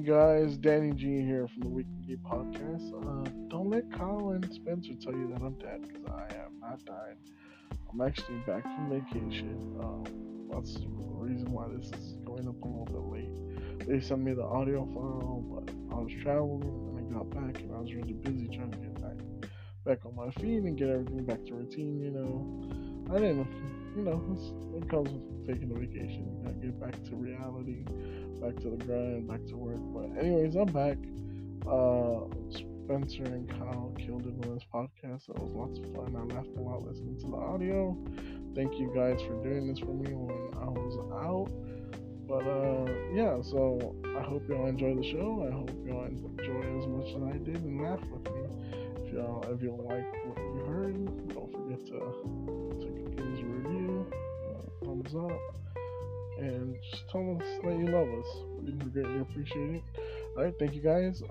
guys, Danny G here from the Weekly Geek Podcast. Don't let Kyle and Spencer tell you that I'm dead, because I am not dying. I'm actually back from vacation. That's the reason why this is going up a little bit late. They sent me the audio file, but I was traveling and I got back and I was really busy trying to get back on my feet and get everything back to routine. I didn't, it comes with taking a vacation. I get back to reality, back to the grind, back to work. But anyways, I'm back. Spencer and Kyle killed it on this podcast. That was lots of fun. I laughed a lot listening to the audio. Thank you guys for doing this for me when I was out. But yeah, so I hope y'all enjoy the show. I hope y'all enjoy as much as I did and laugh with me. If you like what you heard, don't forget to give us a review, thumbs up, and just tell us that you love us. We greatly appreciate it. Alright, thank you guys.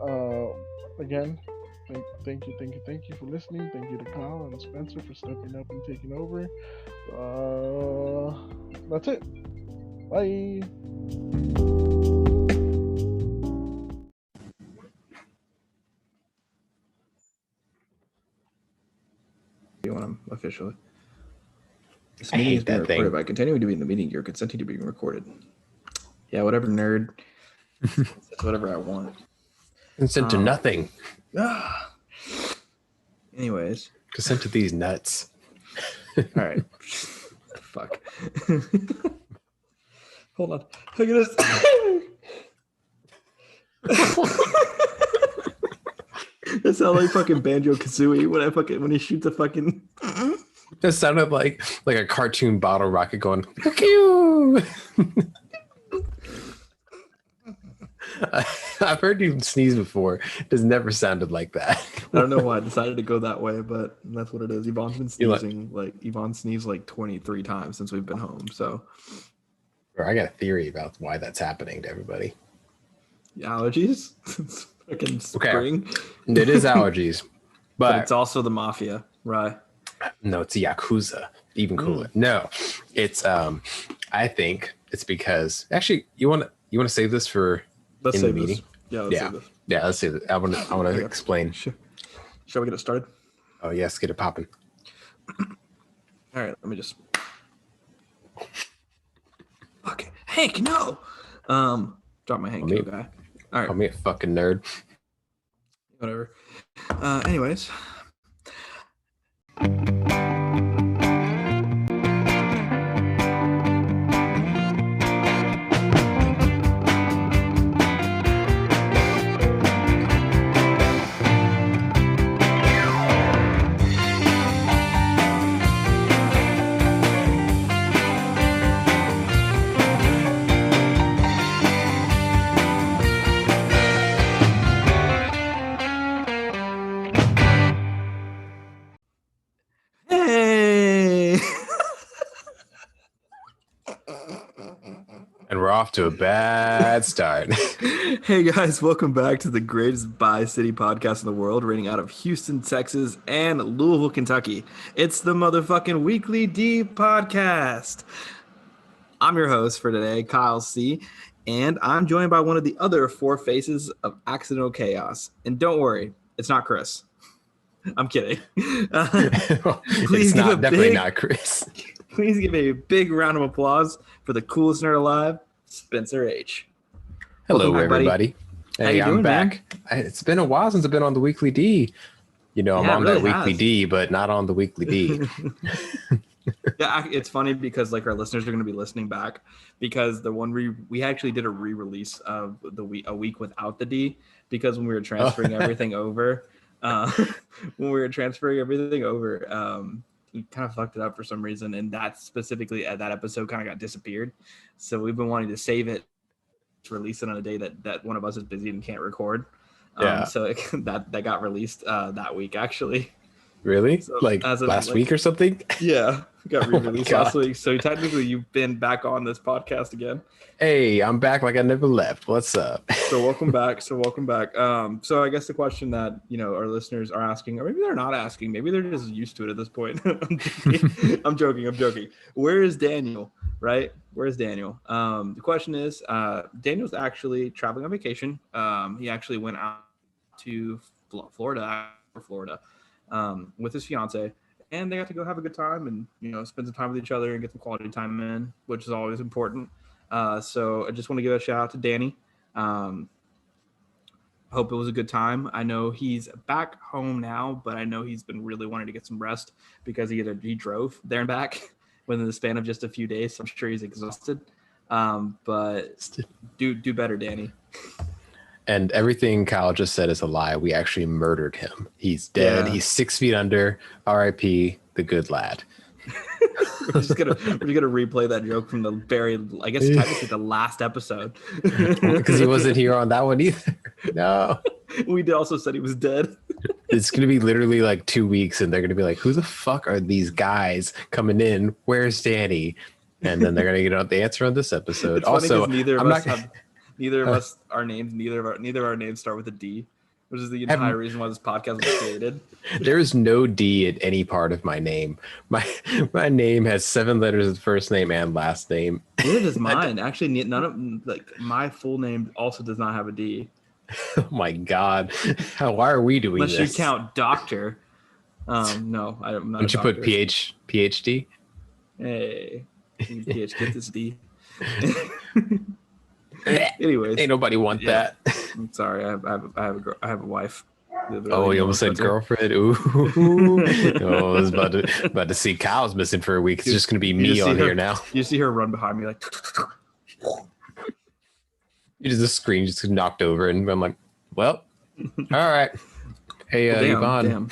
Again, thank you for listening. Thank you to Kyle and Spencer for stepping up and taking over. That's it. Bye. You want them officially? This I meeting hate is being that recorded. thing. By continuing to be in the meeting, you're consenting to being recorded. Yeah, whatever, nerd. That's whatever I want. Consent to nothing. Anyways. Consent to these nuts. All right. Fuck. Hold on. Look at this. That sounds like fucking Banjo Kazooie when he shoots a fucking. That sounded like a cartoon bottle rocket going. Pew! I've heard you sneeze before. It has never sounded like that. I don't know why I decided to go that way, but that's what it is. Yvonne's been sneezing Yvonne sneezed like 23 times since we've been home. So, I got a theory about why that's happening to everybody. Allergies. It's fucking spring. Okay. It is allergies, but it's also the mafia, right? No, it's the Yakuza. Even cooler. No, it's I think it's because actually you want to save this for let's in save the meeting. This. Yeah, let's save this. Yeah, let's save it. I want to explain. Shall we get it started? Oh yes, get it popping. All right, let me just. Okay, Hank, no. Drop my Hank, guy. All right, call me a fucking nerd. Whatever. Anyways. And we're off to a bad start. Hey guys, welcome back to the greatest bi-city podcast in the world, raining out of Houston, Texas, and Louisville, Kentucky. It's the motherfucking Weekly D podcast. I'm your host for today, Kyle C., and I'm joined by one of the other four faces of Accidental Chaos. And don't worry, it's not Chris. I'm kidding. It's definitely not Chris. Please give a big round of applause for the coolest nerd alive, Spencer H. Hello, everybody. Hey, I'm back. It's been a while since I've been on the Weekly D. I'm on that Weekly D, but not on the Weekly D. Yeah, it's funny because our listeners are going to be listening back because the one we actually did a re-release of a week without the D because when we were transferring everything over, we kind of fucked it up for some reason, and that specifically that episode kind of got disappeared. So we've been wanting to save it, to release it on a day that one of us is busy and can't record. So that got released that week actually. Really? So last week or something? Yeah, got re-released last week. So technically, you've been back on this podcast again. Hey, I'm back like I never left. What's up? So welcome back. So I guess the question that our listeners are asking, or maybe they're not asking, maybe they're just used to it at this point. I'm joking. Where is Daniel? right? Where's Daniel? The question is, Daniel's actually traveling on vacation. He actually went out to Florida, with his fiance, and they got to go have a good time and spend some time with each other and get some quality time in, which is always important. So I just want to give a shout out to Danny. Hope it was a good time. I know he's back home now, but I know he's been really wanting to get some rest because he drove there and back within the span of just a few days. So I'm sure he's exhausted. But do better, Danny. And everything Kyle just said is a lie. We actually murdered him. He's dead. Yeah. He's 6 feet under. R.I.P. the good lad. we're just gonna replay that joke from the very, I guess technically the last episode, because he wasn't here on that one either. No, we also said he was dead. It's gonna be literally like 2 weeks, and they're gonna be like, "Who the fuck are these guys coming in? Where's Danny?" And then they're gonna get out the answer on this episode. It's also, neither of us our names neither of our names start with a D, which is the entire reason why this podcast was created. There is no D at any part of my name. My name has 7 letters of first name and last name. Neither does mine. Actually, none of my full name also does not have a D. Oh my God! Why are we doing this? Unless you count doctor. No, I'm not. Would you put PhD? Hey, PhD, get this D. Anyways, ain't nobody want that. I'm sorry. I have a wife. Oh, you almost said girlfriend. Ooh. Oh, I was about to see Kyle's missing for a week. It's just gonna be me on here now. You see her run behind me like. The screen just knocked over, and I'm like, well, all right. Hey, Yvonne.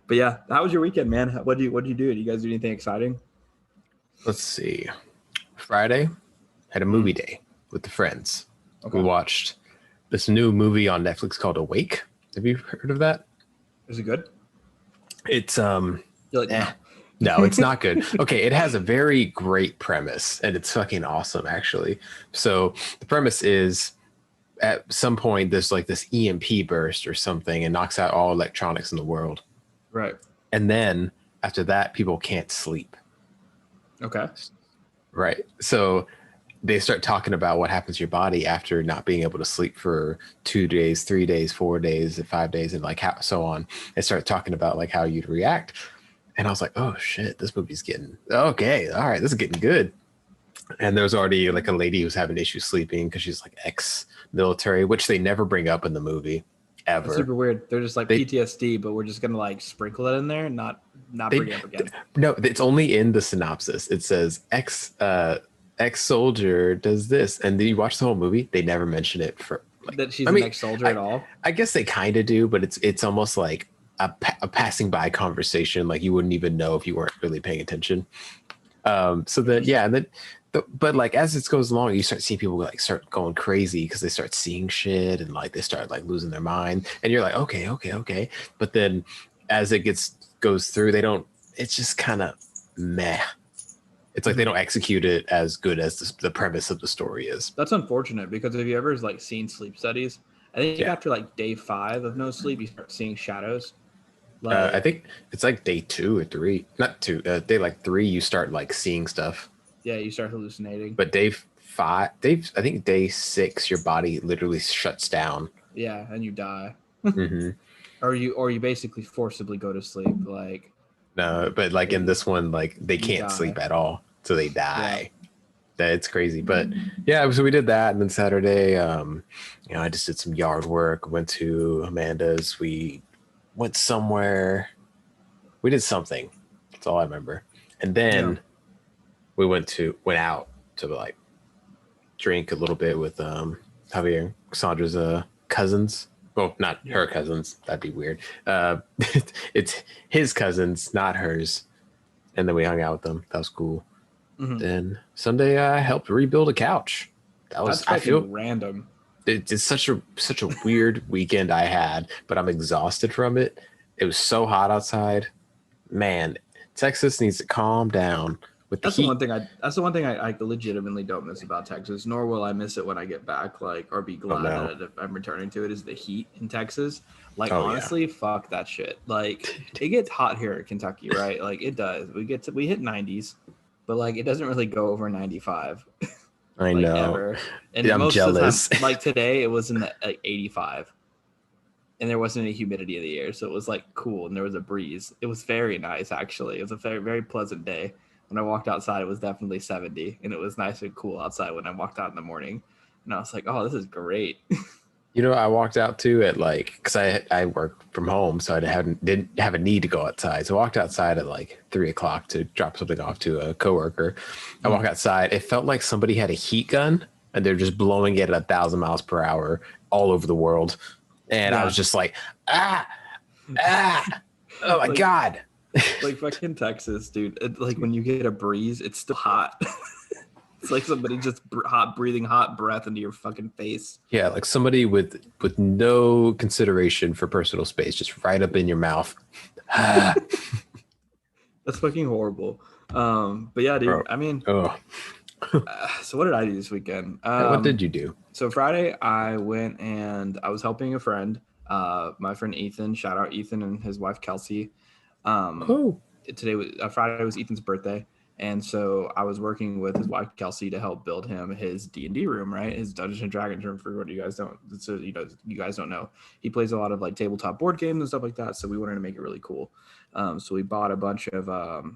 But yeah, how was your weekend, man? What did you do? Did you guys do anything exciting? Let's see. Friday, had a movie day with the friends. Okay. We watched this new movie on Netflix called Awake. Have you heard of that? Is it good? It's No, it's not good. Okay, it has a very great premise, and it's fucking awesome, actually. So the premise is, at some point, there's like this EMP burst or something and knocks out all electronics in the world. Right. And then after that, people can't sleep. Okay. Right. So they start talking about what happens to your body after not being able to sleep for 2 days, 3 days, 4 days, 5 days, and like so on. They start talking about like how you'd react. And I was like, oh shit, this movie's getting okay. All right, this is getting good. And there's already like a lady who's having issues sleeping because she's like ex-military, which they never bring up in the movie ever. That's super weird. They're just like PTSD, but we're just gonna like sprinkle it in there and not bring it up again. No, it's only in the synopsis. It says ex-soldier does this, and then you watch the whole movie. They never mention it for like that she's an ex-soldier at all. I guess they kind of do, but it's almost like a passing by conversation. Like you wouldn't even know if you weren't really paying attention. So then, yeah, and then. But like as it goes along, you start seeing people like start going crazy because they start seeing shit and like they start like losing their mind, and you're like, okay. But then as it goes through, they don't. It's just kind of meh. It's like they don't execute it as good as the premise of the story is. That's unfortunate because have you ever like seen sleep studies? I think after like day 5 of no sleep, you start seeing shadows. Like, I think it's like day 2 or 3, not 2. Day like 3, you start like seeing stuff. Yeah, you start hallucinating. But I think day 6, your body literally shuts down. Yeah, and you die. Mm-hmm. Or you basically forcibly go to sleep. Like no, but like in this one, like they can't sleep at all, so they die. Yeah. It's crazy, but yeah. So we did that, and then Saturday, I just did some yard work. Went to Amanda's. We went somewhere. We did something. That's all I remember. And then. Yeah. We went out to like drink a little bit with Javier, Cassandra's cousins. Well, not her cousins. That'd be weird. It's his cousins, not hers. And then we hung out with them. That was cool. Mm-hmm. Then Sunday I helped rebuild a couch. That's random. It's such a weird weekend I had, but I'm exhausted from it. It was so hot outside. Man, Texas needs to calm down. That's the one thing I legitimately don't miss about Texas, nor will I miss it when I get back, like, or be glad that I'm returning to it, is the heat in Texas. Like, honestly, fuck that shit. Like, it gets hot here in Kentucky, right? Like, it does. We hit 90s, but like it doesn't really go over 95. I like know. ever. And I'm most jealous. of the time, like today, it was in the 85, and there wasn't any humidity in the air, so it was like cool, and there was a breeze. It was very nice, actually. It was a very, very pleasant day. When I walked outside, it was definitely 70, and it was nice and cool outside when I walked out in the morning. And I was like, oh, this is great. You know, I walked out too at like, because I work from home, so didn't have a need to go outside. So I walked outside at like 3:00 to drop something off to a coworker. I walk outside. It felt like somebody had a heat gun and they're just blowing it at 1,000 miles per hour all over the world. And I was just like, oh my Like- God. Like fucking Texas, dude. Like when you get a breeze, it's still hot. It's like somebody just breathing hot breath into your fucking face. Yeah, like somebody with no consideration for personal space, just right up in your mouth. That's fucking horrible. But yeah, dude. Bro. I mean, so what did I do this weekend? What did you do? So Friday, I went and I was helping a friend, my friend Ethan. Shout out Ethan and his wife Kelsey. Friday was Ethan's birthday. And so I was working with his wife Kelsey to help build him his D&D room, right? His Dungeons and Dragons room. For what you guys don't, so you guys don't know, he plays a lot of like tabletop board games and stuff like that. So we wanted to make it really cool. So we bought a bunch of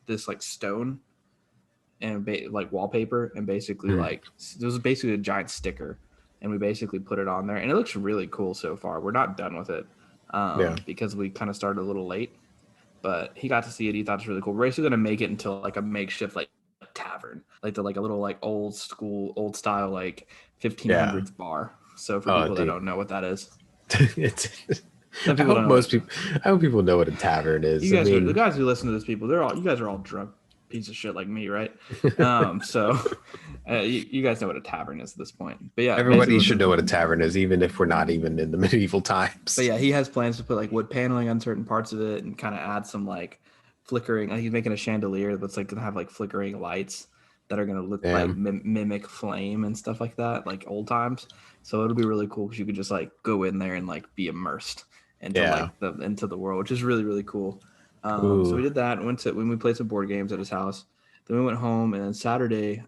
this like stone and like wallpaper, and basically like it was basically a giant sticker, and we basically put it on there, and it looks really cool so far. We're not done with it because we kind of started a little late. But he got to see it. He thought it was really cool. We're actually gonna make it into like a makeshift like tavern, like a little like old school, old style like 1500s bar. So for people that don't know what that is, I hope people know what a tavern is. The guys who listen to this, you guys are all drunk piece of shit like me, right? So you guys know what a tavern is at this point. But yeah, everybody should know what a tavern is, even if we're not even in the medieval times. But yeah, he has plans to put like wood paneling on certain parts of it and kind of add some like flickering. He's making a chandelier that's like gonna have like flickering lights that are gonna look like mimic flame and stuff like that, like old times. So it'll be really cool because you could just like go in there and like be immersed into into the world, which is really, really cool. So we did that. When we played some board games at his house. Then we went home, and then Saturday,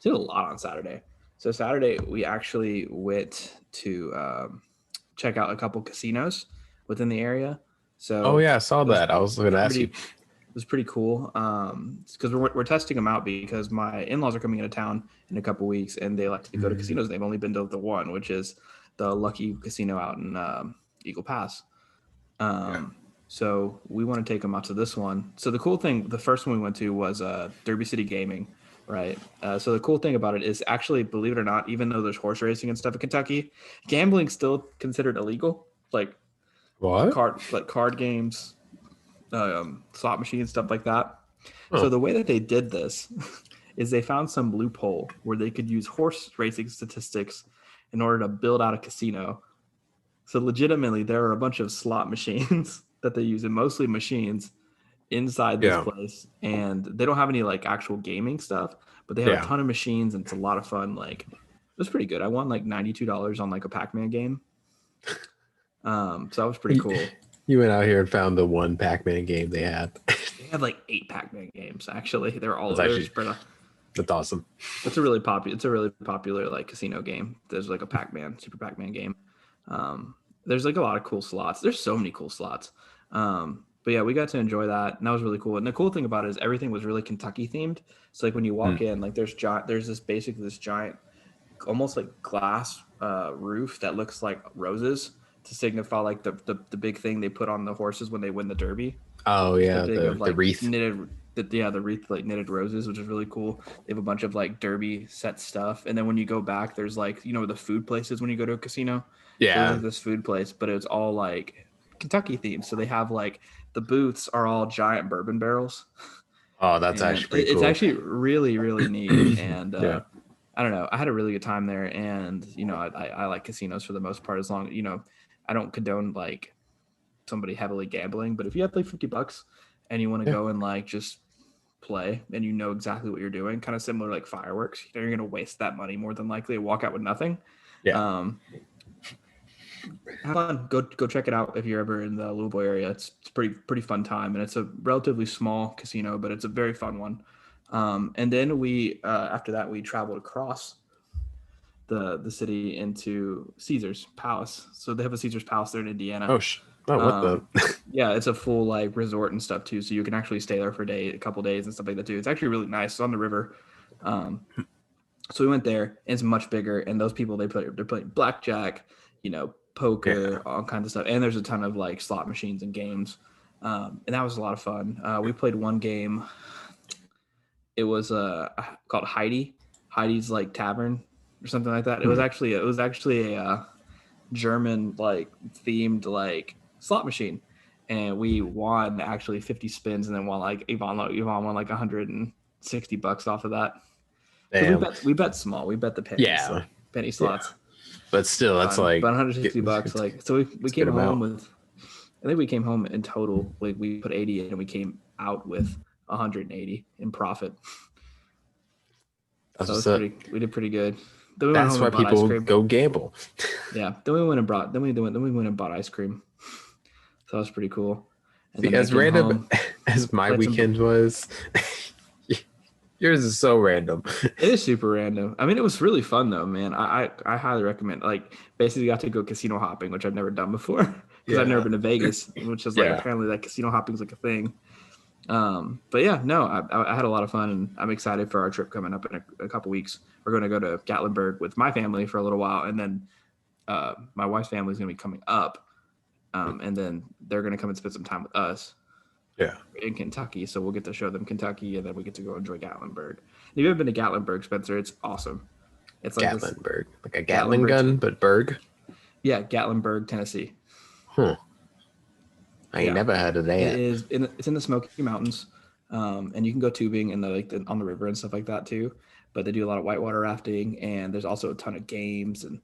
did a lot on Saturday. So Saturday we actually went to check out a couple casinos within the area. So I saw that. I was going to ask you. It was pretty cool because we're testing them out because my in-laws are coming into town in a couple weeks, and they like to go to casinos. They've only been to the one, which is the Lucky Casino out in Eagle Pass. So we want to take them out to this one. So the cool thing, the first one we went to was Derby City Gaming, right? So the cool thing about it is actually, believe it or not, even though there's horse racing and stuff in Kentucky, gambling's still considered illegal. Like what? Card games, slot machines, stuff like that. So the way that they did this is they found some loophole where they could use horse racing statistics in order to build out a casino. So legitimately, there are a bunch of slot machines that they use, and mostly machines inside this place. And they don't have any like actual gaming stuff, but they have a ton of machines, and it's a lot of fun. Like, it was pretty good. I won like $92 on like a Pac-Man game. So that was pretty cool. You went out here and found the one Pac-Man game they had. They had like 8 Pac-Man games, actually. They're all over. That's awesome. It's a really popular like casino game. There's like a Super Pac-Man game. There's like a lot of cool slots. There's so many cool slots. But yeah, we got to enjoy that, and that was really cool. And the cool thing about it is everything was really Kentucky themed. So like when you walk in, like there's this giant, almost like glass roof that looks like roses to signify like the big thing they put on the horses when they win the Derby. Oh yeah, the wreath. The wreath, like knitted roses, which is really cool. They have a bunch of like Derby set stuff, and then when you go back, there's like the food places when you go to a casino. Yeah, so there's this food place, but it's all like Kentucky themed. So they have like the booths are all giant bourbon barrels. Oh, that's actually pretty cool. It's actually really, really neat. And I don't know, I had a really good time there. And I like casinos for the most part, as long I don't condone like somebody heavily gambling, but if you have like $50 and you want to go and like just play and exactly what you're doing, kind of similar like fireworks, you're gonna waste that money more than likely and walk out with nothing. have fun. Go check it out if you're ever in the Louisville area. It's pretty fun time, and it's a relatively small casino, but it's a very fun one. And then we after that we traveled across the city into Caesar's Palace. So they have a Caesar's Palace there in Indiana. What the? Yeah, it's a full like resort and stuff too. So you can actually stay there for a couple days and stuff like that too. It's actually really nice. It's on the river. So we went there, and it's much bigger. And those people they're playing blackjack, poker, all kinds of stuff. And there's a ton of like slot machines and games. And that was a lot of fun. We played one game. It was called Heidi's like Tavern or something like that. It was actually a German like themed like slot machine, and we won actually 50 spins, and then won like Yvonne won like $160 off of that. We bet small. We bet the pennies, penny slots. But still, that's like about $160. Like so, we came home with. I think we came home in total. Like we put 80 in, and we came out with 180 in profit. So we did pretty good. Then that's why people go gamble. Yeah. Then we went and bought ice cream. So that was pretty cool. And see, as random as my weekend was, yours is so random. It is super random. I mean, it was really fun though, man. I highly recommend. Like, basically, got to go casino hopping, which I've never done before because I've never been to Vegas, which is like apparently like casino hopping is like a thing. But yeah, no, I had a lot of fun, and I'm excited for our trip coming up in a couple weeks. We're going to go to Gatlinburg with my family for a little while, and then my wife's family is going to be coming up, and then they're going to come and spend some time with us. Yeah, in Kentucky, so we'll get to show them Kentucky, and then we get to go enjoy Gatlinburg. If you've ever been to Gatlinburg, Spencer, it's awesome. It's like Gatlinburg, like a Gatling gun, but Berg. Yeah, Gatlinburg, Tennessee. I ain't never heard of that. It's in the Smoky Mountains, and you can go tubing on the river and stuff like that too. But they do a lot of whitewater rafting, and there's also a ton of games and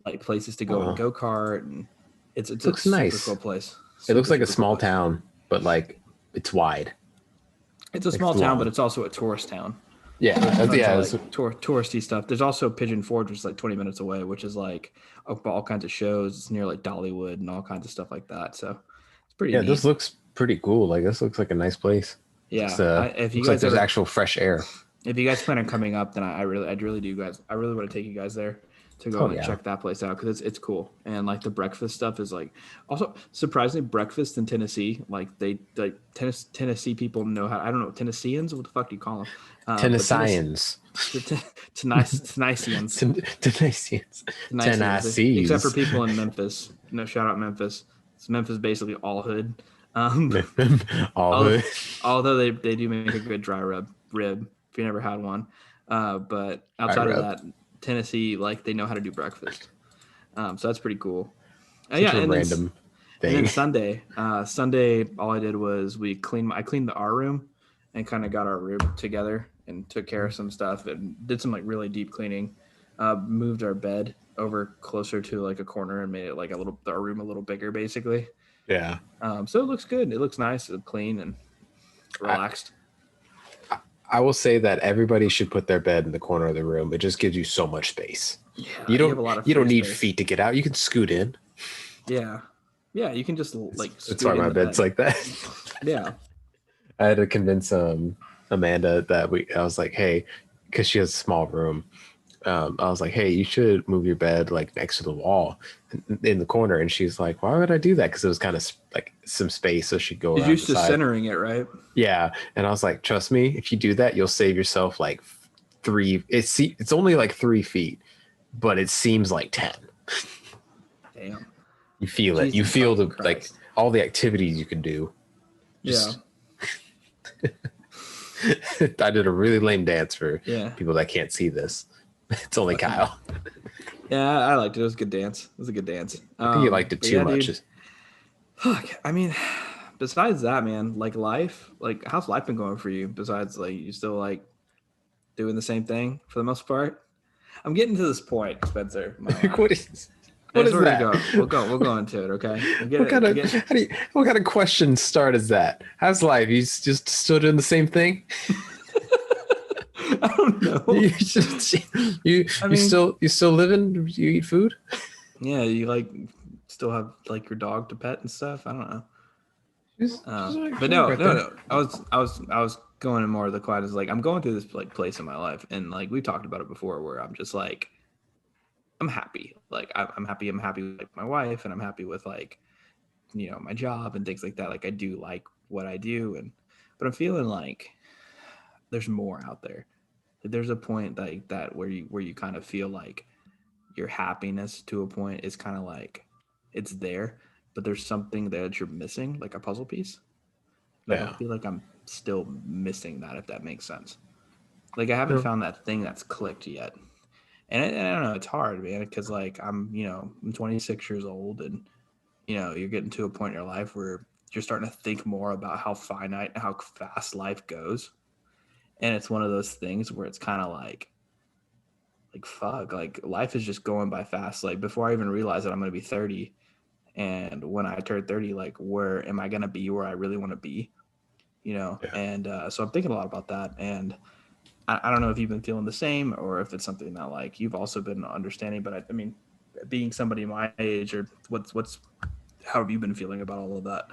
like places to go and go kart, and it looks a nice. Super cool place. It looks like a small town, but like it's wide. It's a small town, but it's also a tourist town. Yeah, touristy stuff. There's also Pigeon Forge, which is like 20 minutes away, which is like all kinds of shows. It's near like Dollywood and all kinds of stuff like that. So it's pretty. Yeah, neat. This looks pretty cool. Like this looks like a nice place. Yeah, if you guys, there's actual fresh air. If you guys plan on coming up, then I really do, guys. I really want to take you guys there to go and check that place out because it's cool, and like the breakfast stuff is like also surprisingly breakfast in Tennessee. Like Tennessee people know how. I don't know, Tennesseans. What the fuck do you call them? Tennesseans. Tennesseans. Tennessee. Except for people in Memphis. No, shout out Memphis. It's Memphis basically all hood. Hood. Although they do make a good dry rib if you never had one. But outside of that, Tennessee, like they know how to do breakfast. So that's pretty cool. Such a random thing. And then Sunday, all I did was I cleaned our room and kind of got our room together and took care of some stuff and did some like really deep cleaning. Moved our bed over closer to like a corner and made it like our room a little bigger, basically. Yeah. So it looks good. It looks nice and clean and relaxed. I will say that everybody should put their bed in the corner of the room. It just gives you so much space. Yeah, you don't need feet to get out. You can scoot in. Yeah. Yeah, you can just like that's why my bed's like that. Yeah. I had to convince Amanda that I was like, hey, because she has a small room. I was like, hey, you should move your bed like next to the wall in the corner. And she's like, why would I do that? Because it was kind of like some space. So she'd go around. You're used to centering it, right? Yeah. And I was like, trust me, if you do that, you'll save yourself like it's only like 3 feet, but it seems like 10. Damn. You feel it. You feel like all the activities you can do. Yeah. I did a really lame dance for people that can't see this. It's only Kyle. Yeah, I liked it. It was a good dance. It was a good dance. I think you liked it too much. Dude, fuck. I mean, besides that, man, like life, like how's life been going for you? Besides, like you still like doing the same thing for the most part. I'm getting to this point, Spencer. What is that? We'll go into it, okay? What kind of question start is that? How's life? You just still doing the same thing? I don't know. You still living? You eat food? Yeah, you like still have like your dog to pet and stuff. I don't know. But she's no, right no, there. no. I was going in more of the quiet is like I'm going through this like place in my life, and like we talked about it before, where I'm just like I'm happy. Like I'm happy. I'm happy with like, my wife, and I'm happy with like my job and things like that. Like I do like what I do, but I'm feeling like there's more out there. There's a point like that where you kind of feel like your happiness to a point is kind of like it's there, but there's something there that you're missing, like a puzzle piece. Like I Yeah. feel like I'm still missing that, if that makes sense. Like I haven't No. found that thing that's clicked yet, and I don't know, it's hard, man, because like I'm 26 years old, and you're getting to a point in your life where you're starting to think more about how finite and how fast life goes, and it's one of those things where it's kind of like fuck, like life is just going by fast. Like before I even realize that I'm going to be 30, and when I turn 30, like where am I going to be where I really want to be? Yeah. And so I'm thinking a lot about that, and I don't know if you've been feeling the same or if it's something that like you've also been understanding. But I mean, being somebody my age, or what's how have you been feeling about all of that?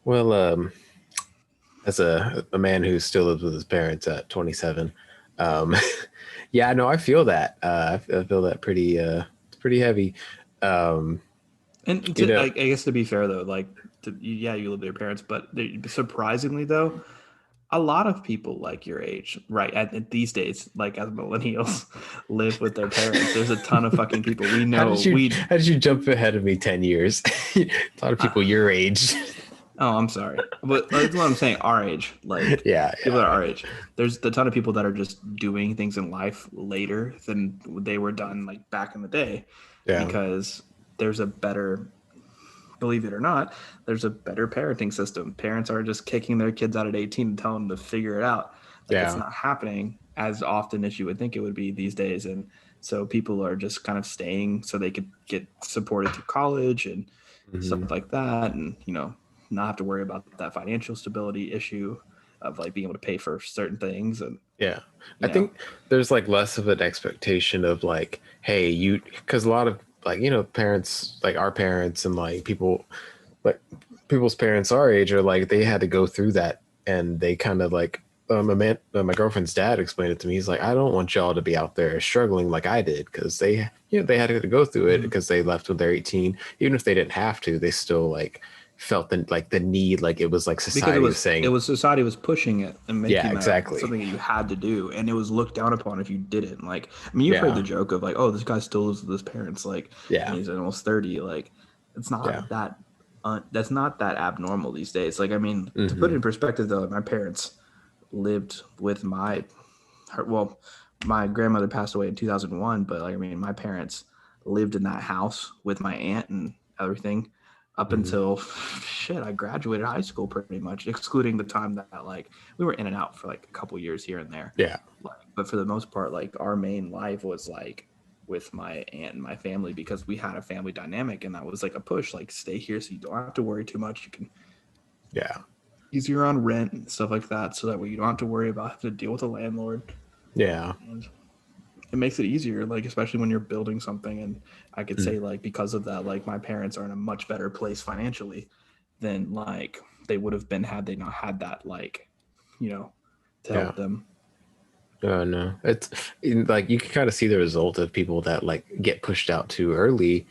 Well, as a man who still lives with his parents at 27, um, yeah, no, I feel that. I feel that it's pretty heavy. Um, And you know, I guess to be fair though, like yeah, you live with your parents, but surprisingly though, a lot of people like your age, right? These days, like as millennials, live with their parents. There's a ton of fucking people we how know. did you jump ahead of me 10 years? A lot of people your age. Oh, I'm sorry, but that's what I'm saying. Our age, like Yeah, people that are yeah, our age, there's a ton of people that are just doing things in life later than they were done like back in the day, yeah, because there's a better, believe it or not, there's a better parenting system. Parents are just kicking their kids out at 18 and telling them to figure it out. Like it's yeah, not happening as often as you would think it would be these days, and so people are just kind of staying so they could get supported through college and stuff hmm, like that, and not have to worry about that financial stability issue of like being able to pay for certain things, and yeah. I you know think there's like less of an expectation of like, hey, because a lot of like parents, like our parents and like people's parents our age are like they had to go through that, and they kind of like my girlfriend's dad explained it to me. He's like, I don't want y'all to be out there struggling like I did, because they had to go through it because they left when they're 18. Even if they didn't have to, they still like felt the need, like it was like because society was it saying, was society was pushing it and yeah, making that exactly, something that you had to do, and it was looked down upon if you didn't. Like, I mean, you've heard yeah, the joke of like, oh, this guy still lives with his parents, like, and yeah, he's almost 30. Like, it's yeah, not that that's not that abnormal these days. Like, I mean, to put it hmm, in perspective though, my parents lived with well, my grandmother passed away in 2001, but like, I mean, my parents lived in that house with my aunt and everything up hmm, until shit, I graduated high school pretty much, excluding the time that like we were in and out for like a couple years here and there. yeah, Like, but for the most part, like our main life was like with my aunt and my family, because we had a family dynamic, and that was like a push, like stay here so you don't have to worry too much. You can yeah, easier on rent and stuff like that, so that way you don't have to worry about having to deal with a landlord. yeah, And it makes it easier, like especially when you're building something. And I could mm, say like because of that, like my parents are in a much better place financially than like they would have been had they not had that, like, you know to yeah. help them. Oh no, like you can kind of see the result of people that like get pushed out too early,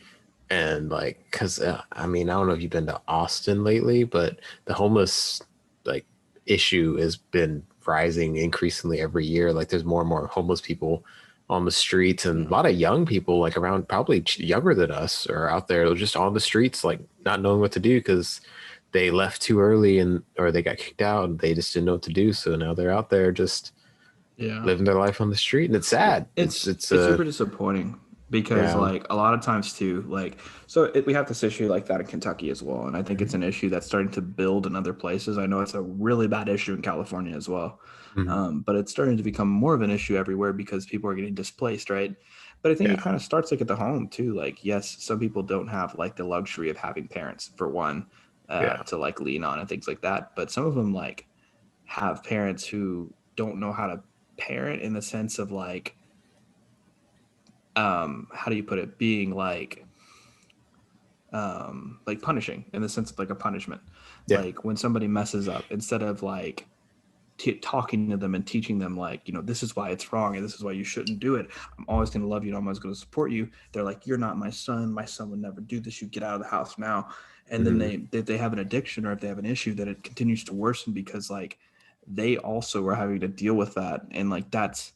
and like because I mean I don't know if you've been to Austin lately, but the homeless like issue has been rising increasingly every year. Like there's more and more homeless people on the streets, and a lot of young people like around probably younger than us are out there just on the streets like not knowing what to do because they left too early and or they got kicked out and they just didn't know what to do. So now they're out there just Yeah. living their life on the street, and it's sad. It's super disappointing, because Yeah, like a lot of times too, like, we have this issue like that in Kentucky as well, and I think it's mhm, an issue that's starting to build in other places. I know it's a really bad issue in California as well, mhm, but it's starting to become more of an issue everywhere because people are getting displaced, right? But I think it yeah, kind of starts like at the home too. Like, yes, some people don't have like the luxury of having parents for one, yeah, to like lean on and things like that, but some of them like have parents who don't know how to parent, in the sense of like, how do you put it, being like like punishing in the sense of like a punishment. Yeah. Like when somebody messes up, instead of like talking to them and teaching them like, this is why it's wrong and this is why you shouldn't do it. I'm always going to love you and I'm always going to support you. They're like, you're not my son. My son would never do this. You get out of the house now. And then they have an addiction, or if they have an issue, that it continues to worsen because like they also are having to deal with that. And like, that's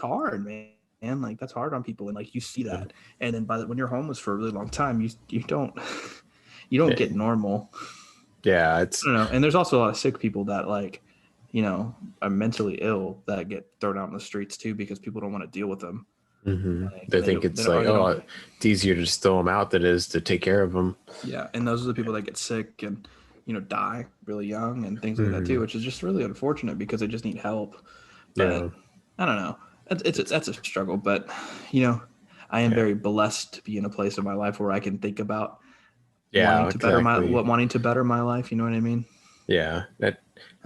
hard, man. Like that's hard on people. And like, you see that. And then when you're homeless for a really long time, you don't get normal. Yeah. I don't know. And there's also a lot of sick people that like, are mentally ill that get thrown out in the streets too because people don't want to deal with them. Like, they think it's like, it's easier to just throw them out than it is to take care of them. Yeah, and those are the people that get sick and die really young and things like that too, which is just really unfortunate because they just need help. But I don't know. That's a struggle, but I am very blessed to be in a place in my life where I can think about wanting to better my life. You know what I mean? Yeah. At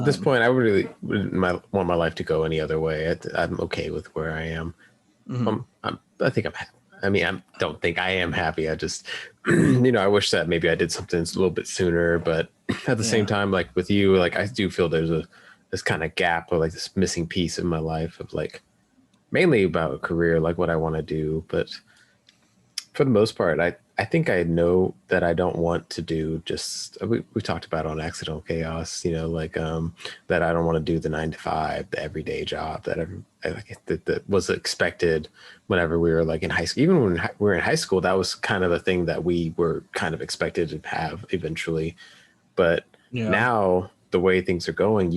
this point, I wouldn't want my life to go any other way. I'm okay with where I am. I think I'm happy. I mean, I don't think I am happy. I just, I wish that maybe I did something a little bit sooner. But at the same time, like with you, like I do feel there's this kind of gap or like this missing piece in my life of like mainly about a career, like what I want to do. But for the most part, I think I know that I don't want to do just, we talked about on Accidental Chaos, like that I don't want to do the 9 to 5, the everyday job that was expected whenever we were like in high school. Even when we were in high school, that was kind of a thing that we were kind of expected to have eventually. But now the way things are going,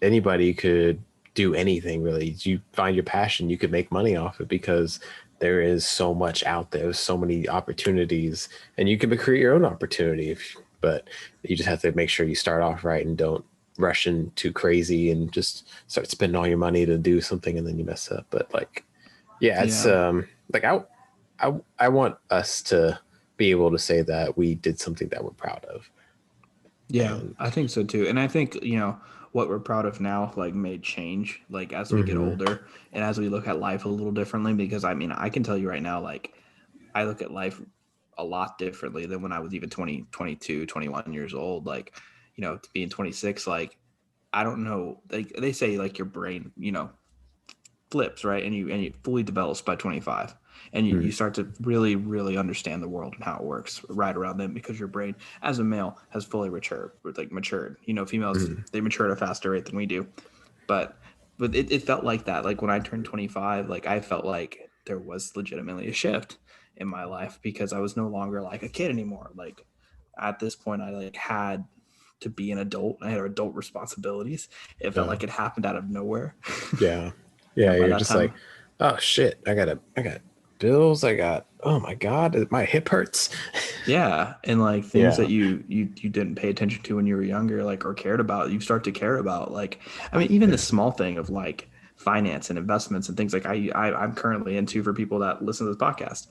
anybody could do anything really. You find your passion, you could make money off it because there is so much out there. There's so many opportunities, and you can create your own opportunity. But you just have to make sure you start off right and don't rush in too crazy and just start spending all your money to do something and then you mess up. But like, it's like I want us to be able to say that we did something that we're proud of. Yeah, I think so too. And I think, what we're proud of now, like may change like as we get older and as we look at life a little differently, because I mean, I can tell you right now, like I look at life a lot differently than when I was even 20, 22, 21 years old. Like, to being 26, like, I don't know, like they say like your brain, flips, right? And you fully develops by 25. And you start to really, really understand the world and how it works right around then, because your brain as a male has fully matured. Females, they mature at a faster rate than we do. But it felt like that. Like when I turned 25, like I felt like there was legitimately a shift in my life because I was no longer like a kid anymore. Like at this point, I like had to be an adult. I had adult responsibilities. It felt like it happened out of nowhere. Yeah. You're just like, oh shit, I got bills. Oh my God, my hip hurts. Yeah. And like things that you didn't pay attention to when you were younger, like, or cared about, you start to care about. Like, I mean, even the small thing of like finance and investments and things like I'm currently into for people that listen to this podcast.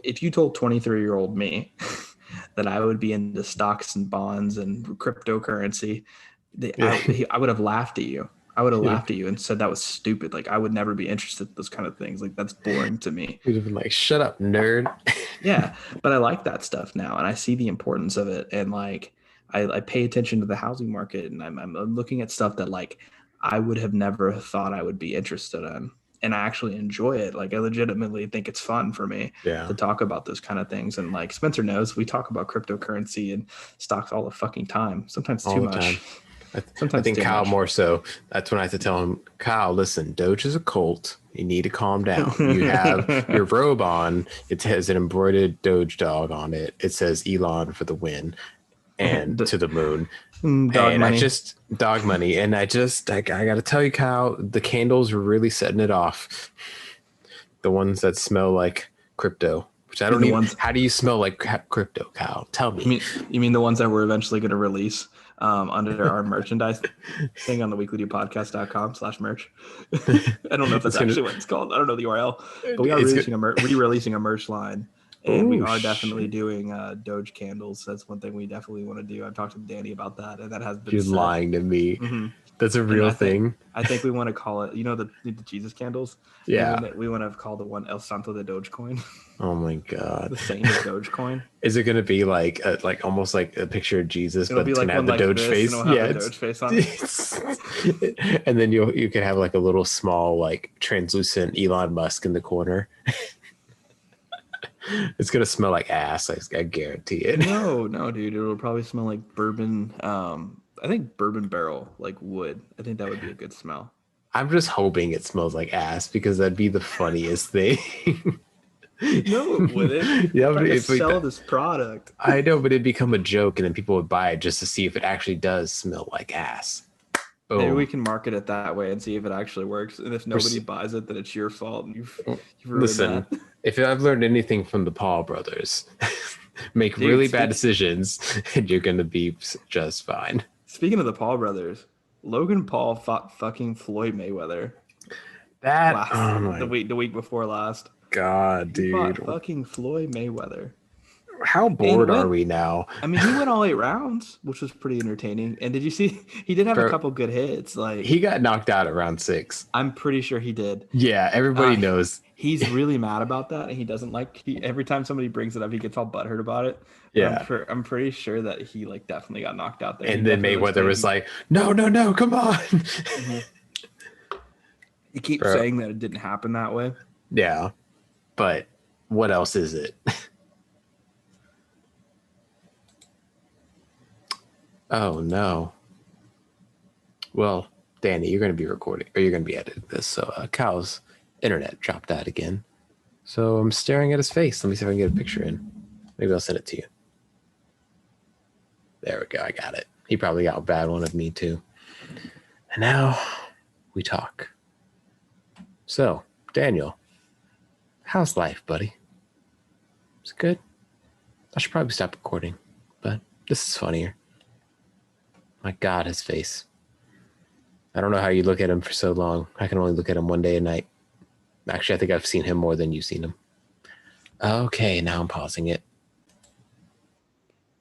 If you told 23-year-old me that I would be into stocks and bonds and cryptocurrency, I would have laughed at you. I would have laughed at you and said that was stupid. Like I would never be interested in those kind of things. Like that's boring to me. You'd have been like, shut up, nerd. Yeah. But I like that stuff now and I see the importance of it. And like, I pay attention to the housing market and I'm looking at stuff that like I would have never thought I would be interested in. And I actually enjoy it. Like I legitimately think it's fun for me to talk about those kind of things. And like Spencer knows, we talk about cryptocurrency and stocks all the fucking time. Sometimes too much. I think Kyle more so. That's when I have to tell him, Kyle, listen, Doge is a cult. You need to calm down. You have your robe on. It has an embroidered Doge dog on it. It says Elon for the win and to the moon. Dog money. Dog money. And I got to tell you, Kyle, the candles were really setting it off. The ones that smell like crypto. Which I don't even. How do you smell like crypto, Kyle? Tell me. You mean the ones that we're eventually going to release under our merchandise thing on the weeklyduepodcast.com/merch. I don't know if that's actually what it's called. I don't know the URL, but we are re-releasing a merch line, and we are definitely doing Doge candles. That's one thing we definitely want to do. I've talked to Danny about that, and that has been. You're lying to me. That's a real thing. I think we want to call it, the Jesus candles. Yeah. We want to call the one El Santo de Dogecoin. Oh my God. The saint of Dogecoin. Is it going to be like almost like a picture of Jesus, It'll but be it's like going to have one the like Doge this, face? and it'll have the Doge face on it. And then you could have like a little small like translucent Elon Musk in the corner. It's going to smell like ass. I guarantee it. No, dude. It'll probably smell like bourbon. I think bourbon barrel, like wood. I think that would be a good smell. I'm just hoping it smells like ass because that'd be the funniest thing. No, it wouldn't. Yeah, I'm if sell this product. I know, but it'd become a joke, and then people would buy it just to see if it actually does smell like ass. Boom. Maybe we can market it that way and see if it actually works. And if nobody buys it, then it's your fault. And you've ruined Listen, that. If I've learned anything from the Paul brothers, make really bad decisions, and you're gonna be just fine. Speaking of the Paul brothers, Logan Paul fought fucking Floyd Mayweather. The week before last. God, dude. He fought fucking Floyd Mayweather. How bored are we now? I mean, he went all 8 rounds, which was pretty entertaining. And did you see? He did have a couple good hits. Like he got knocked out at round 6. I'm pretty sure he did. Yeah, everybody knows. He's really mad about that, and he doesn't like. Every time somebody brings it up, he gets all butthurt about it. Yeah, I'm pretty sure that he like definitely got knocked out there. And then Mayweather was like, "No, come on." Mm-hmm. He keeps saying that it didn't happen that way. Yeah, but what else is it? Oh no. Well, Danny, you're going to be recording, or you're going to be editing this. So Cal's internet dropped that again. So I'm staring at his face. Let me see if I can get a picture in. Maybe I'll send it to you. There we go. I got it. He probably got a bad one of me too. And now we talk. So, Daniel, how's life, buddy? Is it good? I should probably stop recording, but this is funnier. My God, his face. I don't know how you look at him for so long. I can only look at him one day a night. Actually, I think I've seen him more than you've seen him. Okay, now I'm pausing it.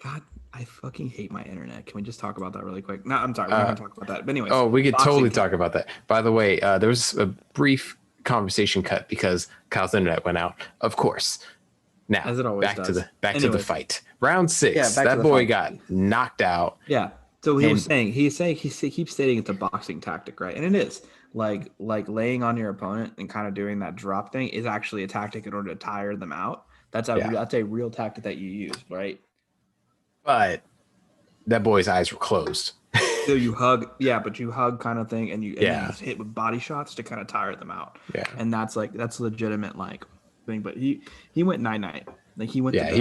God, I fucking hate my internet. Can we just talk about that really quick? No, I'm sorry. We're not going to talk about that. But anyways. Oh, we could totally talk about that. By the way, there was a brief conversation cut because Kyle's internet went out. Of course. Now, as it always back does. to the fight. Round 6. That boy got knocked out. Yeah. So he keeps stating it's a boxing tactic, right? And it is. Like laying on your opponent and kind of doing that drop thing is actually a tactic in order to tire them out. That's a real tactic that you use, right? But that boy's eyes were closed. So you hug, but you hug kind of thing, and you hit with body shots to kind of tire them out. Yeah, and that's legitimate thing. But he went 9-9. Like he went. Yeah,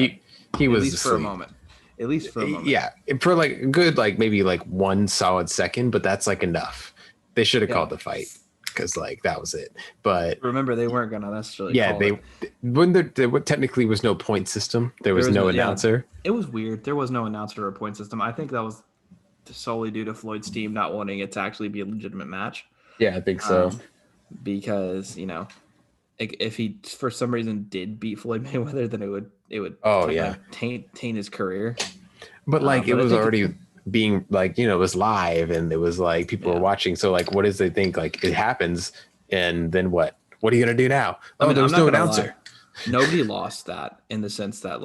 he was at least for a moment. At least for a moment. Yeah, for like a good maybe one solid second, but that's enough. They should have called the fight because that was it. But remember, they weren't gonna necessarily. Yeah, when there technically was no point system. There was no announcer. It was weird. There was no announcer or point system. I think that was solely due to Floyd's team not wanting it to actually be a legitimate match. Yeah, I think so. Because if he for some reason did beat Floyd Mayweather, then it would taint his career. But it was already being it was live and it was people were watching. So what does they think? It happens and then what? What are you gonna do now? There was no announcer. Nobody lost that in the sense that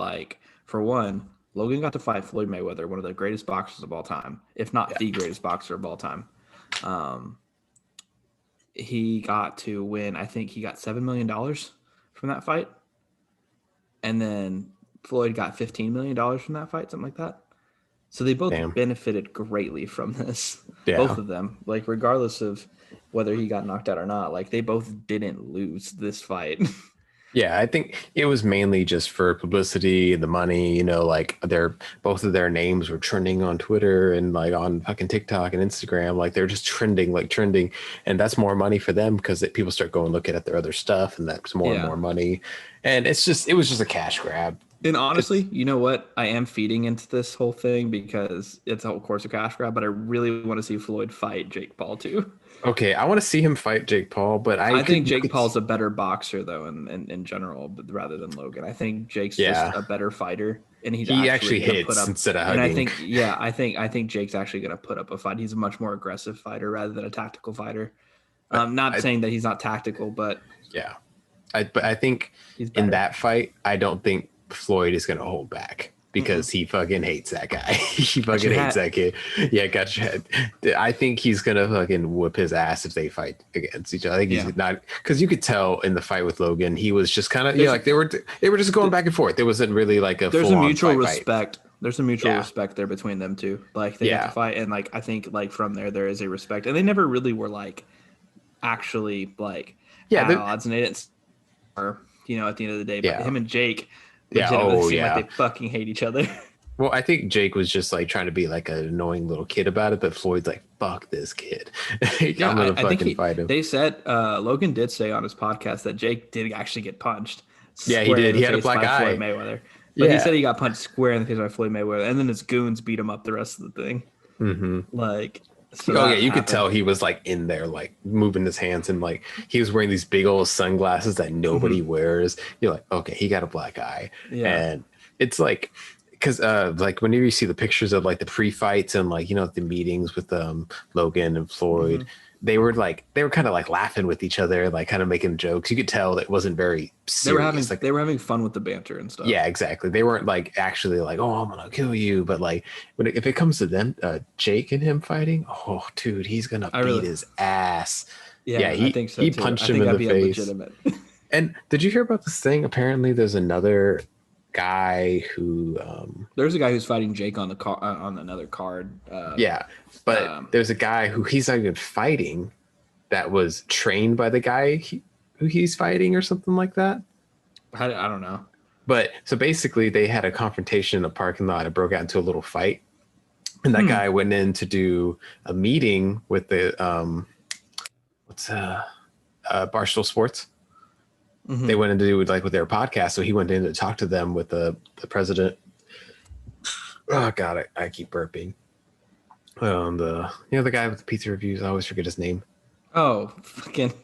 for one, Logan got to fight Floyd Mayweather, one of the greatest boxers of all time, if not the greatest boxer of all time. He got to win. I think he got $7 million from that fight, and then Floyd got $15 million from that fight, something like that. So they both benefited greatly from this. Yeah. Both of them, regardless of whether he got knocked out or not, they both didn't lose this fight. Yeah, I think it was mainly just for publicity and the money, both of their names were trending on Twitter and on fucking TikTok and Instagram. They're just trending. And that's more money for them because people start going looking at their other stuff and that's more and more money. And it was just a cash grab. And honestly, you know what? I am feeding into this whole thing because it's a whole course of cash grab, but I really want to see Floyd fight Jake Paul too. Okay, I want to see him fight Jake Paul, but I think Jake Paul's a better boxer though in general rather than Logan. I think Jake's just a better fighter and he's he actually gonna hits put up, instead of and hugging. I think Jake's actually gonna put up a fight. He's a much more aggressive fighter rather than a tactical fighter. Not saying that he's not tactical, but but I think he's in better. that fight, I don't think Floyd is going to hold back because he fucking hates that guy. He fucking hates that kid. Yeah, got your head. I think he's going to fucking whoop his ass if they fight against each other. I think he's not, because you could tell in the fight with Logan, he was just kind of, like they were just going back and forth. There wasn't really like a there's a mutual respect. There's a mutual respect there between them two. Like they got to fight, and like I think like from there is a respect, and they never really were like actually like at odds, and they didn't, or at the end of the day. But him and Jake, legitimately seem like they fucking hate each other. Well, I think Jake was just like trying to be like an annoying little kid about it, but Floyd's like, "Fuck this kid, I'm gonna fucking fight him." They said Logan did say on his podcast that Jake did actually get punched. Yeah, he did. He had a black eye. Floyd Mayweather. But he said he got punched square in the face by Floyd Mayweather, and then his goons beat him up the rest of the thing. Mm-hmm. Like, you could tell he was like in there, like moving his hands, and like he was wearing these big old sunglasses that nobody wears. You're like, okay, he got a black eye, and it's like, because like whenever you see the pictures of like the pre-fights and like the meetings with Logan and Floyd. They were kind of like laughing with each other, like kind of making jokes. You could tell that it wasn't very serious. They were having fun with the banter and stuff. Yeah, exactly. They weren't like actually like, oh, I'm gonna kill you. But like if it comes to them, Jake and him fighting, oh, dude, he's gonna beat his ass. Yeah, I think so. He punched him in the face. And did you hear about this thing? Apparently, there's another guy who there's a guy who's fighting Jake on the on another card. But there's a guy who he's not even fighting that was trained by the guy who he's fighting or something like that. I don't know. But so basically they had a confrontation in a parking lot. It broke out into a little fight. And that guy went in to do a meeting with the Barstool Sports. They went in to do with their podcast. So he went in to talk to them with the president. Oh God, I keep burping. The guy with the pizza reviews, I always forget his name. Oh, fucking,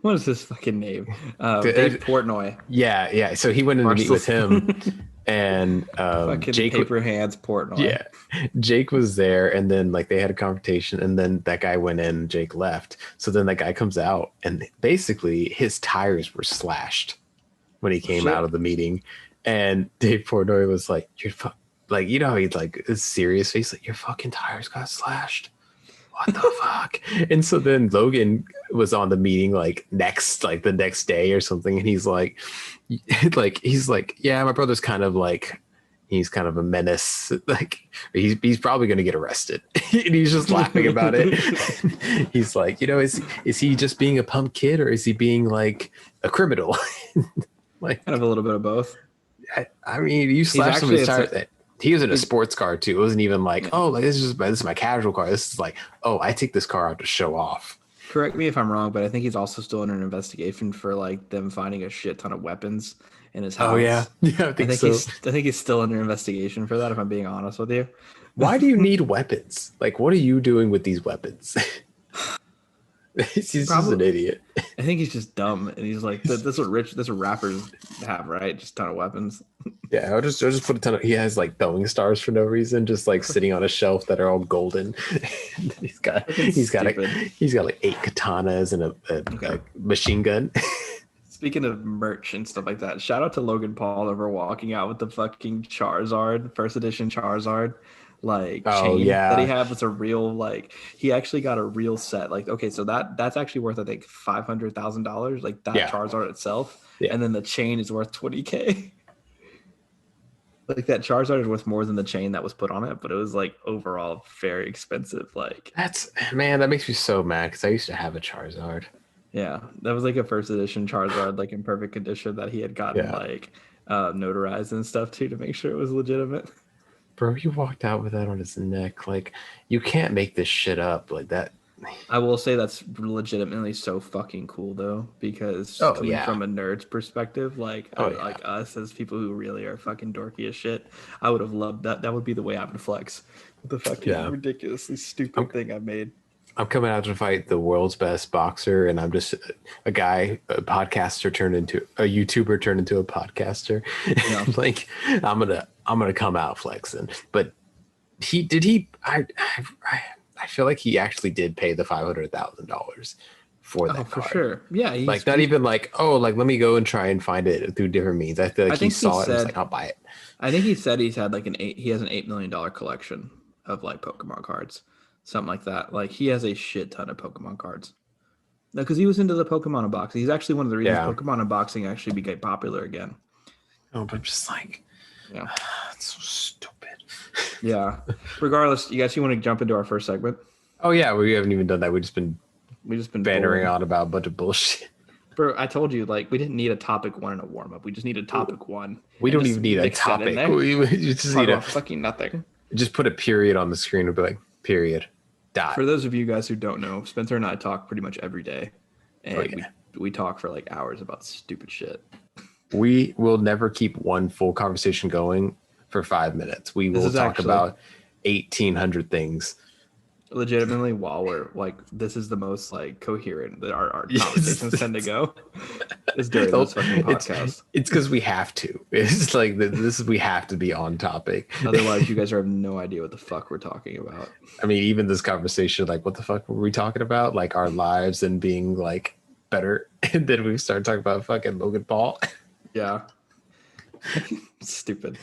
what is his fucking name? Dave Portnoy. Yeah. So he went in to meet with him, and Jake paper hands Portnoy. Yeah, Jake was there, and then like they had a confrontation, and then that guy went in, Jake left. So then that guy comes out, and basically his tires were slashed when he came out of the meeting, and Dave Portnoy was like, "You're like, how he's like his serious face, like your fucking tires got slashed. What the fuck?" And so then Logan was on the meeting the next day or something, and he's like, yeah, my brother's kind of like, he's kind of a menace. Like he's probably gonna get arrested. And he's just laughing about it. He's like, is he just being a pump kid, or is he being like a criminal? Like kind of a little bit of both. I mean, you slashed somebody's tires. He was in a sports car too. It wasn't even like, oh, like this is my casual car. This is like, oh, I take this car out to show off. Correct me if I'm wrong, but I think he's also still under an investigation for like them finding a shit ton of weapons in his house. Oh yeah, I think so. I think he's still under investigation for that. If I'm being honest with you. Why do you need weapons? Like, what are you doing with these weapons? He's just an idiot. I think he's just dumb, and he's like, that's what rappers have, right? Just a ton of weapons. Yeah, I'll just put a ton of. He has like throwing stars for no reason, just like sitting on a shelf that are all golden. he's got like 8 katanas and a machine gun. Speaking of merch and stuff like that, shout out to Logan Paul over walking out with the fucking Charizard, first edition Charizard. Chain that he had was a real, like, he actually got a real set. Like, okay, so that's actually worth, I think, $500,000, like that Charizard itself. And then the chain is worth $20K. Like that Charizard is worth more than the chain that was put on it, but it was like overall very expensive. Like that makes me so mad because I used to have a Charizard. Yeah, that was like a first edition Charizard, like in perfect condition that he had gotten notarized and stuff too to make sure it was legitimate. Bro, he walked out with that on his neck. Like, you can't make this shit up like that. I will say that's legitimately so fucking cool though, because coming from a nerd's perspective, like us as people who really are fucking dorky as shit, I would have loved that. That would be the way I would flex. The fucking ridiculously stupid thing I made. I'm coming out to fight the world's best boxer, and I'm just a guy, a YouTuber turned into a podcaster. Yeah. Like, I'm gonna come out flexing. But I feel like he actually did pay the $500,000 for that for card. sure. Yeah, Like not even like, oh, like let me go and try and find it through different means. I feel like he saw it and was like, I'll buy it. I think he said he has an $8 million collection of like Pokemon cards, something like that. Like he has a shit ton of Pokemon cards. No, because he was into the Pokemon unboxing. He's actually one of the reasons Pokemon unboxing actually became popular again. Oh, but I'm just like, yeah, it's so stupid. Yeah. Regardless, you want to jump into our first segment? Oh yeah, we haven't even done that. We've just been bantering on about a bunch of bullshit. Bro, I told you, like, we didn't need a topic one and a warm up. We just need a topic one. We don't even need a topic. We just need a fucking nothing. Just put a period on the screen and be like, period. Dot. For those of you guys who don't know, Spencer and I talk pretty much every day, and we talk for like hours about stupid shit. We will never keep one full conversation going for 5 minutes. We will talk about 1,800 things. Legitimately, while we're like, this is the most like coherent that our conversations tend to go. Is during this fucking podcast. It's because we have to. It's like we have to be on topic. Otherwise, you guys have no idea what the fuck we're talking about. I mean, even this conversation, like, what the fuck were we talking about? Like our lives and being like better, and then we start talking about fucking Logan Paul. Yeah. Stupid.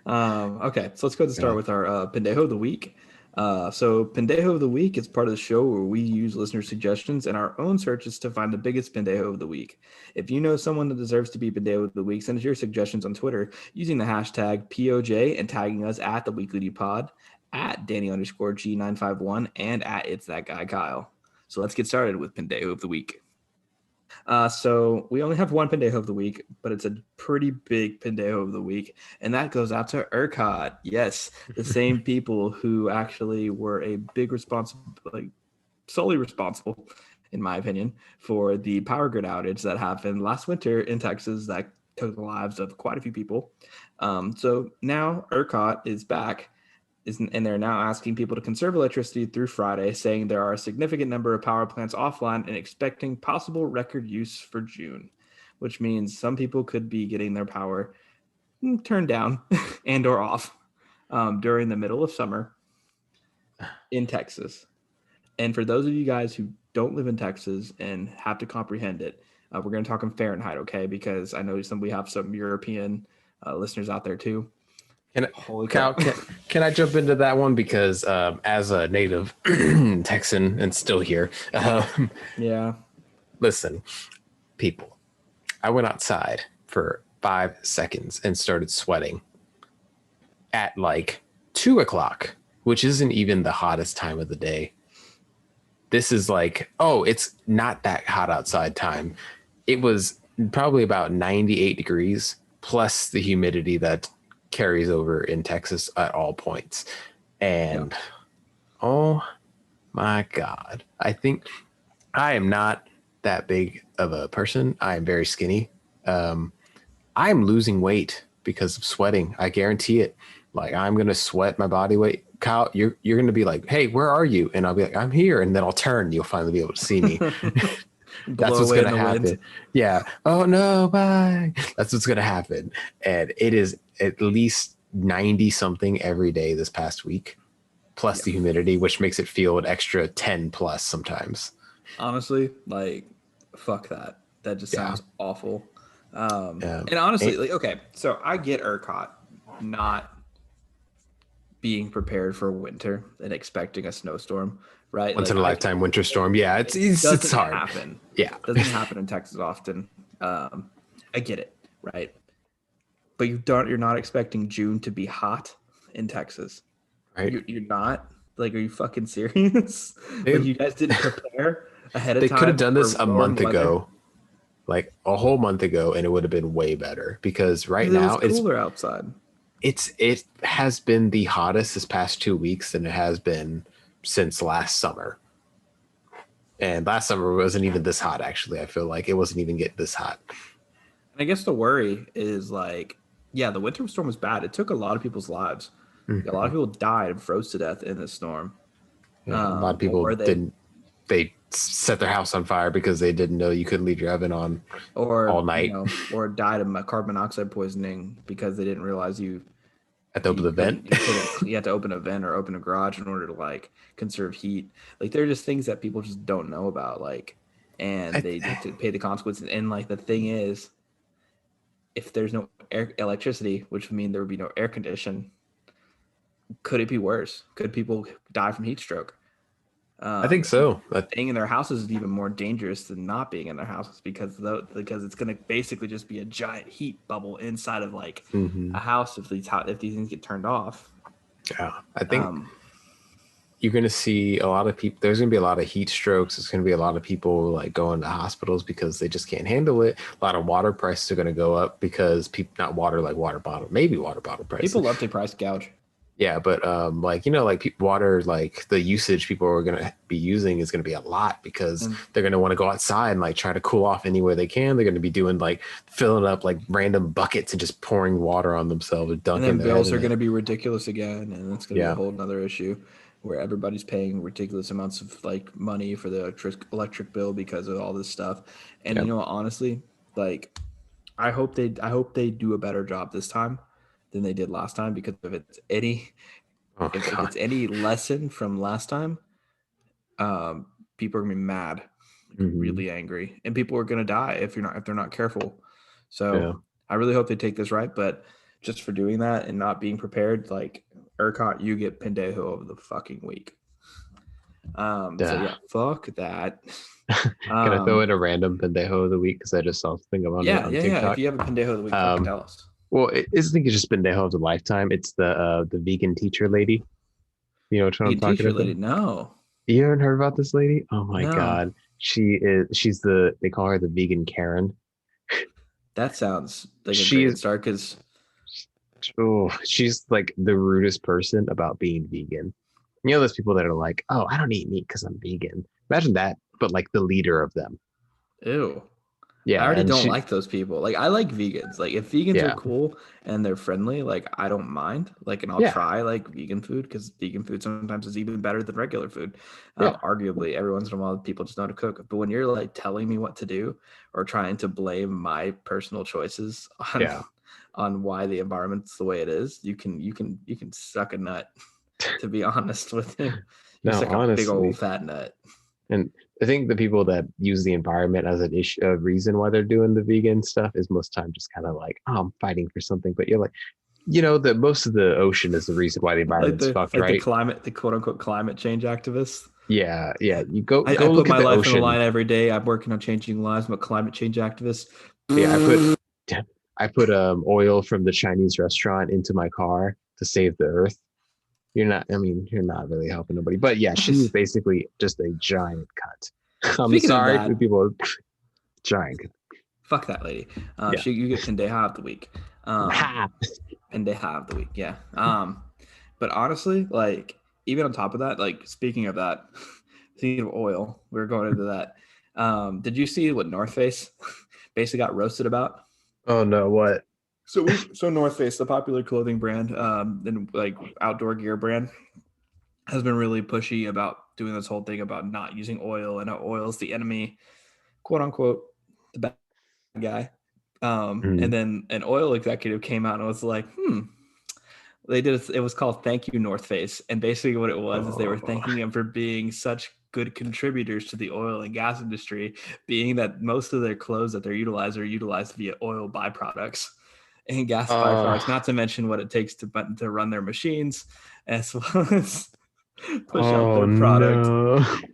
Okay, so let's go to start with our Pendejo of the Week. So Pendejo of the Week is part of the show where we use listener suggestions and our own searches to find the biggest Pendejo of the Week. If you know someone that deserves to be Pendejo of the Week, send us your suggestions on Twitter using the hashtag POJ and tagging us at the Weekly D Pod, at Danny_G951, and at It's That Guy Kyle. So let's get started with Pendejo of the Week. So we only have one Pendejo of the Week, but it's a pretty big Pendejo of the Week, and that goes out to ERCOT. Yes, the same people who actually were a big solely responsible, in my opinion, for the power grid outage that happened last winter in Texas that took the lives of quite a few people. So now ERCOT is back. And they're now asking people to conserve electricity through Friday, saying there are a significant number of power plants offline and expecting possible record use for June, which means some people could be getting their power turned down and or off during the middle of summer in Texas. And for those of you guys who don't live in Texas and have to comprehend it, we're going to talk in Fahrenheit, okay? Because I know we have some European listeners out there too. Can I jump into that one? Because as a native Texan and still here, listen, people, I went outside for 5 seconds and started sweating at like 2:00, which isn't even the hottest time of the day. This is like, it's not that hot outside time. It was probably about 98 degrees plus the humidity that carries over in Texas at all points. And oh my God, I think I am not that big of a person. I am very skinny. I'm losing weight because of sweating. I guarantee it. Like, I'm going to sweat my body weight. Kyle, you're going to be like, hey, where are you? And I'll be like, I'm here. And then I'll turn. You'll finally be able to see me. That's what's going to happen. Wind. Yeah. Oh no, bye. That's what's going to happen. And it is at least 90 something every day this past week, plus the humidity, which makes it feel an extra 10 plus sometimes. Honestly, like, fuck that. That just sounds awful. And honestly, okay, so I get ERCOT not being prepared for winter and expecting a snowstorm, right? Once in a lifetime winter storm. Yeah, it's hard. Happen. Yeah, it doesn't happen in Texas often. I get it, right? But you're not expecting June to be hot in Texas, right? You're not. Like, are you fucking serious? Like, you guys didn't prepare ahead of time. They could have done this a month ago, like a whole month ago, and it would have been way better. Because now it's cooler outside. It has been the hottest this past 2 weeks than it has been since last summer. And last summer wasn't even this hot, actually. I feel like it wasn't even getting this hot. And I guess the worry is like, the winter storm was bad. It took a lot of people's lives. Mm-hmm. A lot of people died and froze to death in this storm. Yeah, a lot of people didn't. they set their house on fire because they didn't know you couldn't leave your oven on all night. Or died of carbon monoxide poisoning because they didn't realize you At the open the vent. You had to open a vent or open a garage in order to like conserve heat. Like they're just things that people just don't know about. Like, and they have to pay the consequences. And like the thing is, if there's no electricity, which would mean there would be no air condition, could it be worse? Could people die from heat stroke? I think so. Staying in their houses is even more dangerous than not being in their houses because it's going to basically just be a giant heat bubble inside of like a house if these things get turned off. Yeah, I think you're going to see a lot of people. There's going to be a lot of heat strokes. There's going to be a lot of people like going to hospitals because they just can't handle it. A lot of water prices are going to go up because not water like water bottle, maybe water bottle prices. People love to price gouge. Yeah, but water, like the usage people are going to be using is going to be a lot because they're going to want to go outside and like try to cool off anywhere they can. They're going to be doing like filling up like random buckets and just pouring water on themselves and dunking. And then bills are going to be ridiculous again, and it's going to be a whole other issue where everybody's paying ridiculous amounts of like money for the electric bill because of all this stuff. And you know what, honestly, like I hope they do a better job this time than they did last time, because if it's any lesson from last time, people are gonna be mad, really angry, and people are gonna die if they're not careful. So I really hope they take this right, but just for doing that and not being prepared, like ERCOT, you get pendejo of the fucking week. So yeah, fuck that. Can I throw in a random pendejo of the week because I just saw something about it on TikTok? Yeah. If you have a pendejo of the week, tell us. Well, I think it's just pendejo of the lifetime. It's the vegan teacher lady. You know what I'm talking about? No. You haven't heard about this lady? Oh my God. She's they call her the vegan Karen. That sounds like a great start because she's like the rudest person about being vegan. You know those people that are like, oh, I don't eat meat because I'm vegan. Imagine that, but like the leader of them. Ew. Yeah, I already don't like those people. Like I like vegans. Like if vegans are cool and they're friendly, like I don't mind. Like, and I'll try like vegan food because vegan food sometimes is even better than regular food. Arguably, every once in a while, people just know how to cook. But when you're like telling me what to do or trying to blame my personal choices on why the environment's the way it is, you can suck a nut. To be honest with you, suck a big old fat nut. And I think the people that use the environment as a reason why they're doing the vegan stuff is most time just kind of like, oh, I'm fighting for something. But you're like, that most of the ocean is the reason why the environment's fucked, right? The quote unquote climate change activists. Yeah. You go. I look put my at the life ocean. on the line every day. I'm working on changing lives. I'm a climate change activist. Yeah, I put oil from the Chinese restaurant into my car to save the earth. You're not really helping nobody. But yeah, she's basically just a giant cunt. I'm sorry for people. Giant. Fuck that lady. You get pendeja of the week. Pendeja of the week, yeah. But honestly, like even on top of that, like speaking of that, speaking of oil, we were going into that. Did you see what North Face basically got roasted about? Oh no, what? So North Face, the popular clothing brand, and like outdoor gear brand, has been really pushy about doing this whole thing about not using oil and how oil is the enemy, quote unquote, the bad guy. And then an oil executive came out and was like, it was called Thank You North Face. And basically what it was is they were thanking them for being such good contributors to the oil and gas industry, being that most of their clothes that they're utilized are utilized via oil byproducts and gas byproducts, not to mention what it takes to run their machines as well as push out their product.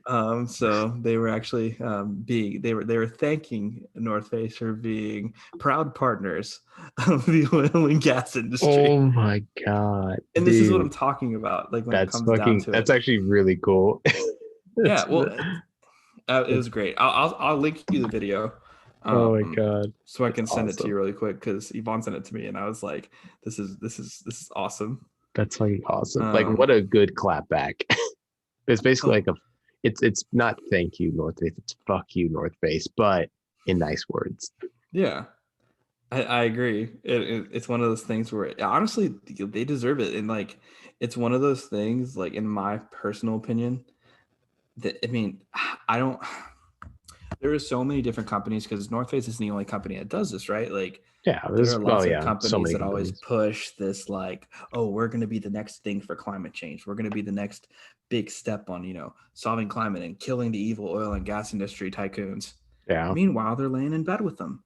No. So they were actually they were thanking North Face for being proud partners of the oil and gas industry. Oh my God. And this is what I'm talking about. Like when it comes down to that's actually really cool. Yeah, well, it was great. I'll link you the video. Oh my God! So I can send it to you really quick because Yvonne sent it to me, and I was like, "This is awesome." That's fucking awesome! Like, what a good clap back. It's basically like it's not thank you North Face, it's fuck you North Face, but in nice words. Yeah, I agree. It's one of those things where honestly they deserve it, and like it's one of those things like in my personal opinion. I don't. There are so many different companies because North Face isn't the only company that does this, right? Like, Yeah, there are lots of so companies many that always companies. push this, like, oh, we're going to be the next thing for climate change. We're going to be the next big step on, solving climate and killing the evil oil and gas industry tycoons. Yeah. Meanwhile, they're laying in bed with them.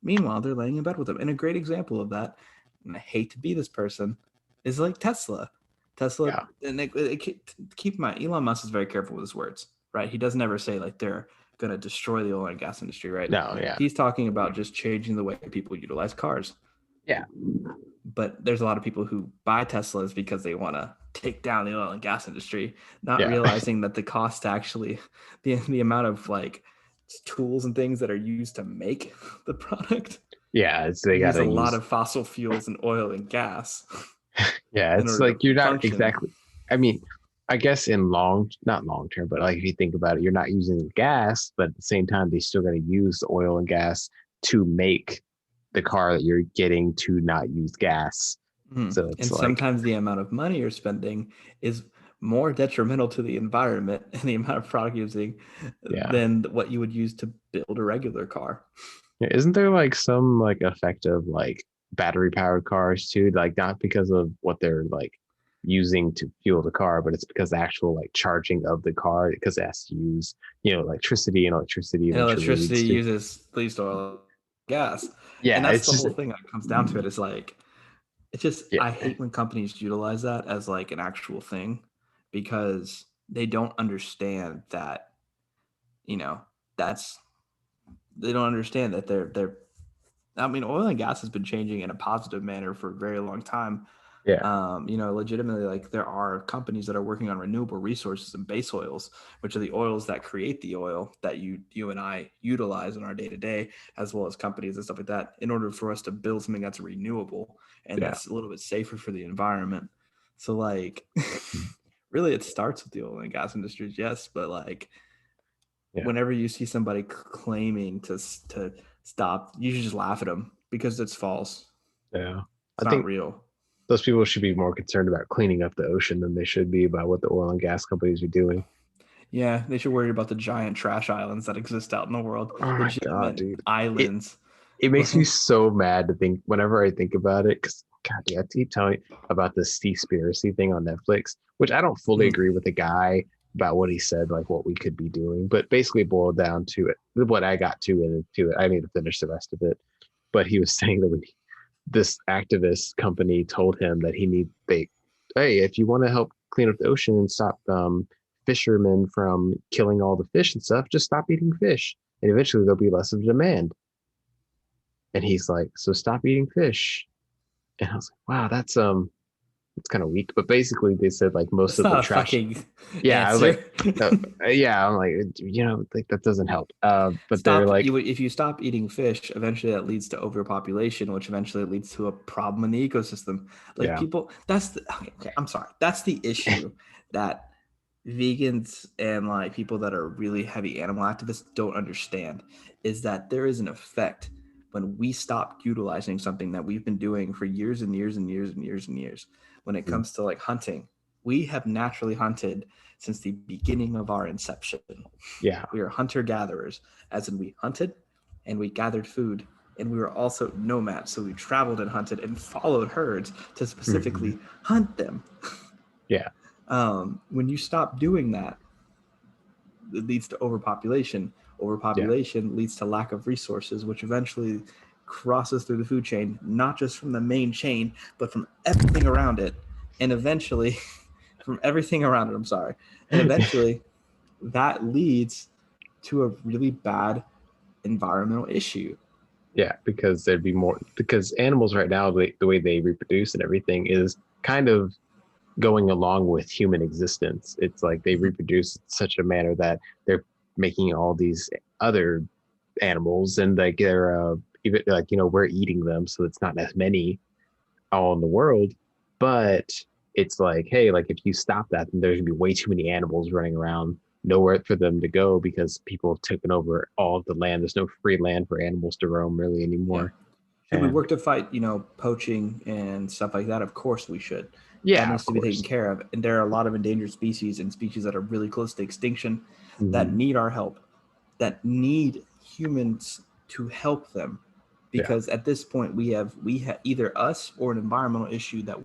And a great example of that, and I hate to be this person, is like Tesla. Yeah. And keep in mind, Elon Musk is very careful with his words, right? He doesn't ever say like they're going to destroy the oil and gas industry, right? No, yeah. He's talking about just changing the way people utilize cars. Yeah. But there's a lot of people who buy Teslas because they want to take down the oil and gas industry, not Yeah. realizing that the cost actually, the amount of like tools and things that are used to make the product. Yeah, they got a lot of fossil fuels and oil and gas. Yeah, it's like you're not exactly. I mean, I guess in not long term, but like if you think about it, you're not using the gas, but at the same time, they still got to use the oil and gas to make the car that you're getting to not use gas. So it's and sometimes the amount of money you're spending is more detrimental to the environment and the amount of product using than what you would use to build a regular car. Yeah, isn't there like some like effective like battery powered cars too? Like not because of what they're like using to fuel the car, but it's because the actual like charging of the car because it has to use electricity and electricity leads to oil, gas. Yeah, and that's the whole thing that comes down to it. Is like it's just yeah. I hate when companies utilize that as like an actual thing because they don't understand that they don't understand that they're I mean, oil and gas has been changing in a positive manner for a very long time. Yeah. Legitimately, like there are companies that are working on renewable resources and base oils, which are the oils that create the oil that you and I utilize in our day to day, as well as companies and stuff like that, in order for us to build something that's renewable and that's a little bit safer for the environment. So, like, really, it starts with the oil and gas industries, yes, but like, whenever you see somebody claiming to stop, you should just laugh at them because it's false. Yeah, it's not real. Those people should be more concerned about cleaning up the ocean than they should be about what the oil and gas companies are doing. Yeah, they should worry about the giant trash islands that exist out in the world. Oh my God, dude. Islands. It makes me so mad to think whenever I think about it, because God, I keep telling you about this Seaspiracy thing on Netflix, which I don't fully agree with the guy about what he said, like what we could be doing, but basically boiled down to it. What I got to it, I need to finish the rest of it. But he was saying that this activist company told him that hey, if you want to help clean up the ocean and stop fishermen from killing all the fish and stuff, just stop eating fish, and eventually there'll be less of demand. And he's like, so stop eating fish. And I was like, wow, that's it's kind of weak. But basically they said like most of the trash. Yeah, I was like, yeah, I'm like, like that doesn't help. But they're like, if you stop eating fish, eventually that leads to overpopulation, which eventually leads to a problem in the ecosystem. Like people, I'm sorry, that's the issue that vegans and like people that are really heavy animal activists don't understand, is that there is an effect when we stop utilizing something that we've been doing for years and years and years and years and years. When it comes to like hunting, we have naturally hunted since the beginning of our inception. Yeah, we are hunter-gatherers, as in we hunted and we gathered food, and we were also nomads, so we traveled and hunted and followed herds to specifically hunt them. Yeah. When you stop doing that, it leads to overpopulation. Overpopulation leads to lack of resources, which eventually crosses through the food chain, not just from the main chain, but from everything around it. And eventually, from everything around it, I'm sorry. And eventually, that leads to a really bad environmental issue. Yeah, because because animals right now, the way they reproduce and everything is kind of going along with human existence. It's like they reproduce in such a manner that they're making all these other animals, and like they're even like we're eating them, so it's not as many all in the world. But it's like, hey, like if you stop that, then there's gonna be way too many animals running around, nowhere for them to go because people have taken over all of the land. There's no free land for animals to roam really anymore. Should we work to fight poaching and stuff like that? Of course we should. Yeah, that needs to be taken care of. And there are a lot of endangered species and species that are really close to extinction. that need our help, that need humans to help them, because at this point we have either us or an environmental issue that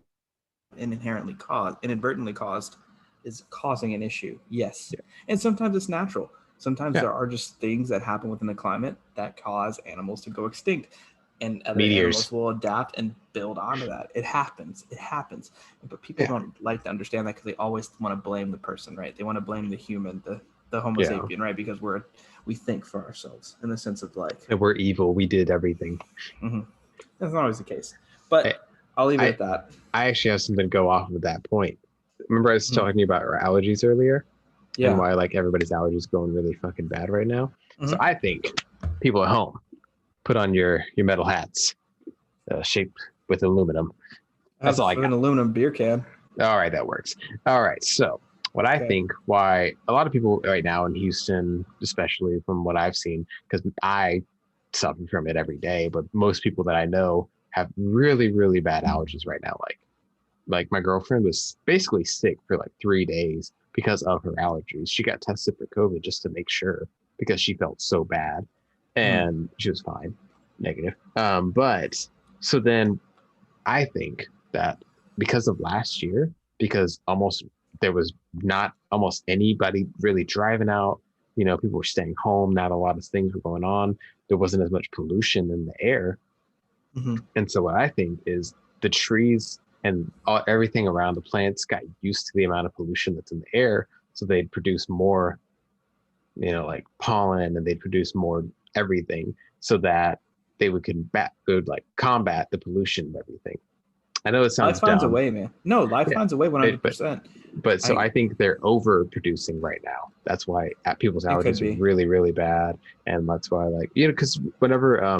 inadvertently caused is causing an issue. Yes. Yeah. And sometimes it's natural. Sometimes there are just things that happen within the climate that cause animals to go extinct, and other animals will adapt and build onto that. It happens. But people don't like to understand that, because they always want to blame the person, right? They want to blame the human, the Homo sapien, right? Because we think for ourselves in the sense of like, and we're evil. We did everything. Mm-hmm. That's not always the case, but I'll leave it at that. I actually have something to go off of that point. Remember I was talking about our allergies earlier? Yeah. And why like everybody's allergies going really fucking bad right now. Mm-hmm. So I think people at home, put on your metal hats, shaped with aluminum. That's all I got. An aluminum beer can. All right, that works. All right, so what I think why a lot of people right now in Houston, especially from what I've seen, because I suffer from it every day, but most people that I know have really, really bad allergies right now. Like my girlfriend was basically sick for like 3 days because of her allergies. She got tested for COVID just to make sure, because she felt so bad, and she was fine, negative. But so then I think that because of last year, because there was not almost anybody really driving out, people were staying home, not a lot of things were going on. There wasn't as much pollution in the air. Mm-hmm. And so what I think is the trees and everything around the plants got used to the amount of pollution that's in the air. So they'd produce more, like pollen, and they'd produce more everything, so that they would combat the pollution of everything. I know it sounds dumb. Life finds a way, man. No, life finds a way 100%. But so I think they're overproducing right now. That's why people's allergies are really, really bad. And that's why, because whenever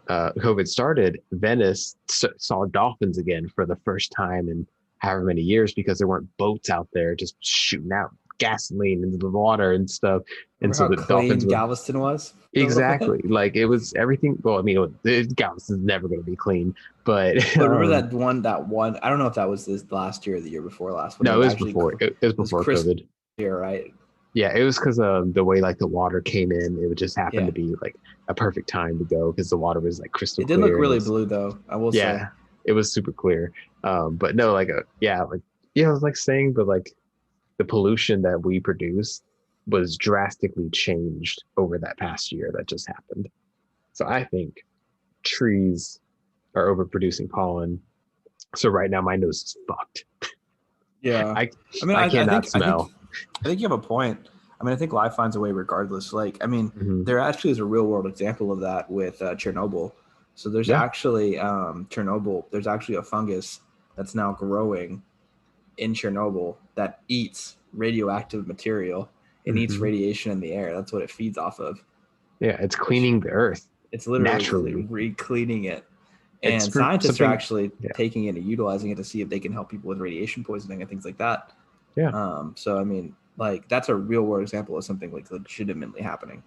COVID started, Venice saw dolphins again for the first time in however many years, because there weren't boats out there just shooting out gasoline into the water and stuff. And so the dolphins Galveston was exactly like it was everything. Well, I mean, Galveston's never going to be clean, but remember that one. I don't know if that was this last year or the year before last. No, it was before. It was before COVID. Year, right? Yeah, it was because the way the water came in, it would just happen to be like a perfect time to go, because the water was like crystal clear. It did look really blue though, I will say. Yeah, it was super clear. But no, I was saying, but the pollution that we produce was drastically changed over that past year that just happened. So I think trees are overproducing pollen. So right now my nose is fucked. Yeah. I cannot smell. I think you have a point. I mean, I think life finds a way regardless. There actually is a real world example of that with Chernobyl. So there's actually Chernobyl. There's actually a fungus that's now growing in Chernobyl that eats radioactive material. It eats radiation in the air. That's what it feeds off of. Yeah, it's cleaning the earth. It's literally re-cleaning it. And scientists are actually taking it and utilizing it to see if they can help people with radiation poisoning and things like that. Yeah. So I mean, that's a real world example of something legitimately happening.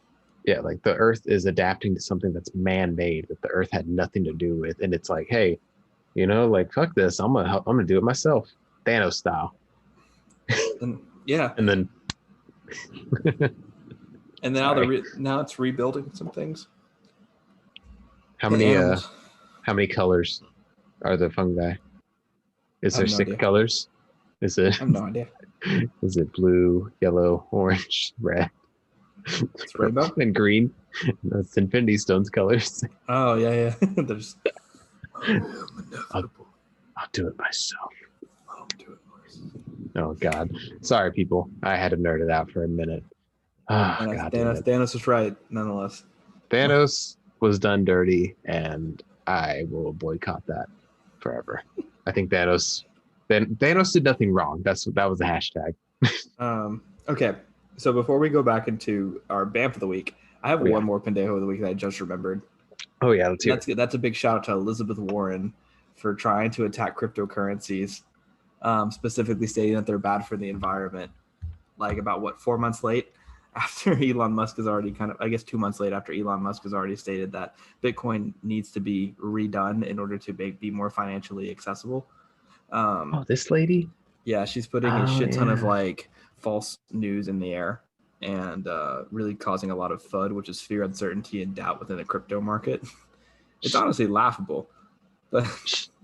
Yeah, the earth is adapting to something that's man-made that the earth had nothing to do with, and it's like, hey, fuck this, I'm gonna do it myself, Thanos style. And then now it's rebuilding some things. How many colors are the fungi? Is there 6 colors? Is it? I have no idea. Is it blue, yellow, orange, red? It's rainbow and green. That's Infinity Stone's colors. Oh yeah. There's. I'll do it myself. I'll do it myself. Oh God, sorry people. I had to nerd it out for a minute. Thanos was right, nonetheless. Thanos was done dirty, and I will boycott that forever. I think Thanos did nothing wrong. That was the hashtag. Okay. So before we go back into our BAM for the week, I have one more pendejo of the week that I just remembered. Oh yeah, let's hear it. That's a big shout out to Elizabeth Warren for trying to attack cryptocurrencies, specifically stating that they're bad for the environment. About 4 months late after Elon Musk has already 2 months late after Elon Musk has already stated that Bitcoin needs to be redone in order to be more financially accessible. This lady? Yeah, she's putting a shit ton of false news in the air. and really causing a lot of FUD, which is fear, uncertainty, and doubt within the crypto market. It's honestly laughable. But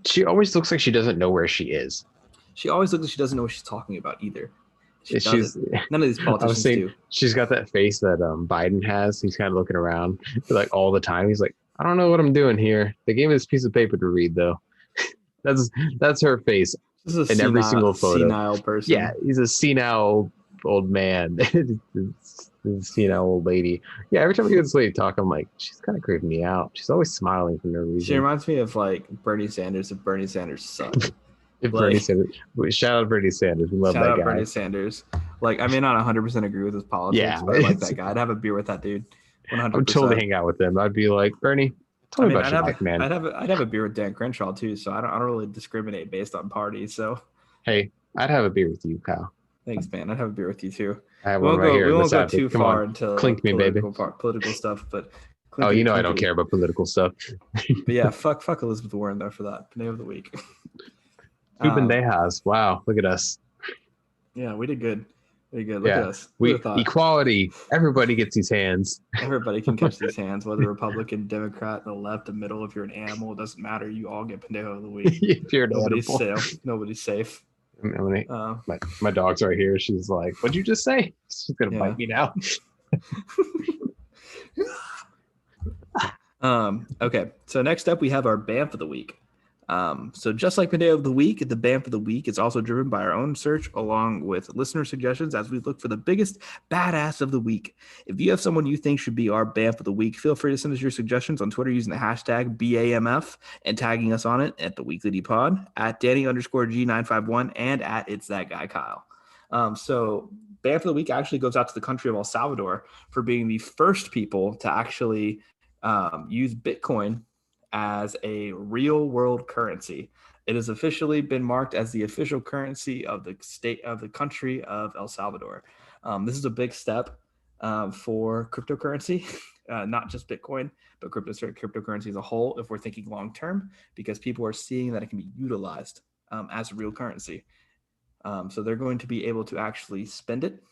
she always looks like she doesn't know where she is. She always looks like she doesn't know what she's talking about either. She She's doesn't. None of these I was politicians saying do. she's got that face that Biden has. He's kind of looking around like all the time. He's like, I don't know what I'm doing here. They gave me this piece of paper to read though. That's her face This is in every single photo. Senile person. Yeah, he's a senile old man. Senile old lady. Yeah, every time I hear this lady talk, I'm like, she's kind of creeping me out. She's always smiling for no reason. She reminds me of like Bernie Sanders if Bernie Sanders' son. If Bernie Sanders, shout out Bernie Sanders. We love that guy. Shout out Bernie Sanders. Like, I may not 100% agree with his politics, but I like that guy. I'd have a beer with that dude. 100%. I'm totally hang out with him. I'd be like, Bernie, tell me about your life, man. I'd have a beer with Dan Crenshaw too. So I don't really discriminate based on parties. So hey, I'd have a beer with you, pal. Thanks, man. I'd have a beer with you too. I have one right here. We won't go too far into clink me, baby. Political stuff, but oh, you know I don't care about political stuff. But yeah, fuck Elizabeth Warren though for that Panay of the week. Two bandejas. Wow, look at us. Yeah, we did good. Look at us. Equality. Everybody gets these hands. Everybody can catch these hands, whether Republican, Democrat, the left, the middle. If you're an animal, it doesn't matter. You all get Pandejo of the week. If you're an Nobody's safe. My dog's right here. She's like, "What'd you just say?" She's gonna bite me now. Okay, so next up we have our BAMF of the week. So just like Pandejo of the week, the BAMF of the week is also driven by our own search along with listener suggestions as we look for the biggest badass of the week. If you have someone you think should be our BAMF of the week, feel free to send us your suggestions on Twitter using the hashtag BAMF and tagging us on it at the Weekly D Pod, at Danny_G951, and at It's That Guy Kyle. So BAMF of the week actually goes out to the country of El Salvador for being the first people to actually use Bitcoin as a real world currency. It has officially been marked as the official currency of the state of the country of El Salvador. This is a big step for cryptocurrency, not just Bitcoin, but cryptocurrency as a whole, if we're thinking long term, because people are seeing that it can be utilized as a real currency. So they're going to be able to actually spend it,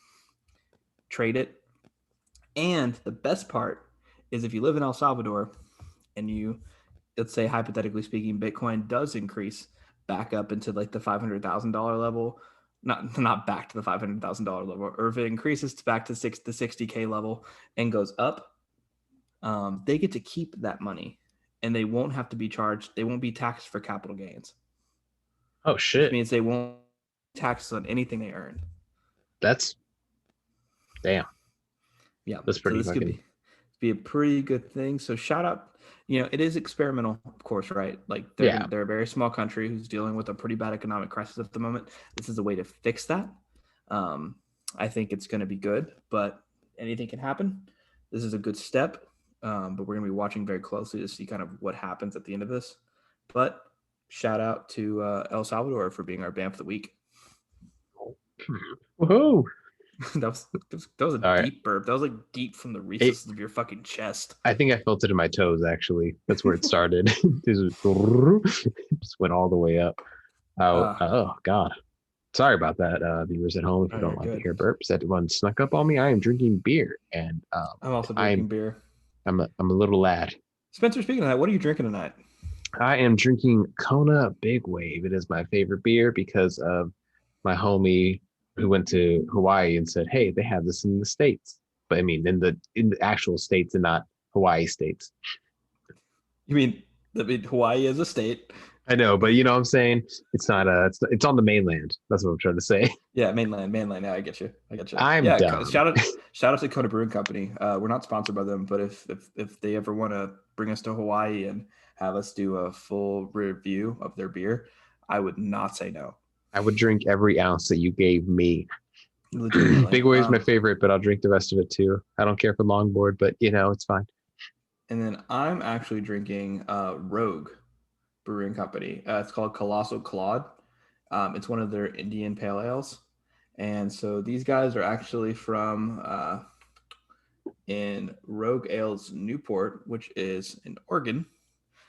trade it, and the best part is if you live in El Salvador and you, let's say hypothetically speaking, Bitcoin does increase back up into like the $500,000 level, not back to the $500,000 level, or if it increases back to the 60K level and goes up, they get to keep that money and they won't have to be charged. They won't be taxed for capital gains. Oh shit! Which means they won't tax on anything they earn. That's damn. Yeah, that's pretty. So this could be a pretty good thing. So shout out. It is experimental, of course, right? Like they're a very small country who's dealing with a pretty bad economic crisis at the moment. This is a way to fix that. I think it's going to be good, but anything can happen. This is a good step, but we're going to be watching very closely to see kind of what happens at the end of this. But shout out to El Salvador for being our BAMF of the week. Woohoo! that was a deep burp. That was like deep from the recesses of your fucking chest. I think I felt it in my toes, actually. That's where it started. Just went all the way up. Oh, God. Sorry about that, viewers at home. If you don't like to hear burps, that one snuck up on me. I am drinking beer, and I'm also drinking beer. I'm a little lad. Spencer, speaking of that, what are you drinking tonight? I am drinking Kona Big Wave. It is my favorite beer because of my homie who went to Hawaii and said, "Hey, they have this in the States." But I mean, in the actual states and not Hawaii states. You mean Hawaii is a state? I know, but you know what I'm saying? It's not it's on the mainland. That's what I'm trying to say. Yeah, mainland. Yeah, I get you. I'm dumb. Shout out to Kona Brewing Company. We're not sponsored by them, but if they ever want to bring us to Hawaii and have us do a full review of their beer, I would not say no. I would drink every ounce that you gave me. Big Wave's my favorite, but I'll drink the rest of it too. I don't care for Longboard, but it's fine. And then I'm actually drinking Rogue Brewing Company. It's called Colossal Claude. It's one of their Indian pale ales. And so these guys are actually from in Rogue Ales Newport, which is in Oregon.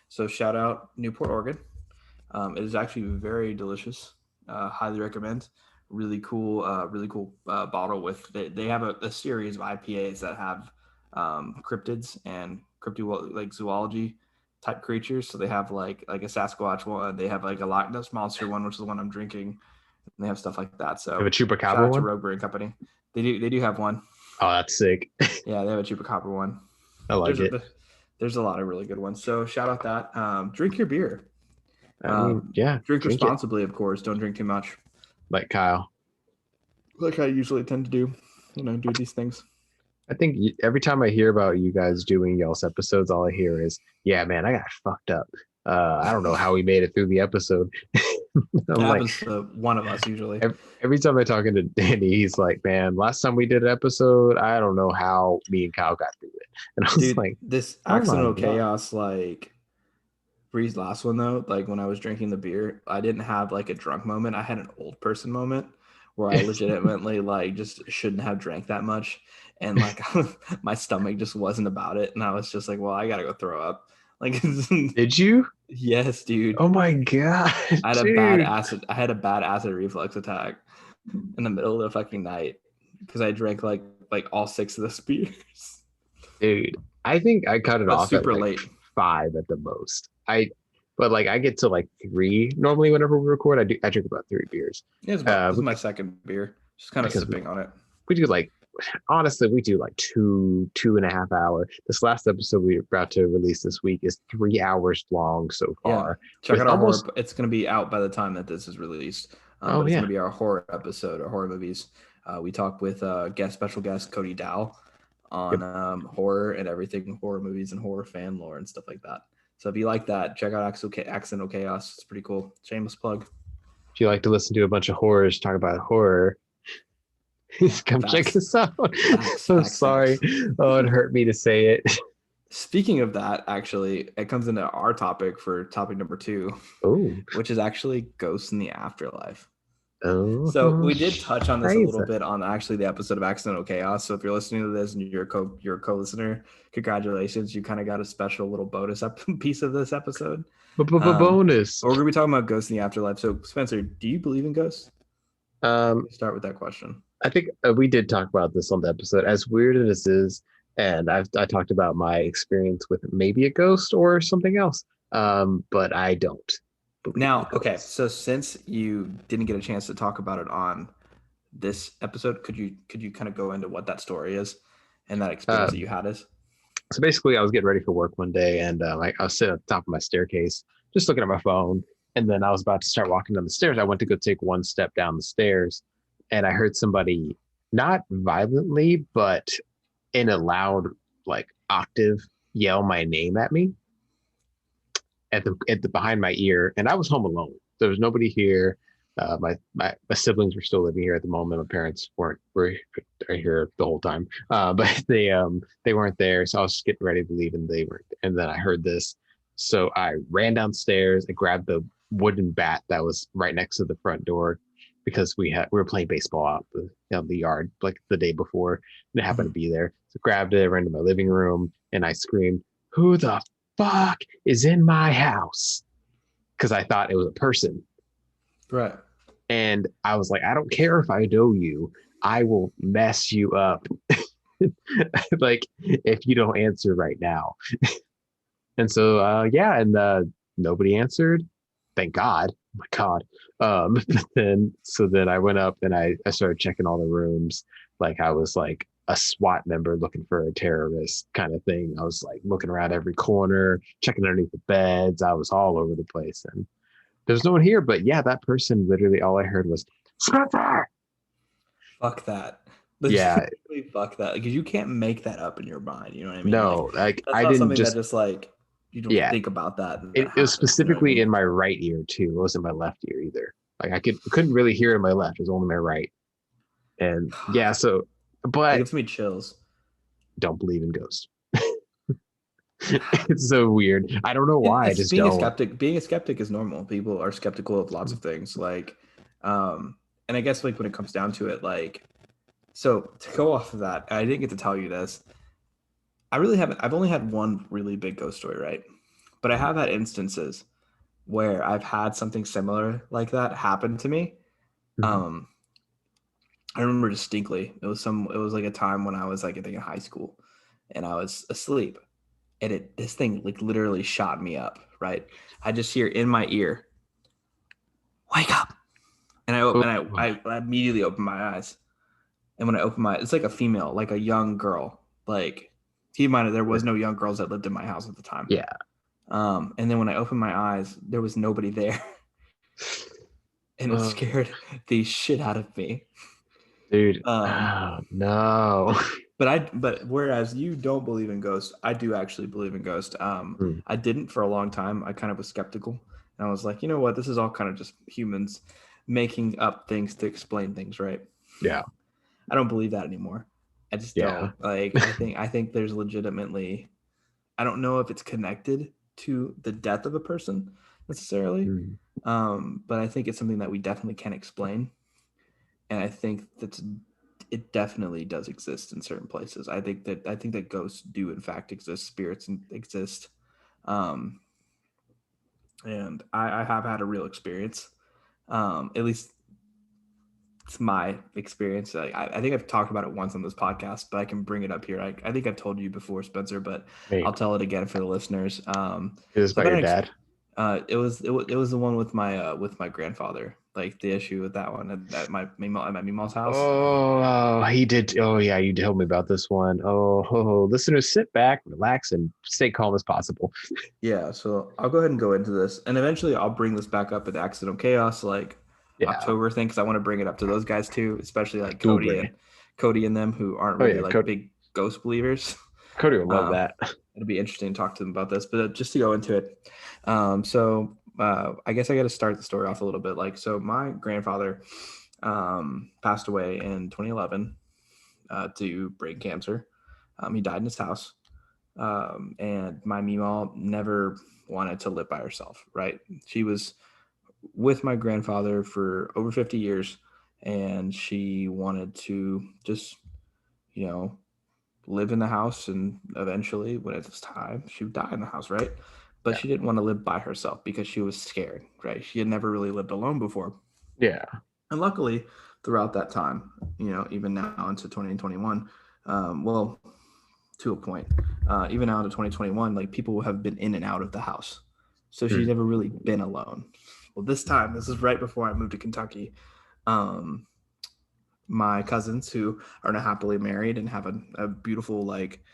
So shout out Newport, Oregon. It is actually very delicious. Highly recommend. really cool bottle with. They have a series of IPAs that have cryptids and crypto like zoology type creatures. So they have like a Sasquatch one. They have like a Loch Ness monster one, which is the one I'm drinking. And they have stuff like that. So Have a shout chupacabra out to one? Rogue Brewing Company. They do have one. Oh, that's sick. Yeah, they have a chupacabra one. I like it. There's a lot of really good ones. So shout out that. Drink your beer. I mean, yeah, Drink drink responsibly, of course. Don't drink too much. like Kyle. Like I usually tend to do, do these things. I think every time I hear about you guys doing y'all's episodes, all I hear is, "Yeah, man, I got fucked up. I don't know how we made it through the episode." I'm It like, happens to one of us usually. every time I'm talking to Danny, he's like, "Man, last time we did an episode, I don't know how me and Kyle got through it." And I was Dude, like, this "Oh my accidental God." chaos, like Bree's last one though, like when I was drinking the beer, I didn't have like a drunk moment. I had an old person moment where I legitimately like just shouldn't have drank that much. And like my stomach just wasn't about it. And I was just like, well, I gotta go throw up. Like Did you? yes, dude. Oh my God, I had dude. I had a bad acid reflux attack in the middle of the fucking night because I drank like all 6 of the beers. Dude, I think I cut it But off at super like late. 5 at the most. But like I get to like 3 normally whenever we record. I drink about 3 beers. Yeah, this is my second beer. Just kind of because sipping on it. we do like, honestly, we do like 2.5 hour. This last episode we're about to release this week is 3 hours long so far. Check out our almost horror. It's going to be out by the time that this is released. Oh, but it's yeah. going to be our horror episode, our horror movies. We talk with special guest Cody Dow on horror and everything, horror movies and horror fan lore and stuff like that. So if you like that, check out Accidental Chaos. It's pretty cool. Shameless plug. If you like to listen to a bunch of horrors talk about horror, come check us out. I'm sorry. Oh, it hurt me to say it. Speaking of that, actually, it comes into our topic for topic number 2, which is actually ghosts in the afterlife. Oh, so we did touch on this a little bit on actually the episode of Accidental Chaos. So if you're listening to this and you're a co-listener, congratulations. You kind of got a special little bonus piece of this episode. Bonus. We're going to be talking about ghosts in the afterlife. So Spencer, do you believe in ghosts? Start with that question. I think we did talk about this on the episode. As weird as this is, and I talked about my experience with maybe a ghost or something else, but I don't. Now, okay, so since you didn't get a chance to talk about it on this episode, could you kind of go into what that story is and that experience that you had is? So basically, I was getting ready for work one day, and I was sitting at the top of my staircase, just looking at my phone, and then I was about to start walking down the stairs. I went to go take one step down the stairs, and I heard somebody, not violently, but in a loud like octave, yell my name at me at the behind my ear, and I was home alone. There was nobody here. My siblings were still living here at the moment. My parents were here the whole time, but they weren't there. So I was just getting ready to leave, and they weren't. And then I heard this, so I ran downstairs. I grabbed the wooden bat that was right next to the front door, because we were playing baseball out the yard like the day before, and it happened to be there. So grabbed it, ran to my living room, and I screamed, "Who the fuck is in my house?" Because I thought it was a person. Right. And I was like, I don't care if I know you, I will mess you up. Like, if you don't answer right now. And so nobody answered. Thank God. Oh my God. But then I went up and I started checking all the rooms. Like I was like a SWAT member looking for a terrorist kind of thing. I was like looking around every corner, checking underneath the beds. I was all over the place, and there's no one here. But yeah, that person, literally all I heard was Spencer. Fuck that. Yeah. Fuck that. Because you can't make that up in your mind. You know what I mean? No, like that's I not didn't something that just like you don't think about that. It was specifically in my right ear too. It wasn't my left ear either. Like I couldn't really hear in my left. It was only my right. And yeah, so but it gives me chills. Don't believe in ghosts. It's so weird. I don't know why. Being a skeptic is normal. People are skeptical of lots of things. Like, and I guess like when it comes down to it, like, so to go off of that, I didn't get to tell you this. I've only had one really big ghost story, right? But I have had instances where I've had something similar like that happen to me. I remember distinctly. It was like a time when I was like I think in high school, and I was asleep, and this thing like literally shot me up. Right, I just hear in my ear, "Wake up!" And I immediately opened my eyes. And when I opened it's like a female, like a young girl. Like, keep in mind, there was no young girls that lived in my house at the time. Yeah. And then when I opened my eyes, there was nobody there. And it scared the shit out of me. Dude. No. But whereas you don't believe in ghosts, I do actually believe in ghosts. I didn't for a long time. I kind of was skeptical. And I was like, you know what? This is all kind of just humans making up things to explain things, right? Yeah. I don't believe that anymore. I just don't. Like, I think there's legitimately, I don't know if it's connected to the death of a person necessarily. But I think it's something that we definitely can explain. And I think it definitely does exist in certain places. I think that ghosts do in fact exist, spirits exist. And I have had a real experience. At least it's my experience. I think I've talked about it once on this podcast, but I can bring it up here. I think I've told you before, Spencer, but I'll tell it again for the listeners. Is this by your dad? It was the one with my grandfather. Like the issue with that one at my Meemaw's house. Oh, he did. Oh, yeah, you told me about this one. Listeners, sit back, relax, and stay calm as possible. Yeah, so I'll go ahead and go into this, and eventually I'll bring this back up at Accidental Chaos, like October thing, because I want to bring it up to those guys too, especially like Cody and them who aren't really big ghost believers. Cody will love that. It'll be interesting to talk to them about this, but just to go into it. I guess I got to start the story off a little bit. Like, so my grandfather passed away in 2011 to brain cancer. He died in his house. And my Meemaw never wanted to live by herself, right? She was with my grandfather for over 50 years, and she wanted to just, live in the house, and eventually when it was time, she would die in the house, right? But she didn't want to live by herself because she was scared, right? She had never really lived alone before. Yeah. And luckily, throughout that time, even now into 2021, to a point, even now into 2021, like people have been in and out of the house. So she's never really been alone. Well, this is right before I moved to Kentucky. My cousins who are now happily married and have a beautiful like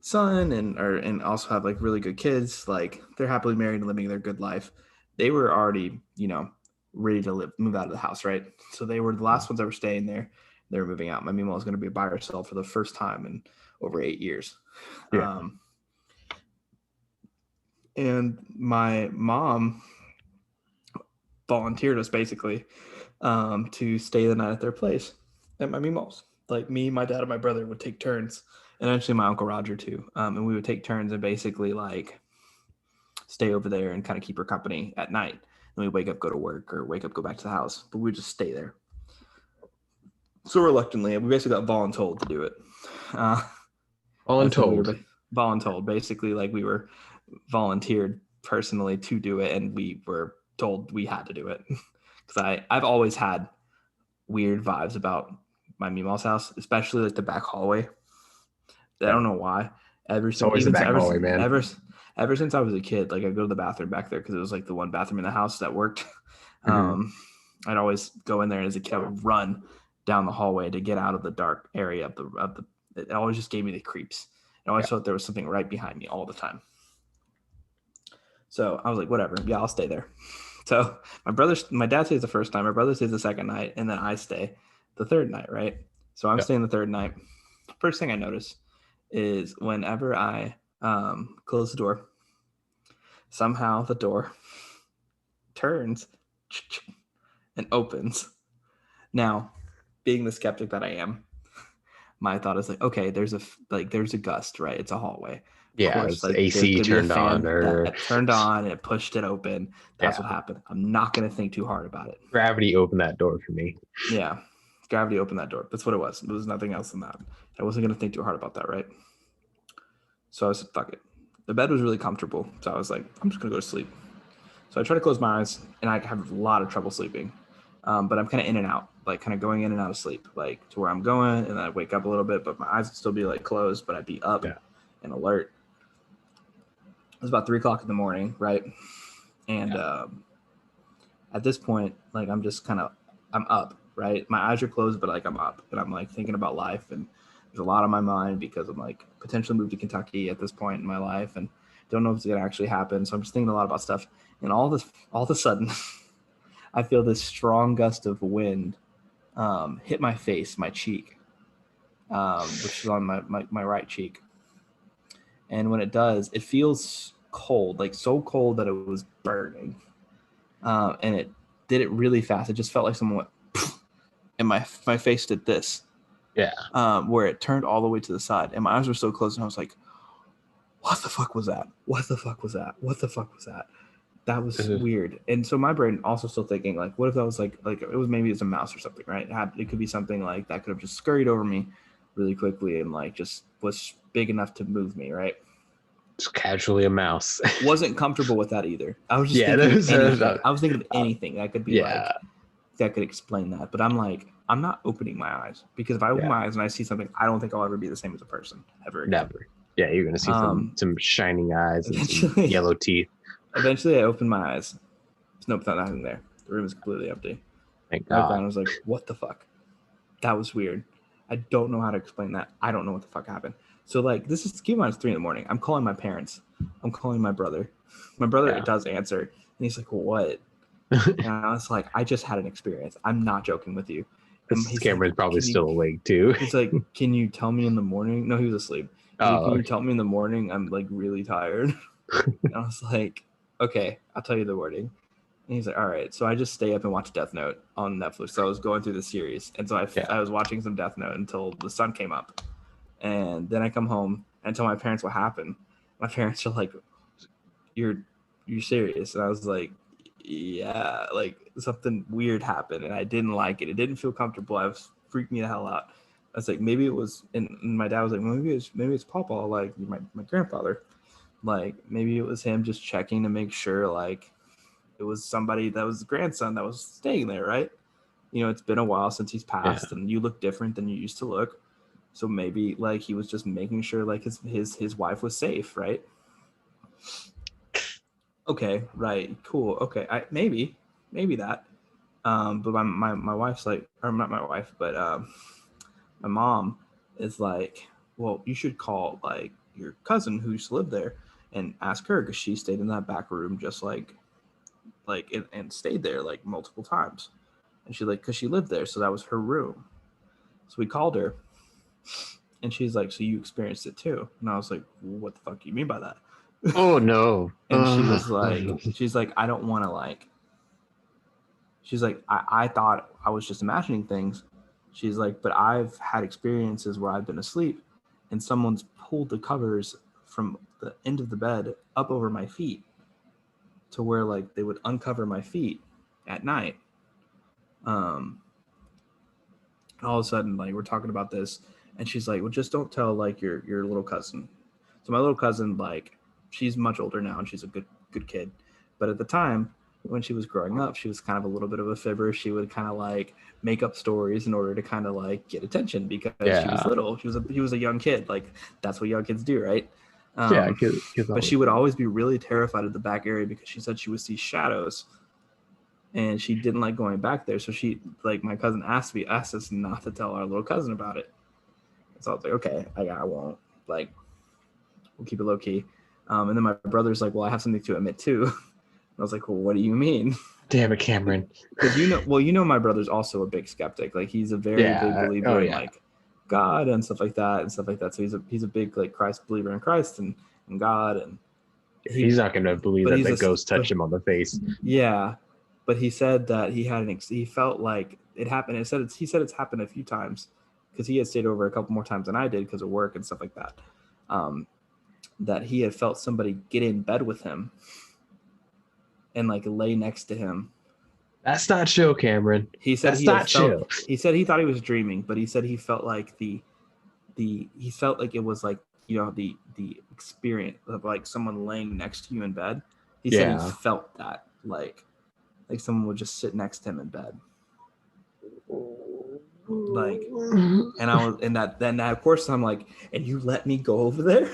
son and also have like really good kids, like they're happily married and living their good life. They were already, ready to move out of the house, right? So they were the last ones that were staying there. They were moving out. My Mima was going to be by herself for the first time in over 8 years. Yeah. And my mom volunteered us basically to stay the night at their place at my Mima's. Like me, my dad, and my brother would take turns, and actually my Uncle Roger too. And we would take turns and basically like stay over there and kind of keep her company at night. And we wake up, go to work, or wake up, go back to the house. But we just stay there. So reluctantly, we basically got voluntold to do it. Voluntold. Basically, like we were volunteered personally to do it, and we were told we had to do it. Because I've always had weird vibes about my Meemaw's house, especially like the back hallway. I don't know why. Ever since I was a kid, like I go to the bathroom back there because it was like the one bathroom in the house that worked. I'd always go in there, and as a kid I would run down the hallway to get out of the dark area of the. It always just gave me the creeps. I always felt there was something right behind me all the time. So I was like, whatever, yeah, I'll stay there. So my dad stays the first time, my brother stays the second night, and then I stay the third night, right? So I'm staying the third night. First thing I notice is whenever I close the door, somehow the door turns and opens. Now, being the skeptic that I am, my thought is like, okay, there's a gust, right? It's a hallway. Yeah, of course, like AC turned on or turned on and it pushed it open. That's what happened. I'm not going to think too hard about it. Gravity opened that door for me. Yeah, gravity opened that door. That's what it was. It was nothing else than that. I wasn't going to think too hard about that, right? So I said, fuck it. The bed was really comfortable. So I was like, I'm just going to go to sleep. So I try to close my eyes, and I have a lot of trouble sleeping. But I'm kind of in and out. like kind of going in and out of sleep, like to where I'm going, and then I'd wake up a little bit, but my eyes would still be like closed, but I'd be up and alert. It was about 3:00 in the morning, right? And at this point, like I'm up, right? My eyes are closed, but like I'm up, and I'm like thinking about life, and there's a lot on my mind because I'm like potentially moved to Kentucky at this point in my life, and don't know if it's gonna actually happen. So I'm just thinking a lot about stuff, and all of a sudden, I feel this strong gust of wind hit my face, my cheek, which is on my right cheek. And when it does, it feels cold, like so cold that it was burning. And it did it really fast. It just felt like someone went, poof, and my face did this. Yeah. Where it turned all the way to the side, and my eyes were so closed, and I was like, "What the fuck was that? What the fuck was that? What the fuck was that?" That was weird. And so my brain also still thinking, like, what if that was like it was maybe it's a mouse or something, right? It could be something like that could have just scurried over me really quickly and like just was big enough to move me, right? Just casually a mouse. Wasn't comfortable with that either. I was just thinking I was thinking of anything that could be like that could explain that. But I'm like, I'm not opening my eyes, because if I open my eyes and I see something, I don't think I'll ever be the same as a person ever again. Never. Yeah, you're gonna see some shining eyes and some yellow teeth. Eventually, I opened my eyes. Nope, nothing there. The room is completely empty. Thank God. I was like, what the fuck? That was weird. I don't know how to explain that. I don't know what the fuck happened. So like, this is keep in mind, it's 3 a.m. I'm calling my parents. I'm calling my brother. My brother does answer, and he's like, what? And I was like, I just had an experience. I'm not joking with you. Cameron's probably still awake too. He's like, can you tell me in the morning? No, he was asleep. Can you tell me in the morning? I'm like really tired. And I was like, okay, I'll tell you the wording. And he's like, all right. So I just stay up and watch Death Note on Netflix. So I was going through the series. And so I was watching some Death Note until the sun came up. And then I come home and tell my parents what happened. My parents are like, you're serious? And I was like, yeah, like something weird happened and I didn't like it. It didn't feel comfortable. I was freaked me the hell out. I was like, maybe it was, and my dad was like, well, maybe it's Papa, like my grandfather. Like maybe it was him just checking to make sure like it was somebody that was the grandson that was staying there, right? You know, it's been a while since he's passed and you look different than you used to look. So maybe like he was just making sure like his wife was safe, right? Okay, right, cool. Okay, maybe that. But my wife's like, or not my wife, but my mom is like, well, you should call like your cousin who used to live there and ask her, because she stayed in that back room just like and stayed there like multiple times. And she like, because she lived there, so that was her room. So we called her, and she's like, so you experienced it too? And I was like, what the fuck do you mean by that? Oh no. And she was like, she's like, I don't want to like. She's like, I thought I was just imagining things. She's like, but I've had experiences where I've been asleep and someone's pulled the covers from the end of the bed up over my feet to where like they would uncover my feet at night. All of a sudden, like we're talking about this, and she's like, well, just don't tell like your little cousin. So my little cousin, like, she's much older now and she's a good kid. But at the time, when she was growing up, she was kind of a little bit of a fibber. She would kind of like make up stories in order to kind of like get attention because she was little. He was a young kid. Like that's what young kids do, right? Kids but she would always be really terrified of the back area because she said she would see shadows, and she didn't like going back there. So she, like, my cousin asked us not to tell our little cousin about it. So I was like, okay, I won't. Like, we'll keep it low key. And then my brother's like, well, I have something to admit too. I was like, well, what do you mean? Damn it, Cameron. Because my brother's also a big skeptic. Like he's a very big believer in like God and stuff like that. So he's a big like believer in Christ and God. And he's not going to believe that the ghost touched him on the face. Yeah, but he said that he felt like it happened. He said it's happened a few times because he had stayed over a couple more times than I did because of work and stuff like that. That he had felt somebody get in bed with him and like lay next to him. That's not chill, Cameron. He said chill. He said he thought he was dreaming, but he said he felt like he felt like it was like, you know, the experience of like someone laying next to you in bed. He said he felt that like someone would just sit next to him in bed. Like, and I was, and then of course I'm like, and you let me go over there?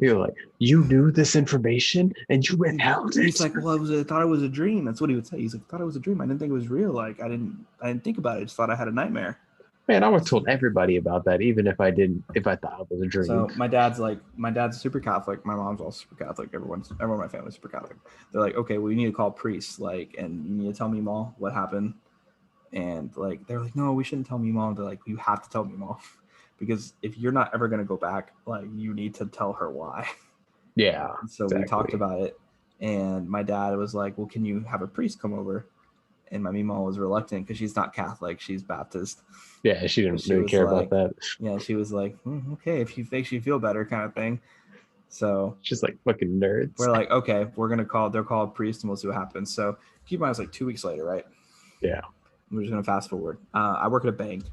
You're like, you knew this information and you withheld it. He's like, well, I thought it was a dream. That's what he would say. He's like, I thought it was a dream. I didn't think it was real. Like, I didn't think about it. I just thought I had a nightmare. Man, I would have told everybody about that, even if I thought it was a dream. So my dad's super Catholic. My mom's also super Catholic. Everyone in my family's super Catholic. They're like, okay, well, you need to call priests, like, and you need to tell me, Mom, what happened. And like, they're like, no, we shouldn't tell me, Mom. They're like, you have to tell me, Mom, because if you're not ever gonna go back, like, you need to tell her why. Yeah. So exactly. We talked about it, and my dad was like, well, can you have a priest come over? And my Mima was reluctant because she's not Catholic, she's Baptist. Yeah, she didn't really care about that. Yeah, she was like, okay, if you makes you feel better, kind of thing. So she's like, fucking nerds. We're like, okay, they'll call a priest and we'll see what happens. So keep in mind, it's like 2 weeks later, right? Yeah. We're just gonna fast forward. I work at a bank.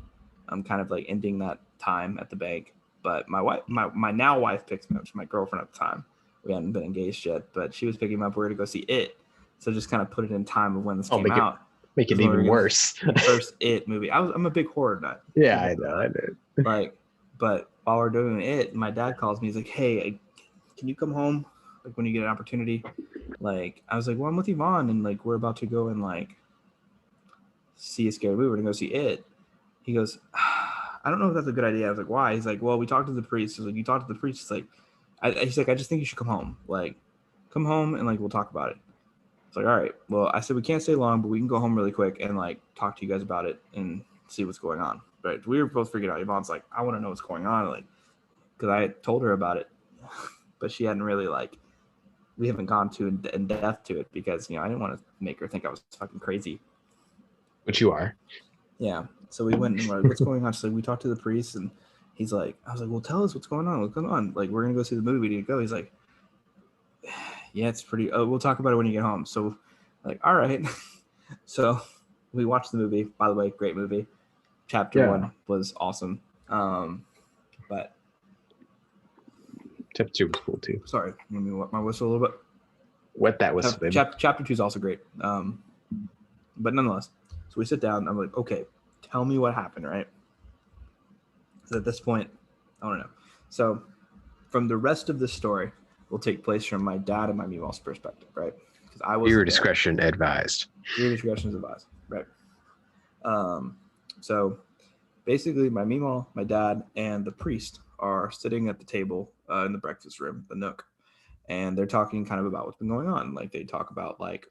I'm kind of like ending that time at the bank. But my now wife picks me up. She's my girlfriend at the time. We hadn't been engaged yet, but she was picking me up. We're gonna go see It. So just kind of put it in time of when this came out. Make it even worse. First It movie. I'm a big horror nut. Yeah, I know. Like, but while we're doing It, my dad calls me. He's like, hey, can you come home? Like, when you get an opportunity. Like, I was like, well, I'm with Yvonne, and like, we're about to go and like see a scary movie. We're gonna go see It. He goes, I don't know if that's a good idea. I was like, why? He's like, well, we talked to the priest. He's like, you talked to the priest. He's like, he's like, I just think you should come home. Like, come home and like we'll talk about it. It's like, all right. Well, I said we can't stay long, but we can go home really quick and like talk to you guys about it and see what's going on. Right? We were both freaking out. Yvonne's like, I want to know what's going on, like, because I told her about it, but she hadn't really like. We haven't gone to in depth to it because I didn't want to make her think I was fucking crazy. But you are. Yeah. So we went and we're like, what's going on? So we talked to the priest and he's like, I was like, well, tell us what's going on. What's going on? Like, we're going to go see the movie. We need to go. He's like, yeah, it's pretty, we'll talk about it when you get home. So like, all right. So we watched the movie, by the way, great movie. Chapter 1 was awesome. But Chapter 2 was cool too. Sorry. Let me wet my whistle a little bit. Wet that whistle, baby. Chapter 2 is also great. But nonetheless, so we sit down. I'm like, okay, tell me what happened, right? So at this point, I want to know. So from the rest of the story will take place from my dad and my Mimal's perspective, right? Because I was your discretion advised. Your discretion is advised, right? So basically, my Mimal, my dad, and the priest are sitting at the table in the breakfast room, the Nook, and they're talking kind of about what's been going on. Like, they talk about like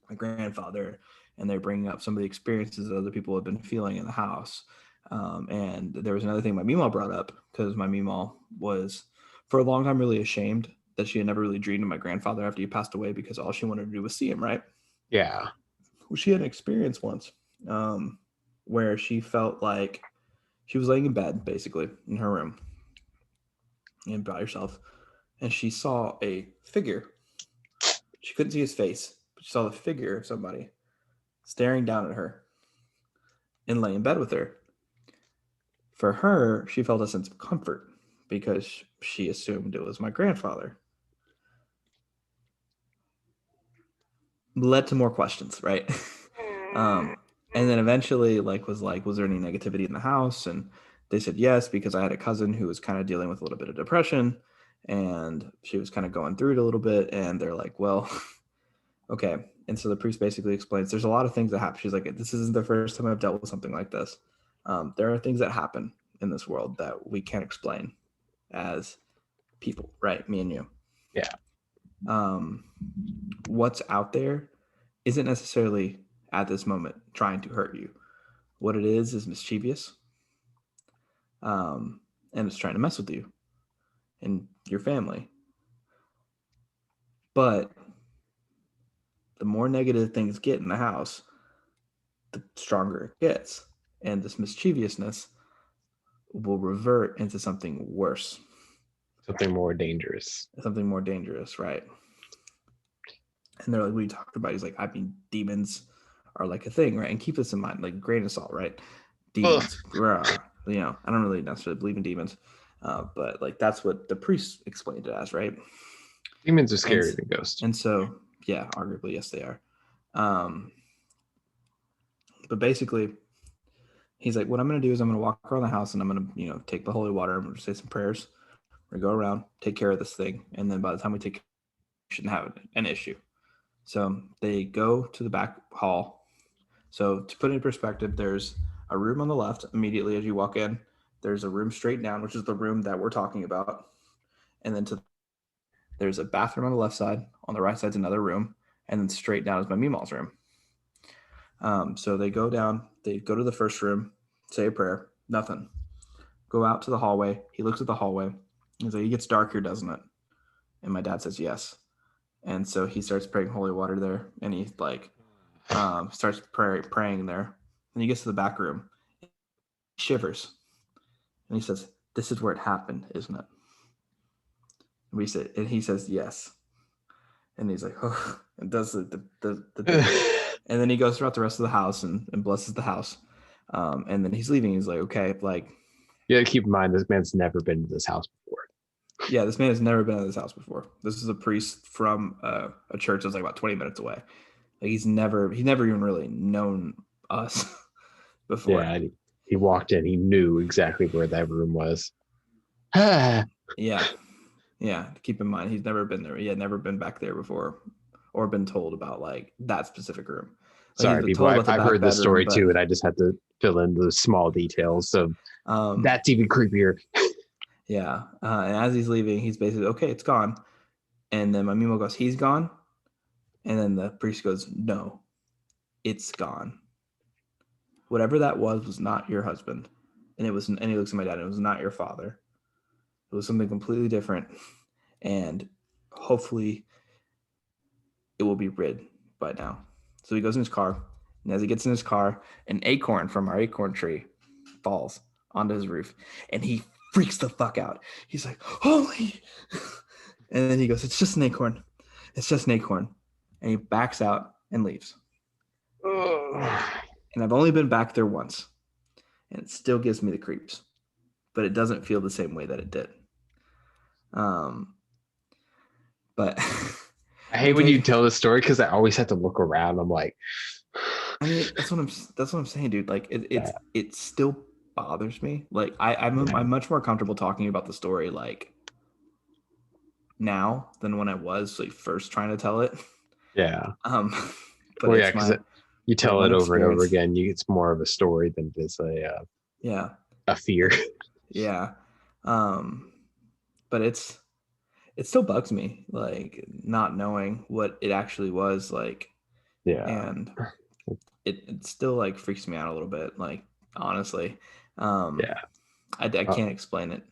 my grandfather, and they're bringing up some of the experiences that other people have been feeling in the house. And there was another thing my Meemaw brought up, because my Meemaw was for a long time really ashamed that she had never really dreamed of my grandfather after he passed away, because all she wanted to do was see him, right? Yeah. Well, she had an experience once where she felt like she was laying in bed, basically, in her room and by herself, and she saw a figure. She couldn't see his face, but she saw the figure of somebody staring down at her and lay in bed with her. For her, she felt a sense of comfort because she assumed it was my grandfather. Led to more questions, right? And then eventually, was there any negativity in the house? And they said yes, because I had a cousin who was kind of dealing with a little bit of depression, and she was kind of going through it a little bit. And they're like, well, okay. And so the priest basically explains there's a lot of things that happen. She's like, this isn't the first time I've dealt with something like this. There are things that happen in this world that we can't explain as people, right? Me and you. Yeah. What's out there isn't necessarily at this moment trying to hurt you. What it is mischievous. And it's trying to mess with you and your family. But the more negative things get in the house, the stronger it gets. And this mischievousness will revert into something worse. Something more dangerous. Something more dangerous, right? And they're like, what are you talking about? He's like, I mean, demons are like a thing, right? And keep this in mind, like grain of salt, right? Demons, I don't really necessarily believe in demons, but like that's what the priest explained it as, right? Demons are scarier than ghosts. And so, yeah, arguably, yes, they are. But basically, He's like, what I'm gonna do is I'm gonna walk around the house and I'm gonna, take the holy water. I'm gonna say some prayers. We're gonna go around, take care of this thing, and then by the time we take care, we shouldn't have an issue. So they go to the back hall. So to put it in perspective, there's a room on the left immediately as you walk in. There's a room straight down, which is the room that we're talking about. And then there's a bathroom on the left side. On the right side's another room. And then straight down is my Meemaw's room. So they go down. They go to the first room, say a prayer. Nothing. Go out to the hallway. He looks at the hallway. He's like, it gets dark here, doesn't it? And my dad says yes. And so he starts praying holy water there. And he starts praying there. And he gets to the back room. He shivers. And he says, this is where it happened, isn't it? And he says, yes. And he's like, oh, and does the and then he goes throughout the rest of the house and blesses the house. And then he's leaving. He's like, okay, like. You gotta keep in mind, this man's never been to this house before. Yeah, this man has never been in this house before. This is a priest from a church that's like about 20 minutes away. Like he's never even really known us before. Yeah, he walked in. He knew exactly where that room was. Yeah. Keep in mind, he's never been there. He had never been back there before, or been told about like that specific room. Like, sorry, people. I've heard this story too, and I just had to fill in the small details. So that's even creepier. Yeah. And as he's leaving, he's basically, okay, it's gone. And then my Mimo goes, he's gone. And then the priest goes, no, it's gone. Whatever that was not your husband. And he looks at my dad, and it was not your father. It was something completely different. And hopefully it will be rid by now. So he goes in his car. And as he gets in his car, an acorn from our acorn tree falls onto his roof. And he freaks the fuck out. He's like, holy. And then he goes, it's just an acorn. It's just an acorn. And he backs out and leaves. And I've only been back there once. And it still gives me the creeps. But it doesn't feel the same way that it did. But I hate when you tell the story because I always have to look around. I'm like, I mean, that's what I'm saying, dude. Like it still bothers me. Like I'm much more comfortable talking about the story like now than when I was like first trying to tell it. Yeah. But well, yeah, because you tell it over and over again. It's more of a story than it is a fear. Yeah. But it still bugs me, like not knowing what it actually was like. Yeah. And it still like freaks me out a little bit, like honestly. Yeah. I can't explain it.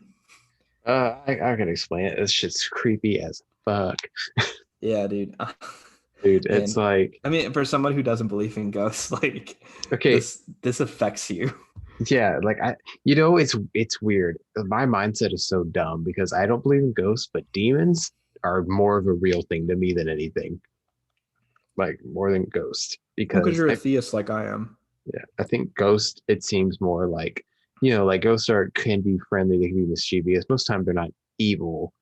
I can explain it. This shit's creepy as fuck. Yeah, dude. Dude, it's like, I mean, for somebody who doesn't believe in ghosts, like, okay, this affects you. Yeah, like it's weird. My mindset is so dumb because I don't believe in ghosts, but demons are more of a real thing to me than anything. Like more than ghosts, because you're a theist like I am. Yeah, I think ghosts. It seems more like like ghosts can be friendly, they can be mischievous. Most time they're not evil,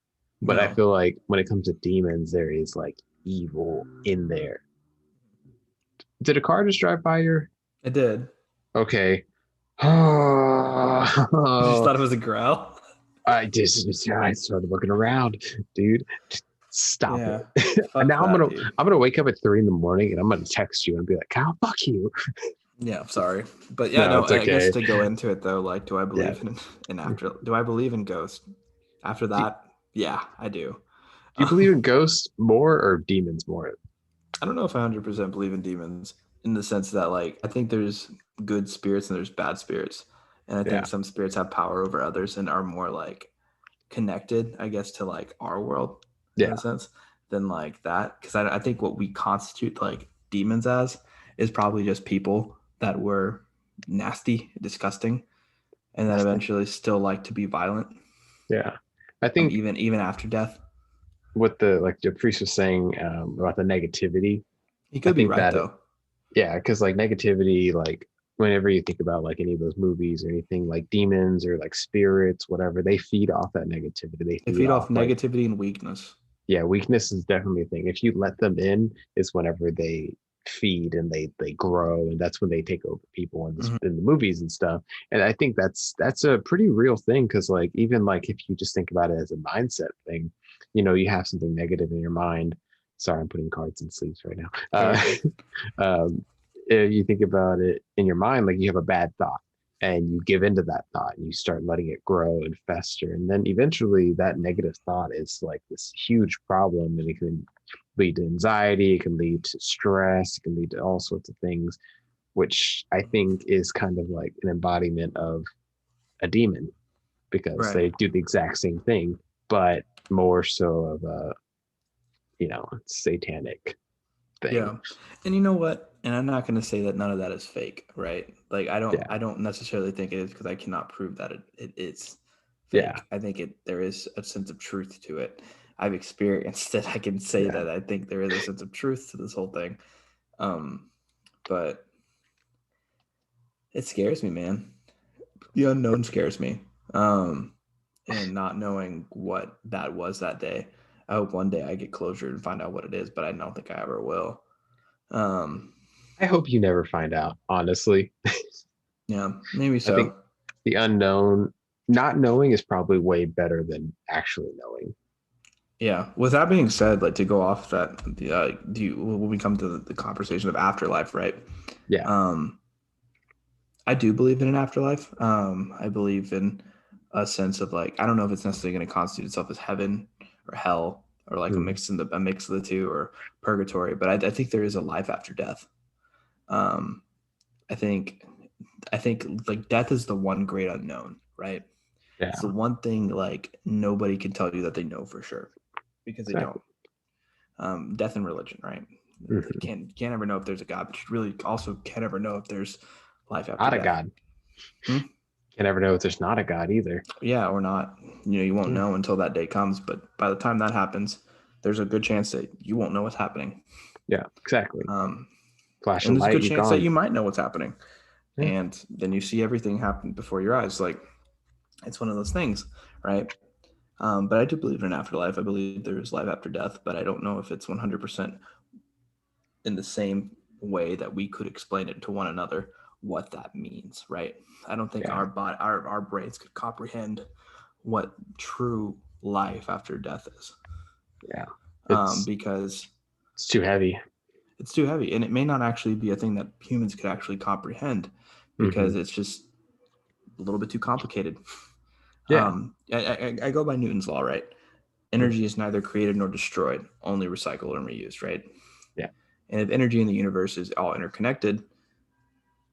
but I feel like when it comes to demons, there is like evil in there. Did a car just drive by you? It did. Okay. You just thought it was a growl? I started looking around, dude. Stop it. Now I'm gonna wake up at 3 a.m. and I'm gonna text you and be like, Kyle, fuck you. Yeah, I'm sorry. But yeah, no, it's okay. I guess to go into it though, like, do I believe do I believe in ghosts? After that, yeah, I do. Do you believe in ghosts more or demons more? I don't know if I 100% believe in demons in the sense that, like, I think there's good spirits and there's bad spirits. And I think some spirits have power over others and are more, like, connected, I guess, to, like, our world in a sense than, like, that. Because I think what we constitute, like, demons as is probably just people that were nasty, disgusting, and that eventually still like to be violent. Yeah. I think even after death. What the priest was saying about the negativity. He could be right though. Yeah, because like negativity, like whenever you think about like any of those movies or anything, like demons or like spirits, whatever, they feed off that negativity. They feed off negativity and weakness. Yeah, weakness is definitely a thing. If you let them in, is whenever they feed and they grow, and that's when they take over people in, Mhm. in the movies and stuff. And I think that's a pretty real thing, because like even like if you just think about it as a mindset thing, you have something negative in your mind. Sorry, I'm putting cards in sleeves right now. Oh, you're good. Um, if you think about it in your mind, like you have a bad thought and you give into that thought and you start letting it grow and fester, and then eventually that negative thought is like this huge problem, and it can lead to anxiety, it can lead to stress, it can lead to all sorts of things, which I think is kind of like an embodiment of a demon, because Right. they do the exact same thing, but more so of a satanic thing. Yeah. And you know what? And I'm not going to say that none of that is fake, right? Like Yeah, I don't necessarily think it is, because I cannot prove that it is yeah, fake. I think there is a sense of truth to it. I've experienced it. I can say yeah. that I think there is a sense of truth to this whole thing. Um, but it scares me, man. The unknown scares me. And not knowing what that was that day. I hope one day I get closure and find out what it is, but I don't think I ever will. Um, I hope you never find out, honestly. yeah, maybe I think so. the unknown, not knowing is probably way better than actually knowing. Yeah. With that being said, like to go off that, when we come to the conversation of afterlife, right? Yeah. Um, I do believe in an afterlife. I believe in a sense of like, I don't know if it's necessarily going to constitute itself as heaven or hell, or like Mm, a mix of the two, or purgatory. But I think there is a life after death. Um, I think I think like death is the one great unknown, right? yeah, It's the one thing like nobody can tell you that they know for sure, because they don't. exactly. Death and religion, right? Hmm. Can't ever know if there's a God, but you really also can't ever know if there's life after Not a death. God. Hmm? Can never know if there's not a God either. Yeah, or not. You won't Yeah, know until that day comes. But by the time that happens, there's a good chance that you won't know what's happening. yeah, exactly. Um, Flash and of there's a light, good you're chance that gone. you might know what's happening. Yeah, And then you see everything happen before your eyes. Like, it's one of those things, right? But I do believe in an afterlife. I believe there is life after death, but I don't know if it's 100% in the same way that we could explain it to one another what that means, right? I don't think yeah, our brains could comprehend what true life after death is, yeah. It's because it's too heavy. it's too heavy, and it may not actually be a thing that humans could actually comprehend, Hmm. because it's just a little bit too complicated. Yeah. I go by Newton's law, right? Mm, Energy is neither created nor destroyed, only recycled and reused, right? yeah. And if energy in the universe is all interconnected,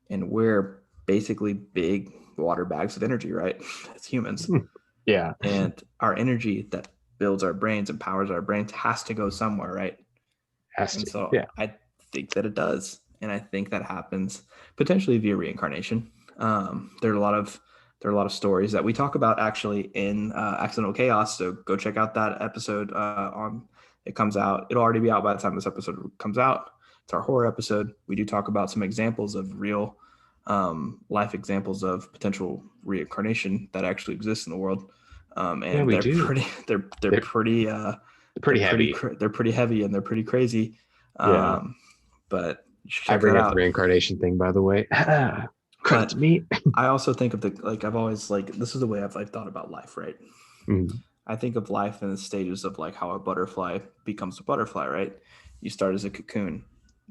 and we're basically big water bags of energy, right? As humans. Mm, yeah. And our energy that builds our brains and powers our brains has to go somewhere, right? Has And to. so Yeah. I think that it does. And I think that happens potentially via reincarnation. There are a lot of stories that we talk about actually in Accidental Chaos. So go check out that episode on. It comes out. It'll already be out by the time this episode comes out. It's our horror episode. We do talk about some examples of real life examples of potential reincarnation that actually exists in the world, Yeah, and we do. they're They're, pretty they're pretty heavy. they're pretty heavy, and they're pretty crazy. Yeah. Um, but you should I check that bring up the out. reincarnation thing, by the way. Credit But to me. I also think of the like I've always like this is the way I've like thought about life, right? Mm, I think of life in the stages of like how a butterfly becomes a butterfly, right? You start as a cocoon,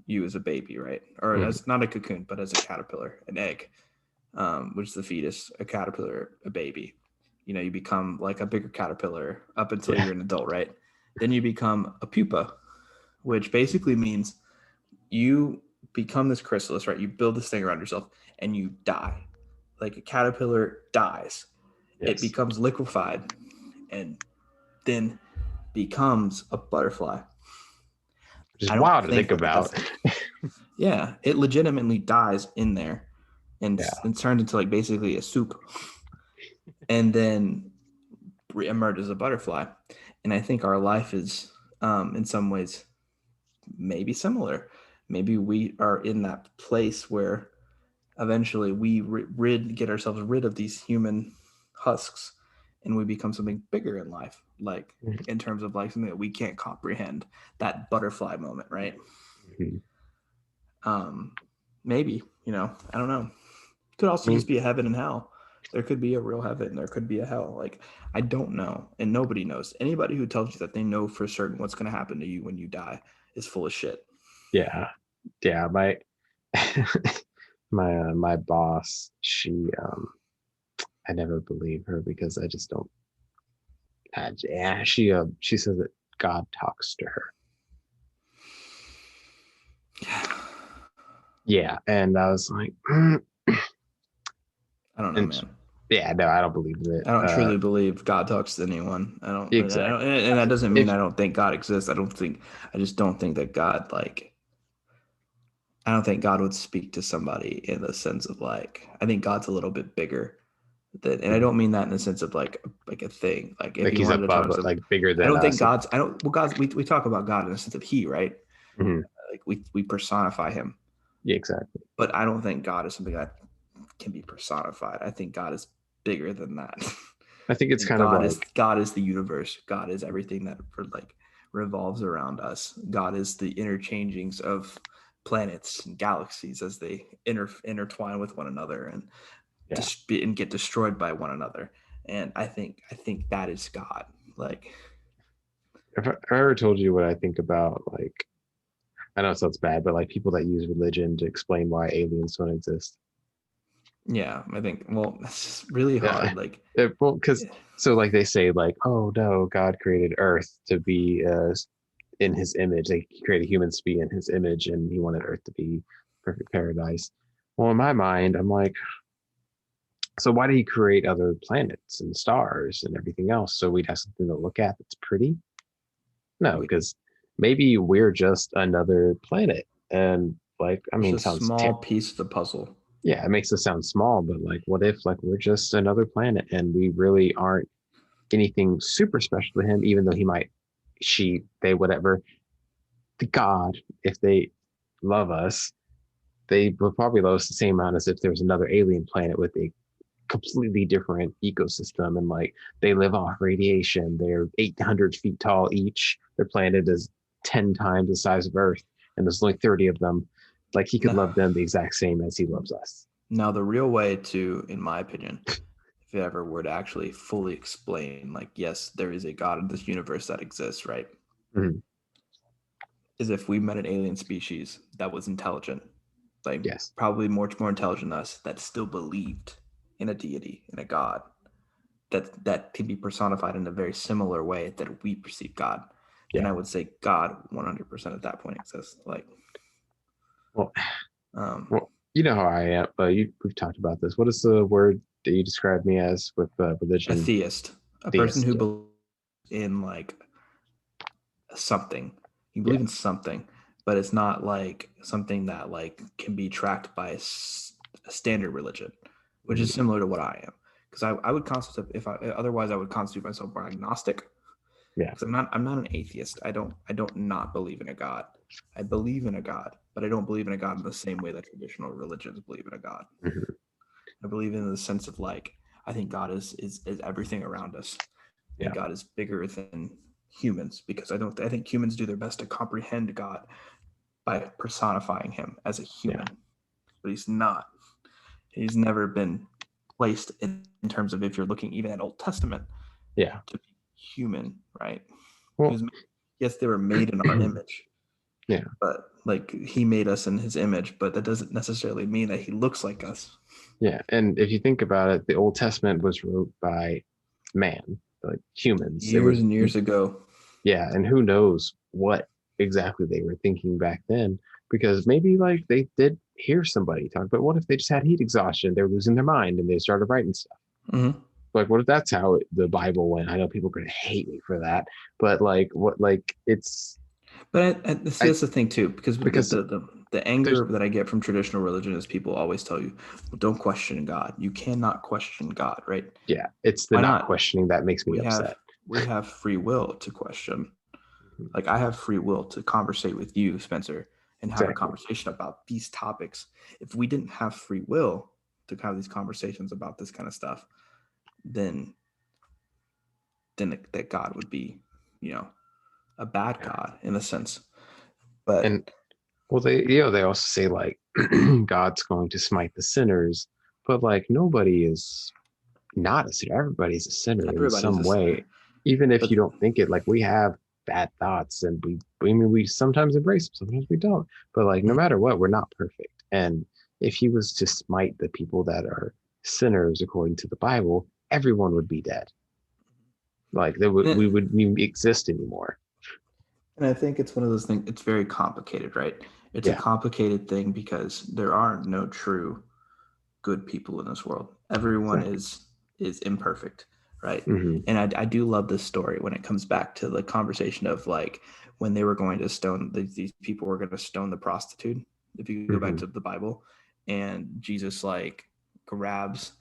you as a baby, right? Or mm, as not a cocoon, but as a caterpillar, an egg, which is the fetus, a caterpillar, a baby. You become like a bigger caterpillar up until yeah. you're an adult, right? Then you become a pupa, which basically means you become this chrysalis, right? You build this thing around yourself and you die. Like a caterpillar dies, it Yes. becomes liquefied and then becomes a butterfly. Which is I don't wild to think think that about. that's, yeah, it legitimately dies in there Yeah. and turns into like basically a soup and then emerges as a butterfly. And I think our life is, in some ways, maybe similar. Maybe we are in that place where eventually we get ourselves rid of these human husks and we become something bigger in life, like Mhm. in terms of like something that we can't comprehend, that butterfly moment, right? Mhm. Maybe, I don't know. Could also I mean, just be a heaven and hell. There could be a real heaven. There could be a hell. Like, I don't know. And nobody knows. Anybody who tells you that they know for certain what's going to happen to you when you die is full of shit. yeah, my my boss, I never believe her because I just don't. Yeah, she says that God talks to her. Yeah, and I was like, I don't know, and man. yeah, no, I don't believe it. I don't truly believe God talks to anyone. Exactly. And that doesn't mean If I don't think God exists. I just don't think that God, I don't think God would speak to somebody in the sense of I think God's a little bit bigger and I don't mean that in the sense of like a thing. Like if like you he's wanted to above, talk to, like bigger I than don't think us. God's, I don't, well, God's, we talk about God in the sense of he, right? Mhm. Like we personify him, Yeah, exactly. but I don't think God is something that can be personified. I think God is bigger than that. I think it's kind of God is the universe. God is everything that revolves around us. God is the interchangings of planets and galaxies as they intertwine with one another and and get destroyed by one another. And I think that is God. Like, if I ever told you what I think about, like, I know it sounds bad, but like people that use religion to explain why aliens don't exist. yeah, I think, well, that's just really Yeah. hard. Like, Well, because so like they say like, oh no, God created Earth to be in His image. They created humans to be in His image, and He wanted Earth to be perfect paradise. Well, in my mind, I'm like, so why did He create other planets and stars and everything else so we'd have something to look at that's pretty? No, because maybe we're just another planet, and like, I it's mean, a small piece of the puzzle. yeah, it makes us sound small, but like, what if like we're just another planet and we really aren't anything super special to him, even though he might, they, whatever, the God, if they love us, they would probably love us the same amount as if there was another alien planet with a completely different ecosystem. And like, they live off radiation. They're 800 feet tall each. Their planet is 10 times the size of Earth, and there's only 30 of them. Like, he could love them the exact same as he loves us. Now, the real way to, in my opinion, if you ever were to actually fully explain, like, yes, there is a God in this universe that exists, right? Mhm. Is if we met an alien species that was intelligent, like Yes. probably much more intelligent than us, that still believed in a deity, in a God, that can be personified in a very similar way that we perceive God, then Yeah. I would say God 100% at that point exists. Like, Well, well, you know how I am. We've talked about this. What is the word that you described me as with a religion? theist, a person Theist. who Yeah. believes in something. You Yeah. believe in something, but it's not like something that can be tracked by a standard religion, which is Mhm. similar to what I am. Because I would constitute, if I otherwise I would constitute myself more agnostic. Yeah. Because I'm not an atheist. I don't not believe in a God. I believe in a God, but I don't believe in a God in the same way that traditional religions believe in a God. Mhm. I believe in the sense of I think God is everything around us. I Yeah. think God is bigger than humans because I think humans do their best to comprehend God by personifying him as a Yeah. human. But he's not. He's never been placed in terms of, if you're looking even at Old Testament, Yeah. to be human, right? He Well, was, yes, they were made in our image, yeah. but he made us in his image, but that doesn't necessarily mean that he looks like us. Yeah. And if you think about it, the Old Testament was wrote by man, like humans. It Years was, and years ago. yeah. And who knows what exactly they were thinking back then, because maybe like they did hear somebody talk, but what if they just had heat exhaustion? They're losing their mind and they started writing stuff. Mm-hmm. Like, what if that's how the Bible went? I know people are going to hate me for that, but like, what, like, it's, But see, I, that's the thing too, because because the there's, anger that I get from traditional religion is people always tell you, well, don't question God. You cannot question God, right? yeah, it's the Why not not? questioning that makes me upset. We have free will to question. Like, I have free will to conversate with you, Spencer, and have a Exactly. conversation about these topics. If we didn't have free will to have these conversations about this kind of stuff, then that God would be, a bad God in a sense. And But Well, they also say like God's going to smite the sinners, but like nobody is not a sinner. Everybody's a sinner in Everybody's some a way, sinner. even if But you don't think it. Like we have bad thoughts, and we sometimes embrace them, sometimes we don't. But like no matter what, we're not perfect. And if he was to smite the people that are sinners according to the Bible, everyone would be dead. Like we wouldn't even exist anymore. And I think it's one of those things, it's very complicated, right? It's a Yeah. complicated thing because there are no true good people in this world. Everyone Exactly. is imperfect, right? Mm-hmm. And I do love this story when it comes back to the conversation of like when they were going to stone these people were going to stone the prostitute. If you go back Mm-hmm. to the Bible, and Jesus like grabs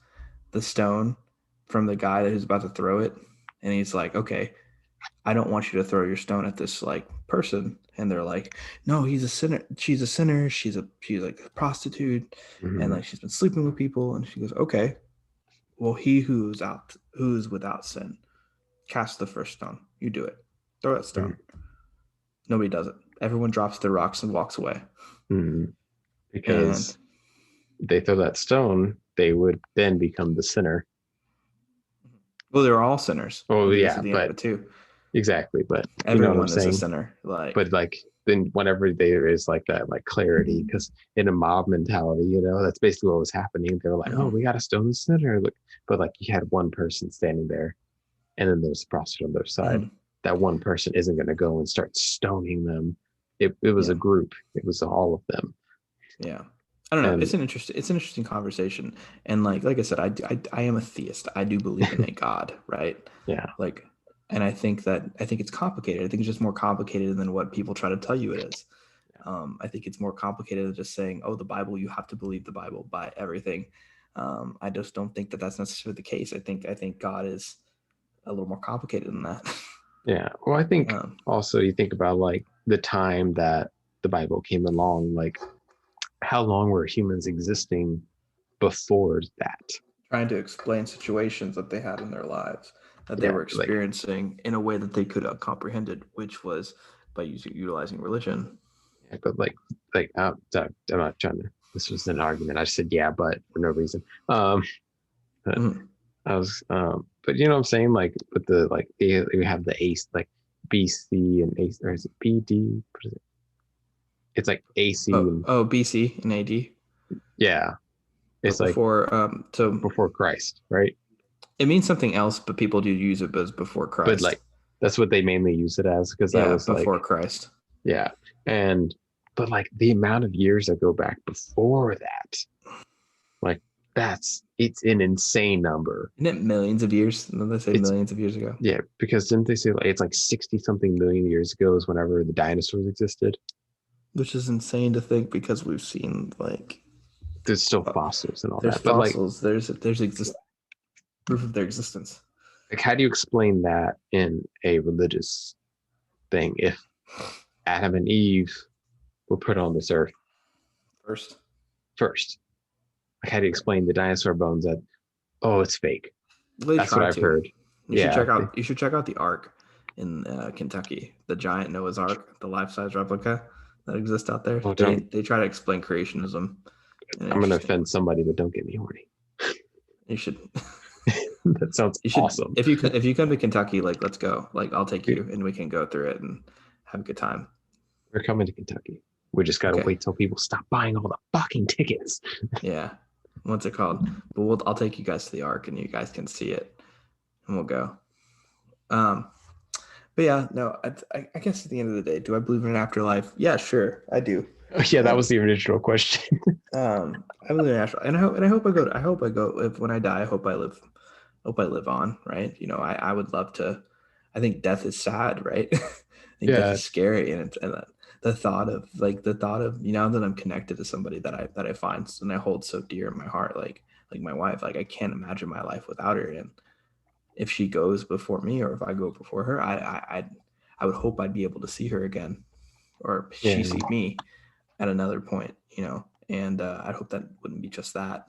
the stone from the guy that who's about to throw it, and he's like, "Okay, I don't want you to throw your stone at this like person." And they're like, "No, he's a sinner. She's a sinner. She's like a prostitute, and Mm-hmm. like she's been sleeping with people." And she goes, "Okay, well, he who's without sin, cast the first stone. You do it. Throw that stone." Nobody does it. Everyone drops their rocks and walks away. Mm-hmm. And Because they throw that stone, they would then become the sinner. well, they're all sinners. Oh I think that's yeah, at the end of but it too. exactly. But you know what I'm Everyone is a saying? sinner. Like, But like then whenever there is like that like clarity, because in a mob mentality, that's basically what was happening. They were like, oh, we got to stone the sinner. But like you had one person standing there, and then there's the prostitute on the other side. mhm, That one person isn't going to go and start stoning them. It was yeah. a group. It was all of them. Yeah. I don't know. And It's an interesting conversation. And like I said, I am a theist. I do believe in a God, right? yeah, Like, and I think it's complicated. I think it's just more complicated than what people try to tell you it is. I think it's more complicated than just saying, "Oh, the Bible, you have to believe the Bible by everything." I just don't think that that's necessarily the case. I think God is a little more complicated than that. yeah. Well, I think um, also you think about like the time that the Bible came along, like how long were humans existing before that? Trying to explain situations that they had in their lives that they Yeah, were like experiencing in a way that they could have comprehended, which was by utilizing religion. yeah, but I'm not trying to. This was an argument. I said yeah, but for no reason. But Mhm. I was but you know what I'm saying? Like with the like we have the ace like BC and ace or is it BD? What is it? It's like AC and BC and AD. yeah, But it's like before, so before Christ, right? it means something else, but people do use it as before But Christ. like that's what they mainly use it as because that Yeah, was like before Christ. yeah, and but like the amount of years that go back before that, like it's an insane number. Isn't it millions of years? Didn't they say It's millions of years ago? yeah, because didn't they say like it's like 60 something million years ago is whenever the dinosaurs existed? Which is insane to think because we've seen like There's still fossils and all there's that. But fossils, there's proof of their existence. like how do you explain that in a religious thing if Adam and Eve were put on this earth first? Like how do you explain the dinosaur bones that oh it's fake? They That's what try I've to. heard. You should Yeah. check out the Ark in Kentucky, the giant Noah's Ark, the life-size replica that exists out there. Oh, They try to explain creationism in an I'm gonna interesting way. offend somebody, but don't get me horny. You should That sounds awesome. if you come to Kentucky, like let's go. Like I'll take you and we can go through it and have a good time. We're coming to Kentucky. We just gotta Okay. wait till people stop buying all the fucking tickets. Yeah. What's it called? But I'll take you guys to the Ark and you guys can see it and we'll go. But yeah, no, I guess at the end of the day, do I believe in an afterlife? Yeah, sure, I do. Oh, yeah, that was the original question. I believe in an afterlife, and I hope I go. If when I die, I hope I live on. Right? You know, I would love to. I think death is sad, right? I think death Yeah. is scary, and the thought of now that I'm connected to somebody that I find and I hold so dear in my heart, like my wife, like I can't imagine my life without her, and if she goes before me or if I go before her, I would hope I'd be able to see her again, or she see me at another point, you know. And I'd hope that wouldn't be just that.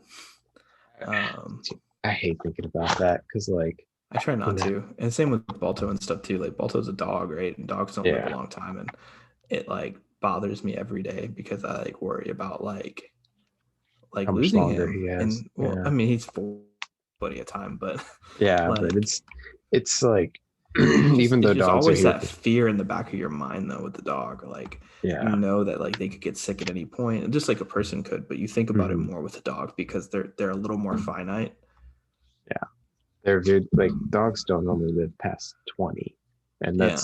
I hate thinking about that because like I try not to, and same with Balto and stuff too. Like Balto's a dog, right? And dogs don't live a long time, and it like bothers me every day because I like worry about like How much losing longer him. he has. And well, Yeah. I mean, he's full plenty of time, but Yeah, like but it's like just even it's though just dogs are always here that for, fear in the back of your mind though with the dog. Like you yeah. know that like they could get sick at any point, just like a person could, but you think about it Mhm. more with a dog because they're a little more finite. Yeah. They're good. Like dogs don't normally live past 20. And Yeah.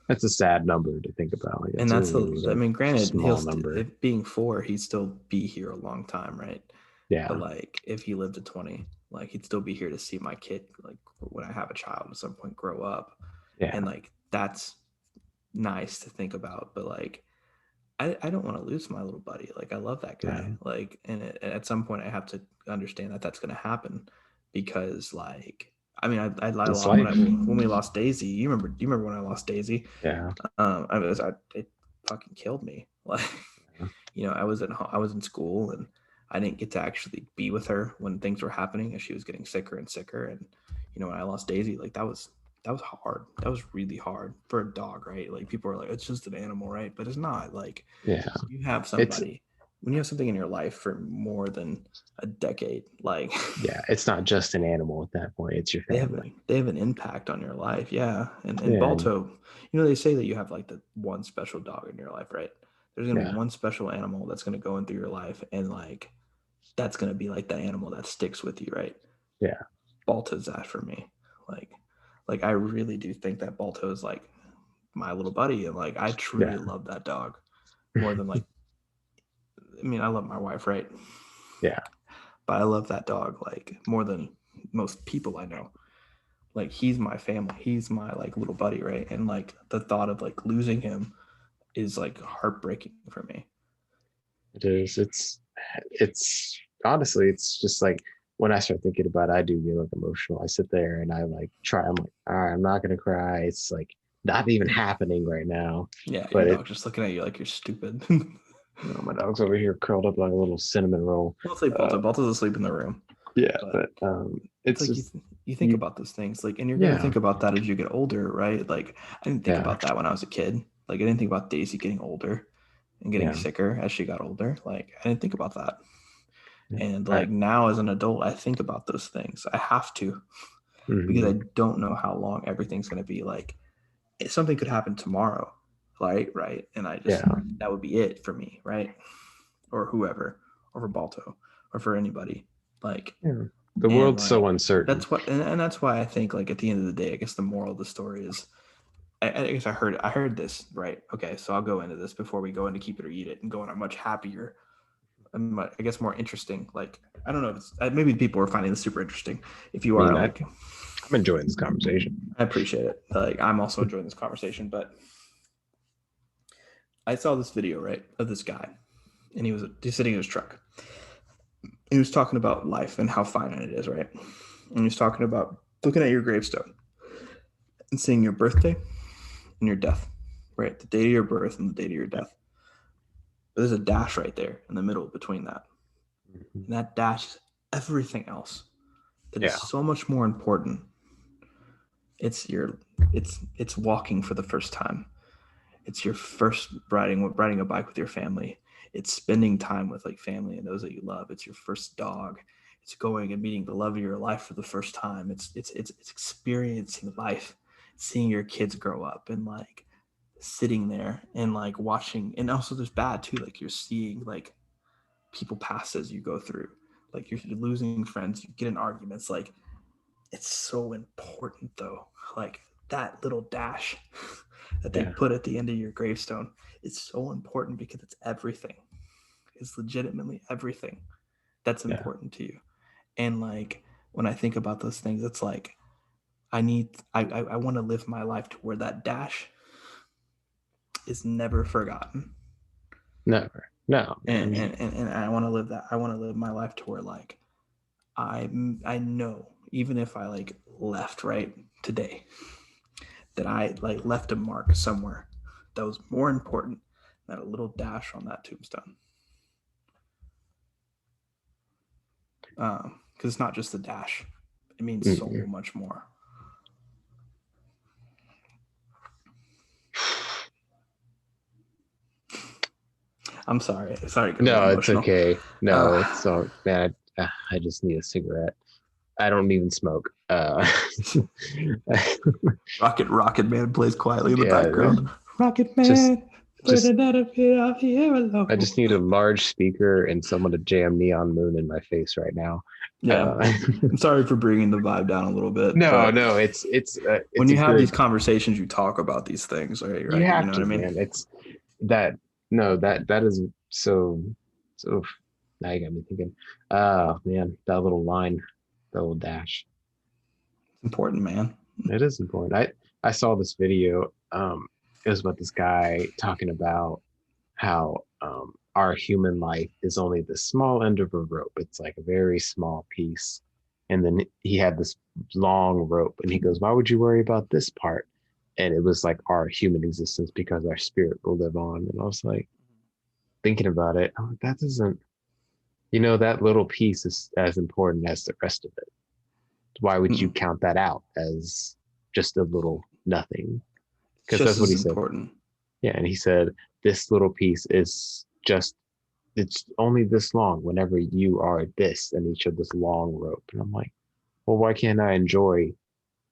that's a sad number to think about. Like And that's a that's really I like mean, granted, small number. if being 4, he'd still be here a long time, right? Yeah. But like, if he lived to 20, like he'd still be here to see my kid, like when I have a child at some point, grow up, Yeah. and like that's nice to think about. But like, I don't want to lose my little buddy. Like, I love that guy. Yeah. Like, and at some point, I have to understand that that's going to happen because like. I mean, I It's lost life. when we lost Daisy. You remember? Do you remember when I lost Daisy? Yeah. It fucking killed me. Like, Yeah. you know, I was in school and I didn't get to actually be with her when things were happening as she was getting sicker and sicker. And you know, when I lost Daisy, like that was hard. That was really hard for a dog, right? Like people are like, it's just an animal, right? But it's not. Like Yeah. you have It's somebody when you have something in your life for more than a decade, like yeah, it's not just an animal at that point. It's your family. they have an impact on your life, yeah. And Yeah. Balto, you know, they say that you have like the one special dog in your life, right? There's gonna be Yeah. one special animal that's gonna go in through your life, and like that's gonna be like the animal that sticks with you, right? Yeah. Balto's that for me. Like, like I really do think that Balto is like my little buddy, and like I truly Yeah. love that dog more than like. I mean, I love my wife, right? Yeah. But I love that dog like more than most people I know. Like he's my family. He's my like little buddy, right? And like the thought of like losing him is like heartbreaking for me. It is. It's honestly, it's just like when I start thinking about it, I do get like emotional. I sit there and I like try. I'm like, all right, I'm not gonna cry. It's like not even happening right now. Yeah, your But dog's just looking at you like you're stupid. my dog's over here curled up like a little cinnamon roll. Well, say Balto. Balto's asleep in the room. Yeah, But but it's it's like just you think about those things, like, and you're gonna yeah, think about that as you get older, right? Like I didn't think yeah, about that when I was a kid. Like I didn't think about Daisy getting older and getting yeah, sicker as she got older. Like I didn't think about that. yeah. And I, like now as an adult, I think about those things. I have to because I mhm, don't know how long everything's gonna be. Like something could happen tomorrow, right? And I just yeah, that would be it for me, right? Or whoever, or for Balto, or for anybody. Like yeah. The and world's so like uncertain. that's what and that's why I think like at the end of the day, I guess the moral of the story is I guess I heard this right. Okay, so I'll go into this before we go into Keep It or Eat It and go on a much happier, I guess more interesting. Like I don't know if it's maybe people are finding this super interesting. If you I are mean, like, I'm enjoying this conversation. I appreciate it. Like I'm also enjoying this conversation, but I saw this video right of this guy, and he's sitting in his truck. He was talking about life and how finite it is, right? And he was talking about looking at your gravestone and seeing your birthday and your death, right? The date of your birth and the date of your death. But there's a dash right there in the middle between that. Mhm. And that dash is everything else that is Yeah, so much more important. It's it's walking for the first time. It's your first riding a bike with your family. It's spending time with like family and those that you love. It's your first dog. It's going and meeting the love of your life for the first time. It's experiencing life, seeing your kids grow up and like sitting there and like watching. And also there's bad too. Like you're seeing like people pass as you go through. Like you're losing friends, you get in arguments. Like it's so important though. Like that little dash that they yeah, put at the end of your gravestone is so important because it's everything. It's legitimately everything that's yeah, important to you. And like when I think about those things, it's like I want to live my life to where that dash is never forgotten. never. No, And man. and I want to live that. I want to live my life to where like I know even if I like left right today that I like left a mark somewhere that was more important than a little dash on that tombstone. Because it's not just a dash; it means so Mm-mm. much more. I'm sorry. Sorry, to get a No, little it's emotional. okay. No, Uh, it's so man. I just need a cigarette. I don't even smoke. Rocket Man plays quietly in the Yeah, background. Rocket just Man, put just another bit of here I alone. just need a large speaker and someone to jam Neon Moon in my face right now. Yeah, Uh, I'm sorry for bringing the vibe down a little bit, no, but no, when it's a you have these good. conversations, you talk about these things, right? You Right? You have know what to, I mean? man. It's that. No, that is so. Now you got me thinking. Oh man, that little line, that little dash. It's important, man. It is important. I saw this video. It was about this guy talking about how our human life is only the small end of a rope. It's like a very small piece. And then he had this long rope, and he goes, "Why would you worry about this part?" And it was like our human existence because our spirit will live on. And I was like thinking about it. I'm like, that doesn't, that little piece is as important as the rest of it. Why would you Mm. count that out as just a little nothing? It's Because just that's what as he said. important. Yeah, and he said this little piece is just it's only this long whenever you are this and each of this long rope. And I'm like, well, why can't I enjoy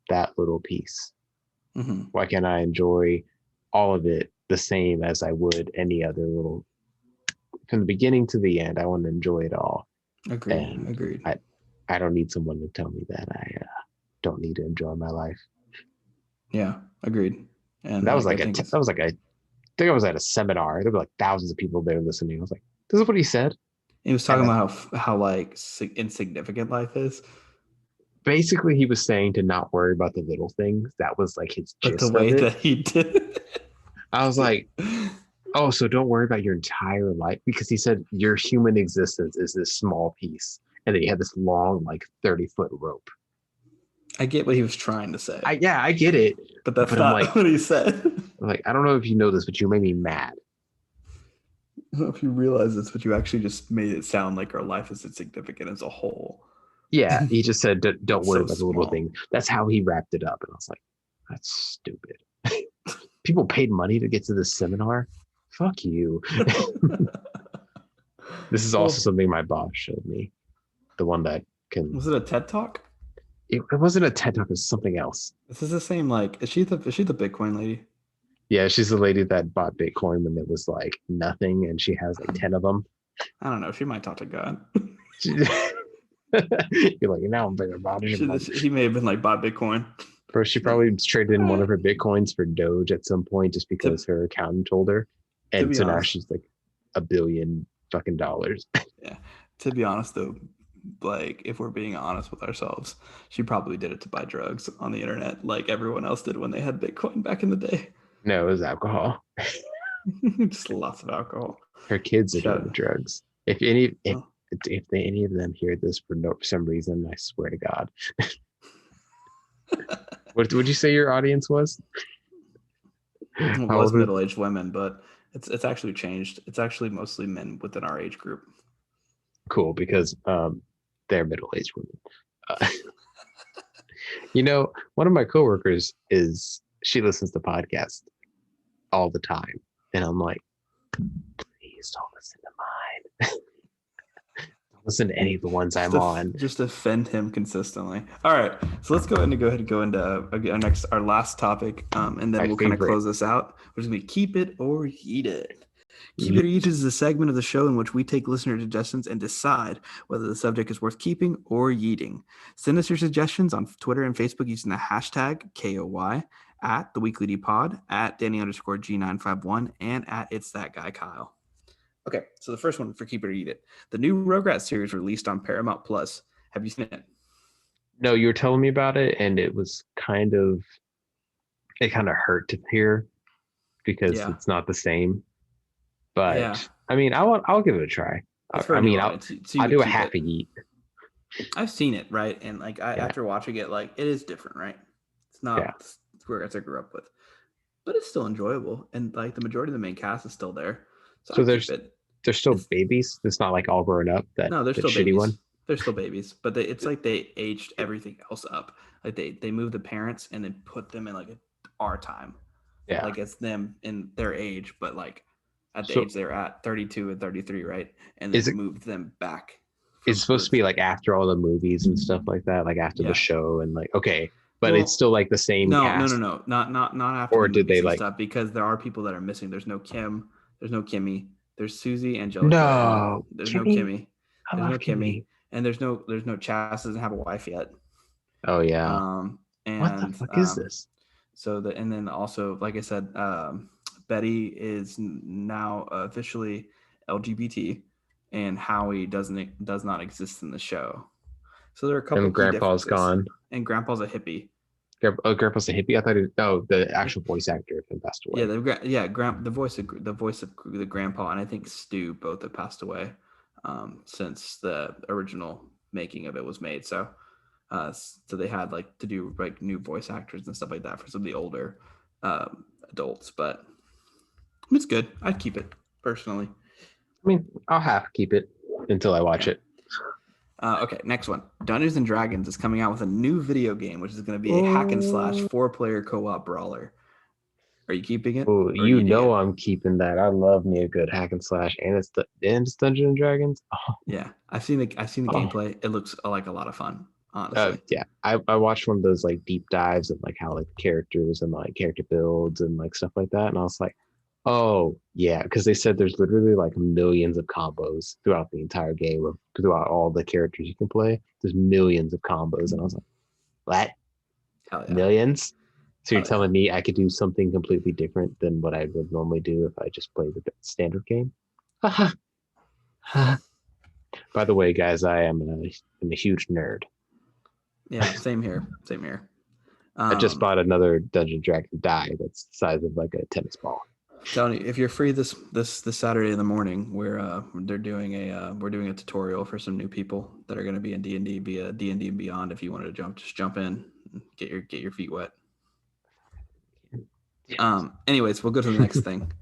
that little piece? Mm-hmm. Why can't I enjoy all of it the same as I would any other little from the beginning to the end? I want to enjoy it all. Agreed. And Agreed. I don't need someone to tell me that I don't need to enjoy my life. Yeah. Agreed. And That was like I like think it's that was like I think I was at a seminar. There were like thousands of people there listening. I was like, this is what he said. he was And talking about how like insignificant life is, basically he was saying to not worry about the little things. That was like his but the gist of way it. that he did I was like, oh, so don't worry about your entire life, because he said your human existence is this small piece. And then he had this long, like 30-foot rope. I get what he was trying to say, I get it. but that's I'm not like, what he said. I'm like, I don't know if you know this, but you made me mad. I don't know if you realize this, but you actually just made it sound like our life is insignificant as a whole. Yeah, he just said, don't It's worry so about the little small. thing. That's how he wrapped it up. And I was like, that's stupid. People paid money to get to this seminar. Fuck you. This is also something my boss showed me. The one that can. Was it a TED Talk? It wasn't a TED Talk. It was something else. This is the same. Like, is she the Bitcoin lady? Yeah, she's the lady that bought Bitcoin when it was like nothing, and she has like 10 of them. I don't know. She might talk to God. You're like, now I'm thinking about it. He may have been like, bought Bitcoin. Bro, she probably traded in one of her Bitcoins for Doge at some point just because her accountant told her. And so now she's like $1 billion fucking dollars. Yeah. To be honest, though, like if we're being honest with ourselves, she probably did it to buy drugs on the internet like everyone else did when they had Bitcoin back in the day. No, it was alcohol. Just lots of alcohol. Her kids are doing the drugs. If any of them hear this for some reason, I swear to God. What would you say your audience was? It was middle-aged women, but it's actually changed. It's actually mostly men within our age group. Cool, because they're middle-aged women. One of my coworkers she listens to podcasts all the time, and I'm like, please don't listen to mine. Don't listen to any of the ones I'm on. Just offend him consistently. All right, so let's go ahead and go into our last topic, and then we'll kind of close this out. We're just gonna keep it or eat it. Keep It or Eat is a segment of the show in which we take listener suggestions and decide whether the subject is worth keeping or yeeting. Send us your suggestions on Twitter and Facebook using the hashtag KOY, at @TheWeeklyDPod, at Danny_G951, and at It's That Guy Kyle. Okay, so the first one for Keep It or Eat It. The new Rugrats series released on Paramount Plus. Have you seen it? No, you were telling me about it, and it kind of hurt to hear because it's not the same. But I mean, I'll give it a try. I'll do a half a yeet. I've seen it, right? And like after watching it, like it is different, right? It's not Rugrats I grew up with, but it's still enjoyable. And like the majority of the main cast is still there. So they're still babies. It's not like all grown up. No, they're still shitty babies. One. They're still babies, but it's like they aged everything else up. Like they moved the parents and then put them in like our time. Yeah. Like it's them in their age, but like at the So age they were at, 32 and 33, right? And is then it moved them back it's from supposed to be like after all the movies and stuff like that, like after the yeah. show and like okay, but it's Well, still like the same cast, no, not after or the did they movies and like stuff because there are people that are missing. There's no Kim, there's no Kimmy, there's Susie, Angelica, and no there's no Kimmy? Kimmy, I love Kimmy. and there's no Chas doesn't have a wife yet. Oh yeah. Um, What the and fuck is this? so the and then also like I said, Betty is now officially LGBT, and Howie does not exist in the show. So there are a couple And key Grandpa's differences. gone. And Grandpa's a hippie. Grandpa's a hippie. I thought the actual voice actor had passed away. The voice of the grandpa and I think Stu both have passed away since the original making of it was made. So they had like to do like new voice actors and stuff like that for some of the older adults, but it's good. I'd keep it personally. I mean, I'll have to keep it until I watch it. Okay, next one. Dungeons and Dragons is coming out with a new video game, which is going to be a hack and slash 4-player co-op brawler. Are you keeping it? Oh, or you know I'm keeping that. I love me a good hack and slash, and it's Dungeons and Dragons. Oh. Yeah, I've seen the gameplay. It looks like a lot of fun, honestly. Yeah, I watched one of those like deep dives of like how like characters and like character builds and like stuff like that, and I was like, oh yeah, because they said there's literally like millions of combos throughout the entire game of throughout all the characters you can play. There's millions of combos, and I was like, what? Hell yeah. Millions? So you're Hell telling me I could do something completely different than what I would normally do if I just played the standard game? By the way, guys, I'm a huge nerd. Yeah, same here. I just bought another Dungeon Dragon die that's the size of like a tennis ball. Telling you, if you're free this Saturday in the morning, we're doing a tutorial for some new people that are going to be in D&D, D&D and Beyond. If you wanted to jump in, get your feet wet. Anyways, we'll go to the next thing.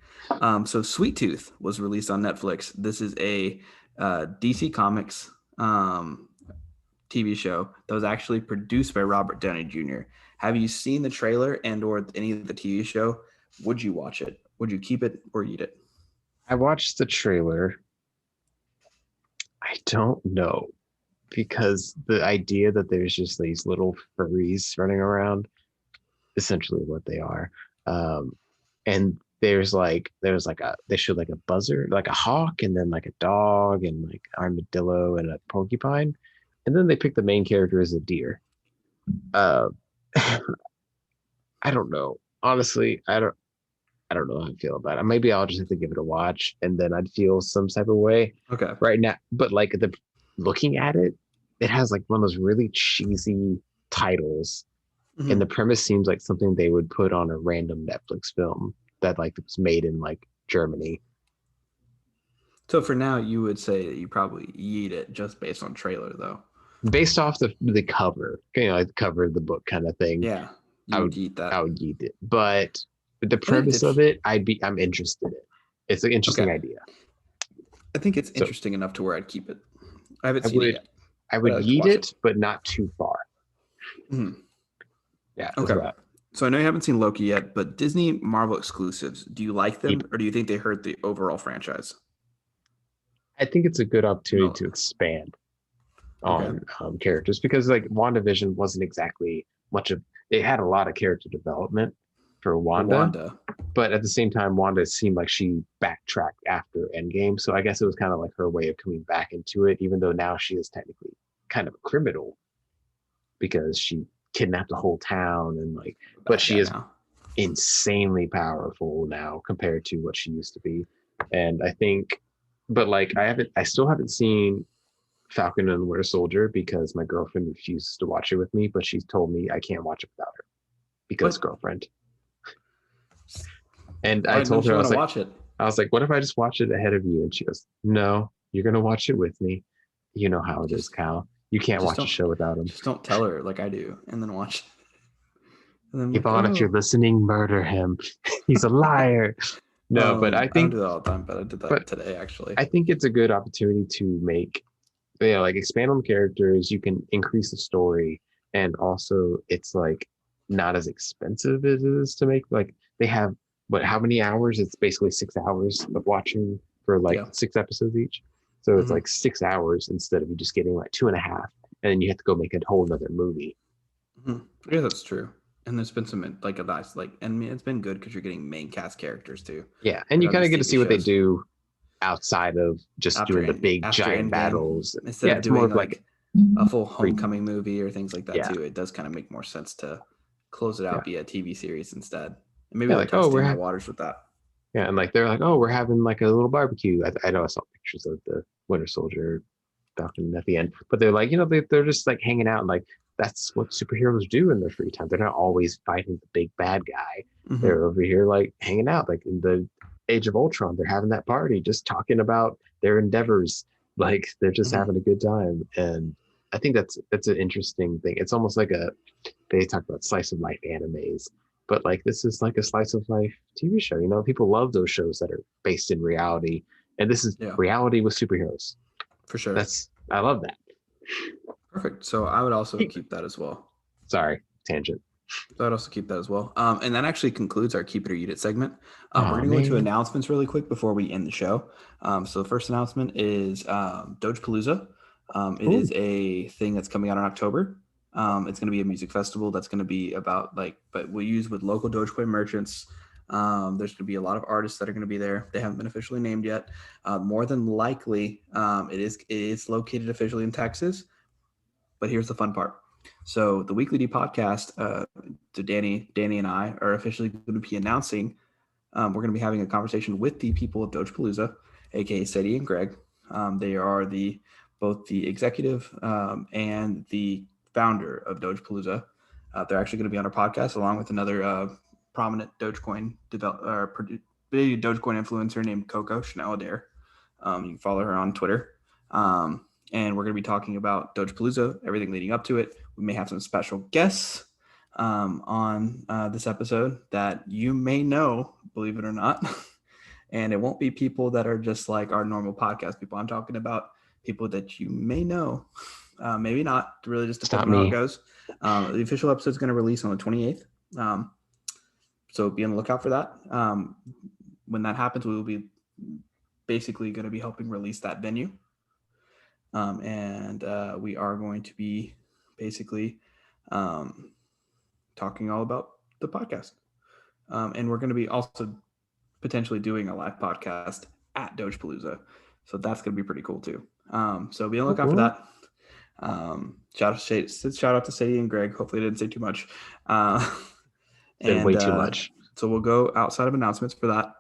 So Sweet Tooth was released on Netflix. This is a DC Comics TV show that was actually produced by Robert Downey Jr. Have you seen the trailer and or any of the TV show? Would you watch it? Would you keep it or eat it? I watched the trailer. I don't know, because the idea that there's just these little furries running around, essentially what they are, and they showed like a buzzard, like a hawk, and then like a dog, and like armadillo and a porcupine, and then they picked the main character as a deer. I don't know. Honestly, I don't know how I feel about it. Maybe I'll just have to give it a watch, and then I'd feel some type of way. Okay. Right now, but like looking at it, it has like one of those really cheesy titles, and the premise seems like something they would put on a random Netflix film that like was made in like Germany. So for now, you would say that you probably eat it just based on trailer, though. Based off the cover, like the cover of the book kind of thing. Yeah, I would eat that. I would eat it, but the premise of it, I'm interested in. It's an interesting idea. I think it's interesting enough to where I'd keep it. I haven't seen it yet. I would eat it, but not too far. Mm-hmm. Yeah. Okay. So I know you haven't seen Loki yet, but Disney Marvel exclusives, do you like them or do you think they hurt the overall franchise? I think it's a good opportunity to expand on characters, because like WandaVision wasn't exactly much of it. Had a lot of character development for Wanda, but at the same time, Wanda seemed like she backtracked after Endgame. So I guess it was kind of like her way of coming back into it, even though now she is technically kind of a criminal because she kidnapped the whole town and like, but she is insanely powerful now compared to what she used to be. And I think, but like I still haven't seen Falcon and the Winter Soldier because my girlfriend refuses to watch it with me, but she's told me I can't watch it without her because girlfriend. And I told her, I was like, what if I just watch it ahead of you? And she goes, no, you're going to watch it with me. You know how it is, Cal. You can't watch a show without him. Just don't tell her like I do and then watch. And then Yvonne, if you're listening, murder him. He's a liar. No, but I think I don't do that all the time, but I did that today actually. I think it's a good opportunity to make, like expand on characters. You can increase the story, and also it's like not as expensive as it is to make. Like they have but how many hours? It's basically 6 hours of watching for like 6 episodes each. So it's like 6 hours instead of you just getting like 2.5, and then you have to go make a whole nother movie. Yeah, that's true. And there's been some like a nice and it's been good because you're getting main cast characters too. Yeah, and you kind of get to see what they do outside of just doing the big giant battles. Instead of doing like a full homecoming movie or things like that too, it does kind of make more sense to close it out via TV series instead. And maybe like testing the waters with that. Yeah, and like they're like, oh, we're having like a little barbecue. I know I saw pictures of the Winter Soldier talking at the end, but they're like, they're just like hanging out, and like that's what superheroes do in their free time. They're not always fighting the big bad guy. They're over here like hanging out. Like in the Age of Ultron, they're having that party, just talking about their endeavors. Like they're just having a good time, and I think that's an interesting thing. It's almost like they talk about slice of life animes. But like this is like a slice of life TV show. People love those shows that are based in reality, and this is reality with superheroes. For sure. I love that. Perfect. So I would also keep that as well. Sorry, tangent. So I'd also keep that as well. And that actually concludes our Keep It or Eat It segment. We're going to go into announcements really quick before we end the show. So the first announcement is Dojapalooza. It is a thing that's coming out in October. It's going to be a music festival that's going to be about but we'll use with local Dogecoin merchants. There's going to be a lot of artists that are going to be there. They haven't been officially named yet. More than likely, it is located officially in Texas. But here's the fun part. So the Weekly D podcast, so Danny and I are officially going to be announcing. We're going to be having a conversation with the people of Dojapalooza, aka Sadie and Greg. They are both the executive and the founder of Dojapalooza. They're actually going to be on our podcast along with another prominent Dogecoin big Dogecoin influencer named Coco Chanel Adair. You can follow her on Twitter. And we're going to be talking about Dojapalooza, everything leading up to it. We may have some special guests on this episode that you may know, believe it or not. And it won't be people that are just like our normal podcast people. I'm talking about people that you may know, maybe not. Really just depending on how it goes. The official episode is going to release on the 28th. So be on the lookout for that. When that happens, we will be basically going to be helping release that venue. And we are going to be basically talking all about the podcast. And we're going to be also potentially doing a live podcast at Dojapalooza. So that's going to be pretty cool too. So be on the lookout for that. Shout out to Sadie and Greg. Hopefully I didn't say too much. Said way too much. So we'll go outside of announcements for that.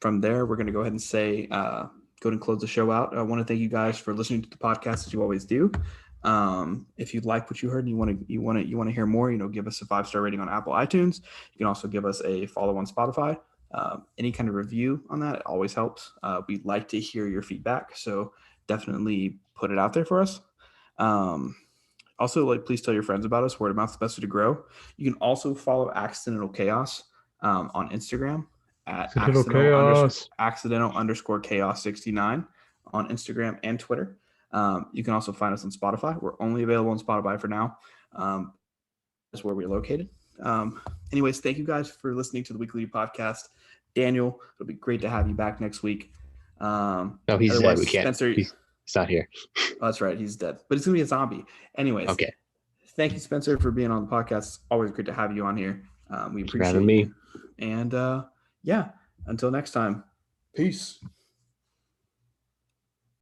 From there, we're going to go ahead and say, go ahead and close the show out. I want to thank you guys for listening to the podcast as you always do. If you like what you heard and you want to hear more, give us a 5-star rating on Apple iTunes. You can also give us a follow on Spotify. Any kind of review on that, it always helps. We'd like to hear your feedback, so definitely put it out there for us. Also, please tell your friends about us. Word of mouth is the best way to grow. You can also follow Accidental Chaos on Instagram at accidental_chaos69 on Instagram and Twitter. You can also find us on Spotify. We're only available on Spotify for now. That's where we're located. Anyways, thank you guys for listening to the Weekly podcast. Daniel, it'll be great to have you back next week. No, he's dead. We can't. Spencer, he's not here. Oh, that's right. He's dead. But it's going to be a zombie. Anyways. Okay. Thank you, Spencer, for being on the podcast. It's always great to have you on here. We appreciate it. And until next time, peace.